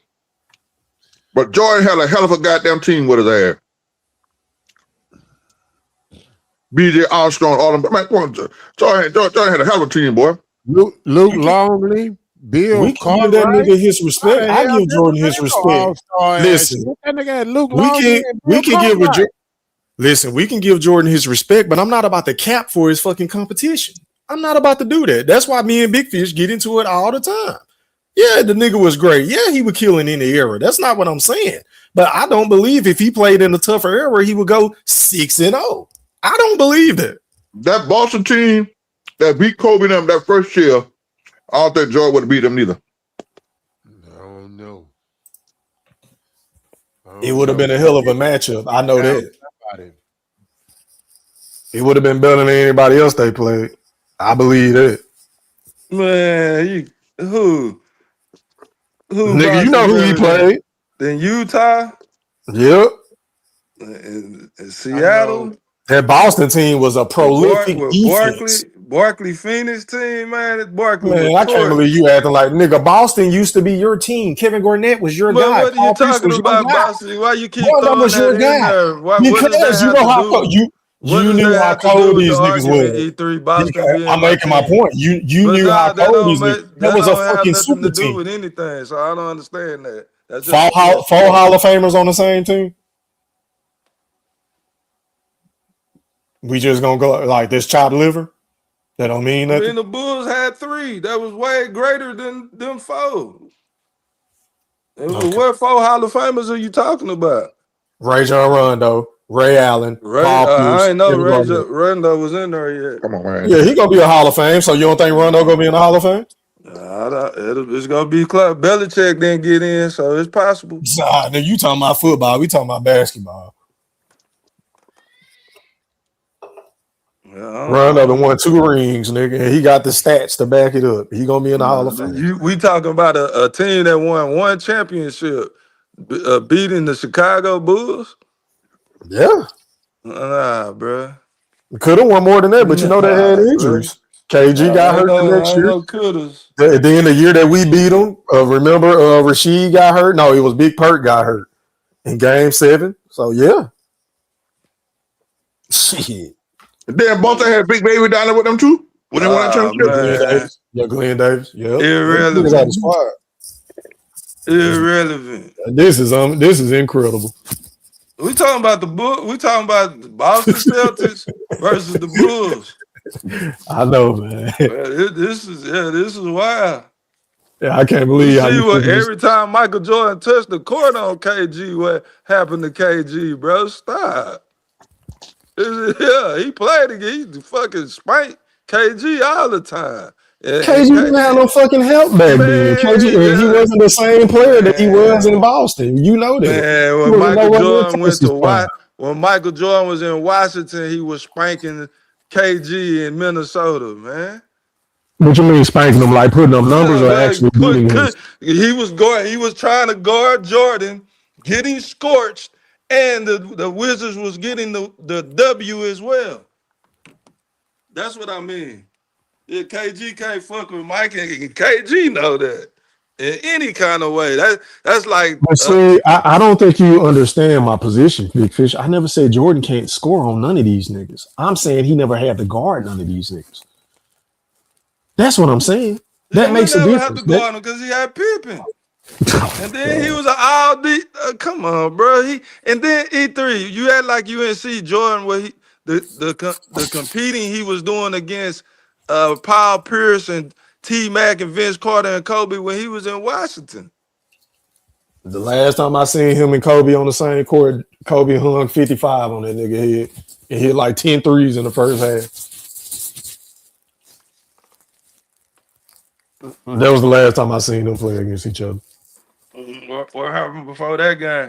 But Jordan had a hell of a goddamn team with his ass. B.J. Armstrong, all them. Man, Jordan had a hell of a team, boy. Luke Longley, Bill. We can give that nigga his respect. I give Jordan his respect. Listen, that nigga had Luke we can give Jordan his respect, but I'm not about to cap for his fucking competition. I'm not about to do that. That's why me and Big Fish get into it all the time. Yeah, the nigga was great. Yeah, he was killing in the era. That's not what I'm saying. But I don't believe if he played in a tougher era, he would go 6-0. I don't believe that. That Boston team that beat Kobe them that first year, I don't think Jordan would have beat them neither. I don't know. It would have been a hell of a matchup. I know that. It would have been better than anybody else they played. I believe that. Man, who? Nigga, you know who he played. Then Utah? Yep. And Seattle? That Boston team was a prolific defense. Barkley Phoenix team, man. Barkley. Man, I can't believe you acting like nigga. Boston used to be your team. Kevin Garnett was your guy. What are you talking about, Boston? Why you keep throwing was your that guy? in there? Because you know how you knew how cold these niggas were. E3 Boston I'm making my point. You knew how cold these niggas. That was a fucking super to do team. with anything, so I don't understand that. That's Four Hall of Famers on the same team. We just gonna go like this chopped liver. That don't mean nothing. I mean, the Bulls had 3. That was way greater than them 4. What 4 Hall of Famers are you talking about? Ray John Rondo, Ray Allen, Paul Pierce. I ain't know Ray Rondo was in there yet. Come on, man. Yeah, he gonna be a Hall of Fame. So you don't think Rondo gonna be in the Hall of Fame? It's gonna be close. Belichick didn't get in, so it's possible. Nah, now you talking about football? We talking about basketball. Rondo done won 2 rings, nigga, and he got the stats to back it up. He gonna be in the Hall of Fame. We talking about a team that won 1 championship, beating the Chicago Bulls. Yeah, bro. Could have won more than that, but you know they had injuries. KG got hurt the next year. Then the year that we beat them, remember Rasheed got hurt? No, it was Big Perk got hurt in Game 7. So yeah, shit. Then Boston had Big Baby down there with them too. When they won that championship. Glenn Davis. Yeah, irrelevant. Irrelevant. This is incredible. We talking about the Bulls. We talking about the Boston Celtics versus the Bulls. I know, man. This is wild. Yeah, I can't believe how you every time Michael Jordan touched the court on KG, what happened to KG, bro? Stop. Yeah, he played again. He fucking spanked KG all the time. KG didn't have no fucking help back then. KG, he wasn't the same player that he was in Boston. You know that. Man, when Michael Jordan was in Washington, he was spanking KG in Minnesota, man. What you mean spanking him? Like putting up numbers or actually beating him? He was trying to guard Jordan, getting scorched, and the Wizards was getting the W as well. That's what I mean. Yeah, KG can't fuck with Mike, and KG know that. in any kind of way. That's like But see, I don't think you understand my position, Big Fish. I never said Jordan can't score on none of these niggas. I'm saying he never had to guard none of these niggas. That's what I'm saying. That we makes a never have to difference. guard him because he had Pippen. And then he was an all D. Come on, bro. And then E3. You had like UNC Jordan, where the competing he was doing against Paul Pierce and T Mac and Vince Carter and Kobe when he was in Washington. The last time I seen him and Kobe on the same court, Kobe hung 55 on that nigga head and hit like 10 threes in the first half. That was the last time I seen them play against each other. What happened before that game?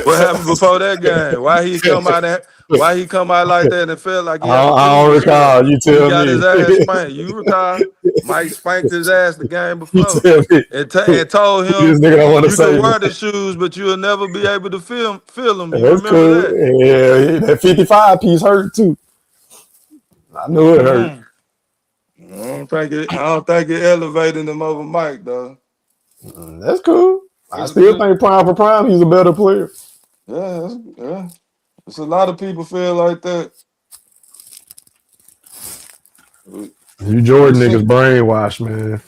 What happened before that game? Why he come out like that and it felt like he had I don't recall. You tell he got me. his ass spanked. You recall? Mike spanked his ass the game before You tell me. and told him This nigga don't want to you say can wear the that. shoes, but you'll never be able to feel them. You That's remember cool. that? Yeah, that 55 piece hurt too. I knew it hurt. I don't think it elevated him over Mike though. That's cool. I still think prime for prime, he's a better player. Yeah. It's a lot of people feel like that. You Jordan niggas brainwashed, man.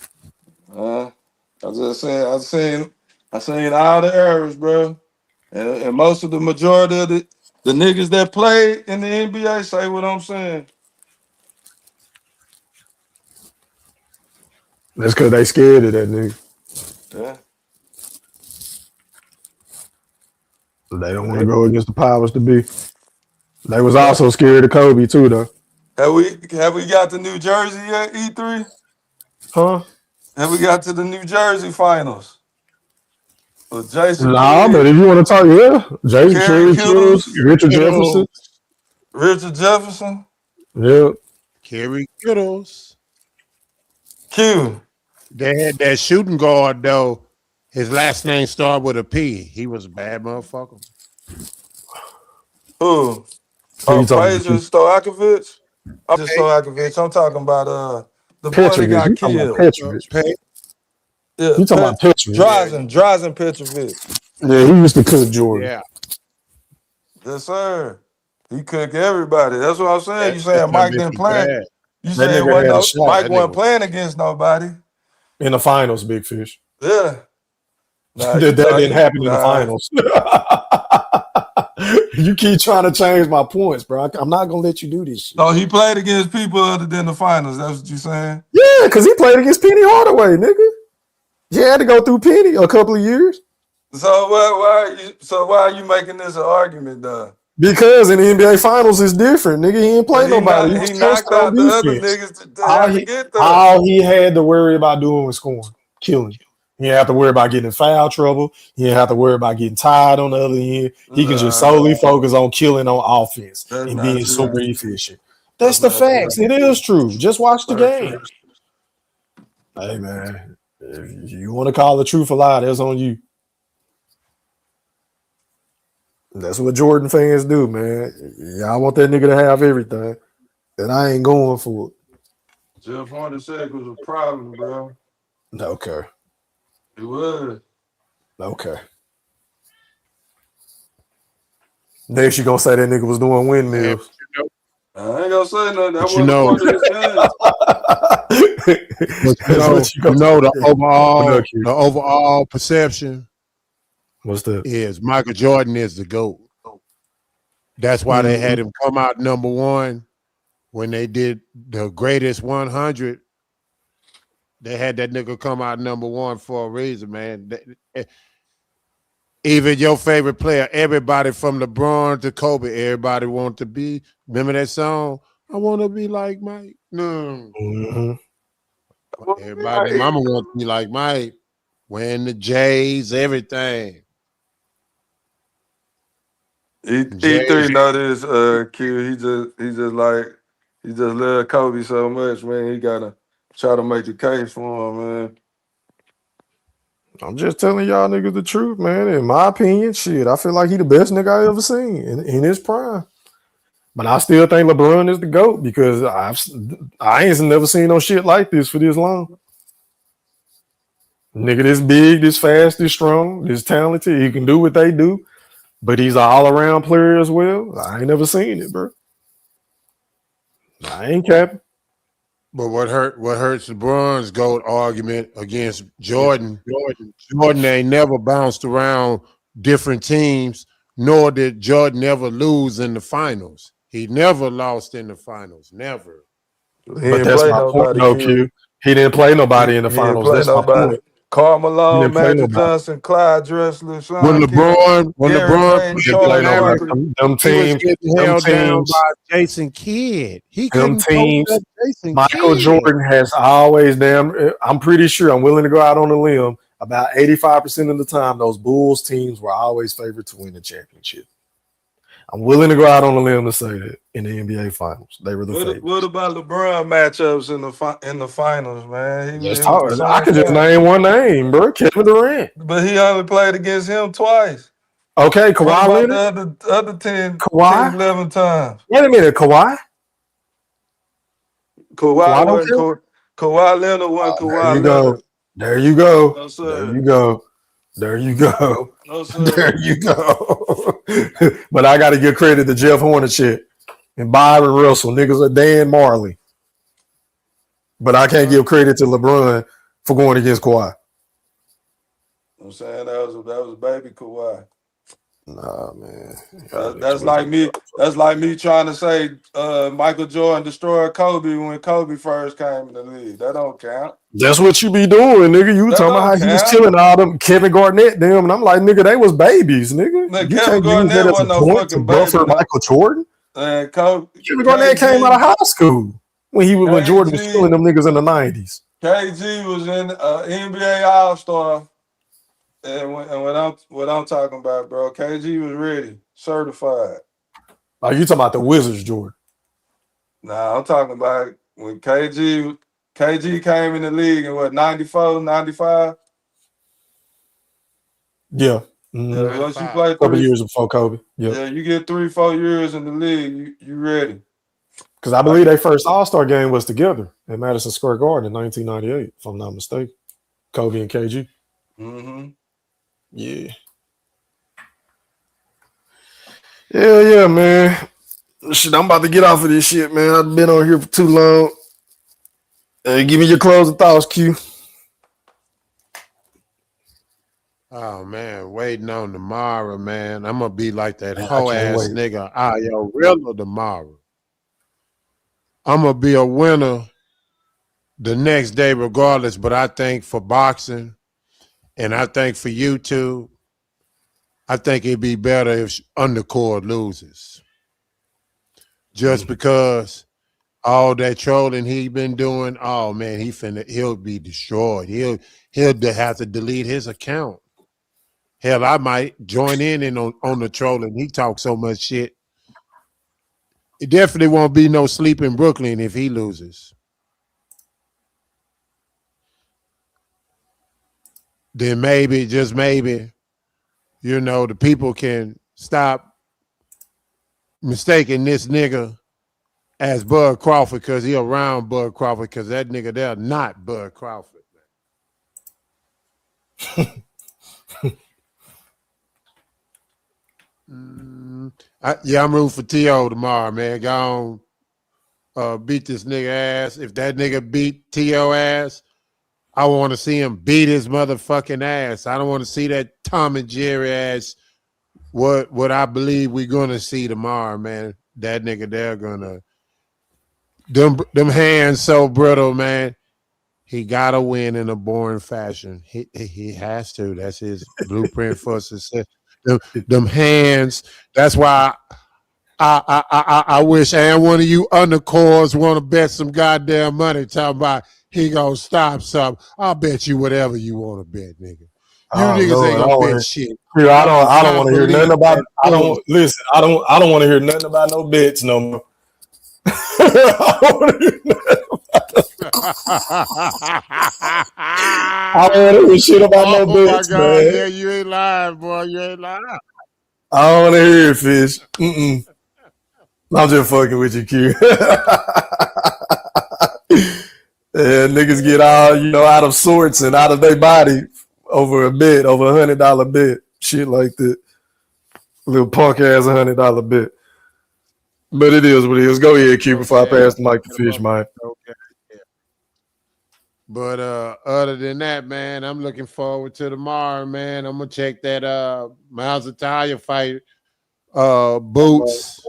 I seen all the errors, bro. And most of the majority of the niggas that play in the NBA say what I'm saying. That's because they scared of that nigga. Yeah. They don't want to go against the powers to be. They was also scared of Kobe too, though. Have we got to New Jersey yet, E3? Huh? Have we got to the New Jersey finals? With Jason Nah, Kidd, but if you want to talk, yeah. Jason Kerry Kittles, Kittles, Richard Jefferson. Richard Jefferson. Yep. Kerry Kittles. Q. They had that shooting guard though. His last name started with a P. He was a bad motherfucker. Who? Fraser Stojakovic? I'm talking about the boy that got killed. Yeah, You talking about Petrovic? Drazen Petrovic. Yeah, he used to cook Jordan. Yeah. Yes, sir. He cooked everybody. That's what I'm saying. You saying Mike didn't play? You saying Mike wasn't playing against nobody in the finals, Big Fish. Yeah. That didn't happen in the finals. You keep trying to change my points, bro. I'm not gonna let you do this shit. So he played against people other than the finals. That's what you saying? Yeah, because he played against Penny Hardaway, nigga. He had to go through Penny a couple of years. So why are you making this an argument, though? Because in the NBA Finals it's different, nigga. He ain't play nobody. He knocked out the other niggas to have to get there. All he had to worry about doing was scoring, killing. He didn't have to worry about getting in foul trouble. He didn't have to worry about getting tired on the other end. He can just solely focus on killing on offense and being super efficient. That's the facts. It is true. Just watch the game. Hey, man. If you want to call the truth a lie, that's on you. That's what Jordan fans do, man. Y'all want that nigga to have everything. And I ain't going for it. Jeff Hornacek was a problem, bro. Okay. It was. Okay. Next you gonna say that nigga was doing windmills. I ain't gonna say nothing. That wasn't part of his game. The overall perception. What's that? Is Michael Jordan is the GOAT. That's why they had him come out number one when they did the greatest 100. They had that nigga come out number one for a reason, man. Even your favorite player, everybody from LeBron to Kobe, everybody want to be. Remember that song? I want to be like Mike. No. Everybody, mama want to be like Mike. Wearing the J's, everything. E3 noticed Q. He just loved Kobe so much, man. He gotta try to make the case for him, man. I'm just telling y'all niggas the truth, man. In my opinion, shit, I feel like he the best nigga I ever seen in his prime. But I still think LeBron is the GOAT because I ain't never seen no shit like this for this long. Nigga, this big, this fast, this strong, this talented. He can do what they do, but he's an all-around player as well. I ain't never seen it, bro. I ain't capping. But what hurts LeBron's GOAT argument against Jordan? Jordan ain't never bounced around different teams, nor did Jordan ever lose in the finals. He never lost in the finals. Never. He But didn't that's play my point, nobody, though, Q. Q. He didn't play nobody in the He didn't finals. play That's my nobody. point. Karl He Malone, didn't play Magic nobody. Johnson, Clyde Drexler, When Sean Kemp, LeBron Gary played Payton, Didn't for play Charles nobody. Mavericks, Barkley. Them he was teams, getting them held down teams, by Jason Kidd. He them couldn't coach teams. that Jason Michael Kidd. Jordan has always I'm pretty sure, I'm willing to go out on a limb. About 85% of the time, those Bulls teams were always favored to win the championship. I'm willing to go out on a limb to say that in the NBA Finals, they were the favorites. What about LeBron matchups in the finals, man? Just It was the talk. I same could just thing. name one name, bro. Kevin Durant. But he only played against him twice. Okay, What Kawhi about Leonard. the other 10, Kawhi. 11 times? Wait a minute, Kawhi. Kawhi Kawhi don't wasn't count. Kawhi Leonard wasn't There you Kawhi go. Leonard. There you go. No, There sir. you go. There you go. No, There sir. you go. But I got to give credit to Jeff Hornacek and Byron Russell, niggas are Dan Marley. But I can't give credit to LeBron for going against Kawhi. I'm saying that was baby Kawhi. Nah, man. That's like me. That's like me trying to say Michael Jordan destroyed Kobe when Kobe first came in the league. That don't count. That's what you be doing, nigga. You That talking about how don't he was count. killing all them Kevin Garnett, them, and I'm like, nigga, they was babies, nigga. Man, You Kevin can't use Garnett that as a wasn't no point to fucking baby. buffer Michael Jordan. And Kevin Garnett came out of high school when Jordan was killing them niggas in the 90s. KG was in NBA All Star, and what I'm talking about, bro, KG was ready, certified. Are you talking about the Wizards, Jordan? Nah, I'm talking about when KG came in the league in what, 94, 95? Yeah. Yeah, once you play a couple years before Kobe. Yep. Yeah, you get 3-4 years in the league, you ready. Because I believe their first All-Star game was together at Madison Square Garden in 1998, if I'm not mistaken. Kobe and KG. Mm-hmm. Yeah. Yeah, man. Shit, I'm about to get off of this shit, man. I've been on here for too long. Give me your closing thoughts, Q. Oh man, waiting on tomorrow, man. I'm gonna be like that Man, I hoe can't ass wait. nigga. Real tomorrow. I'm gonna be a winner the next day, regardless. But I think for boxing, and I think for YouTube, I think it'd be better if Undercord loses. Just because all that trolling he been doing, oh man, he'll be destroyed. He'll have to delete his account. Hell, I might join in on the trolling. He talks so much shit. It definitely won't be no sleep in Brooklyn if he loses. Then maybe, just maybe, the people can stop mistaking this nigga as Bud Crawford because he around Bud Crawford because that nigga there not Bud Crawford. I'm rooting for T.O. tomorrow, man. Go on, beat this nigga ass. If that nigga beat T.O. ass, I want to see him beat his motherfucking ass. I don't want to see that Tom and Jerry ass. What I believe we're gonna see tomorrow, man. That nigga there gonna them hands so brittle, man. He gotta win in a boring fashion. He has to. That's his blueprint for success. Them hands. That's why I wish and one of you undercores want to bet some goddamn money talking about he gonna stop something. I'll bet you whatever you want to bet, nigga. You niggas ain't gonna bet shit. I don't want to hear nothing about. I don't want to hear nothing about no bets no more. I don't want to hear shit about no bets, my God. man. Yeah, you ain't lying, boy. You ain't lying. I don't want to hear it, fish. I'm just fucking with you, Q. And niggas get all, out of sorts and out of their body over a bet, over $100 bet. Shit like that. Little punk ass $100 bet. But it is what it is. Go ahead, Q, before I pass the mic to Fish, man. Okay. Yeah. But other than that, man, I'm looking forward to tomorrow, man. I'm gonna check that Miles Italia fight. Boots.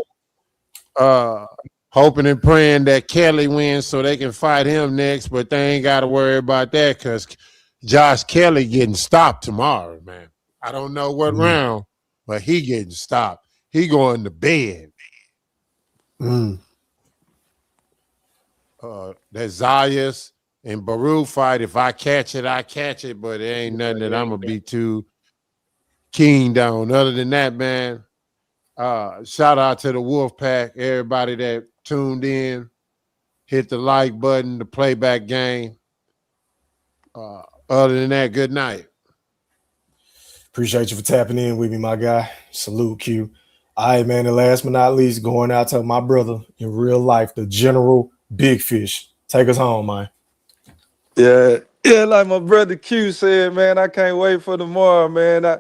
Hoping and praying that Kelly wins so they can fight him next, but they ain't got to worry about that because Josh Kelly getting stopped tomorrow, man. I don't know what round, but he getting stopped. He going to bed. That Zayas and Baru fight, if I catch it, I catch it, but it ain't nothing that I'm going to be too keen on. Other than that, man, shout out to the Wolf Pack, everybody that tuned in, hit the like button, the playback game. Other than that, good night. Appreciate you for tapping in with me, my guy. Salute, Q. All right, man, and last but not least, going out to my brother in real life, the General Big Fish. Take us home, man. Yeah, like my brother Q said, man, I can't wait for tomorrow, man.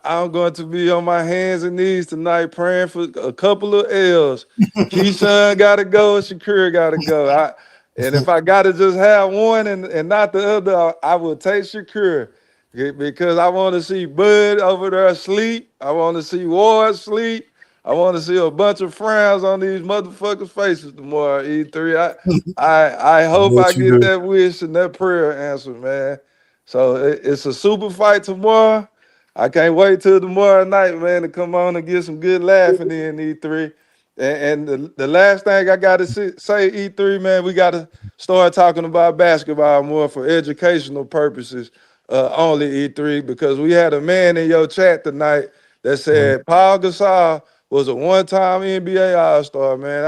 I'm going to be on my hands and knees tonight praying for a couple of L's. Keyshawn got to go, Shakur got to go. And if I got to just have one and not the other, I will take Shakur because I want to see Bud over there sleep. I want to see Ward sleep. I want to see a bunch of frowns on these motherfuckers' faces tomorrow, E3. I hope I get that wish and that prayer answered, man. So it's a super fight tomorrow. I can't wait till tomorrow night, man, to come on and get some good laughing in, E3. And the last thing I got to say, E3, man, we got to start talking about basketball more for educational purposes only, E3, because we had a man in your chat tonight that said Paul Gasol was a one-time NBA All-Star, man.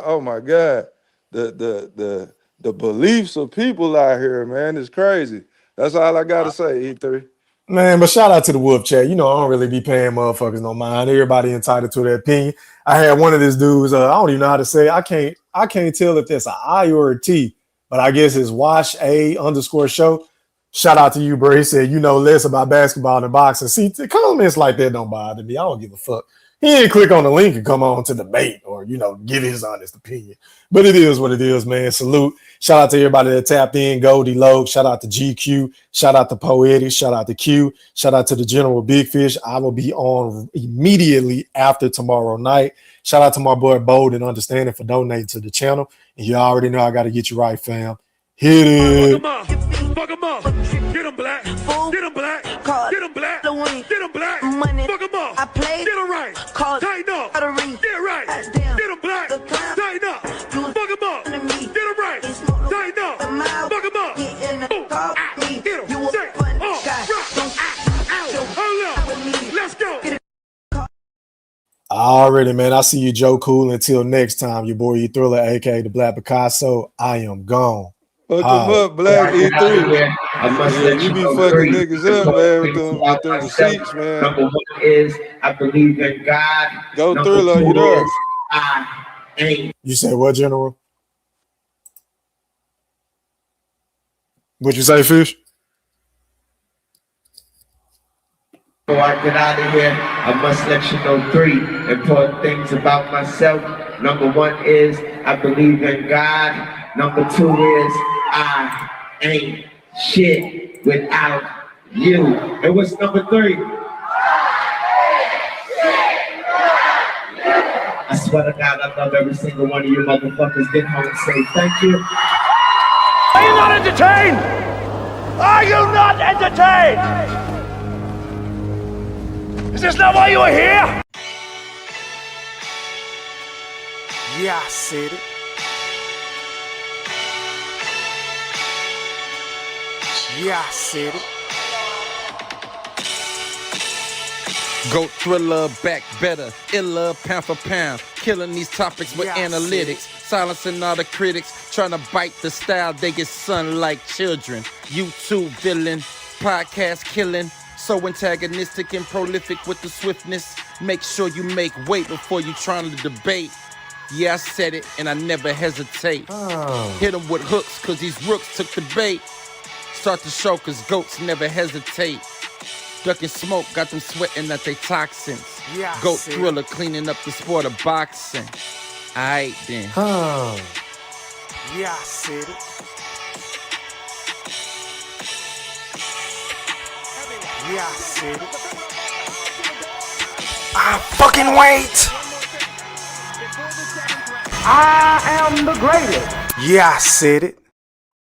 Oh my God, the beliefs of people out here, man, is crazy. That's all I gotta say, E3. Man, but shout out to the Wolf Chat. I don't really be paying motherfuckers no mind. Everybody entitled to their opinion. I had one of these dudes, I don't even know how to say it. I can't tell if that's an I or a T, but I guess it's Wash_show. Shout out to you, bro. He said, less about basketball than boxing. See, comments like that don't bother me. I don't give a fuck. He didn't click on the link and come on to debate or, give his honest opinion. But it is what it is, man. Salute. Shout out to everybody that tapped in. Goldie Low. Shout out to GQ. Shout out to Poetic. Shout out to Q. Shout out to the General Big Fish. I will be on immediately after tomorrow night. Shout out to my boy Bold and Understanding for donating to the channel. And you already know I got to get you right, fam. Hit it. Fuck him up. Get him black. Get him black. Get him black. Get him black. Fuck him up. Get him right. Tighten up. Get right. Get him black. Tighten up. Fuck him up. Get him right. Tighten up. Fuck him up. Get him. Say. Hold up. Let's go. Already, man. I see you, Joe Cool. Until next time, your boy E Thriller, aka the Black Picasso. I am gone. Fuck them up, Black E3. Yeah, you be fucking niggas up, man, with them receipts, man. Number one is I believe in God. Go Thriller, you there? I ain't. You said what, General? What'd you say, Fish? Before I get out of here, I must let you know 3 important things about myself. Number 1 is I believe in God. Number 2 is I ain't shit without you. And what's number 3? I swear to God, I love every single one of you motherfuckers. Get home and say thank you. Are you not entertained? Are you not entertained? Is this not why you are here? Yeah, I said it. Yeah, I said it. Go Thriller, back better, iller, pound for pound, killing these topics with analytics, silencing all the critics, trying to bite the style, they get sun like children. YouTube villain, podcast killing, so antagonistic and prolific with the swiftness. Make sure you make weight before you trying to debate. Yeah, I said it, and I never hesitate. Hit them with hooks, cause these rooks took the bait. Start the show, cause goats never hesitate. Ducking smoke, got them sweating at they toxins. Yeah, I Goat said it. thriller, cleaning up the sport of boxing. Aight then. Yeah, I said it. Yeah, I said it. I fucking wait. I am the greatest. Yeah, I said it.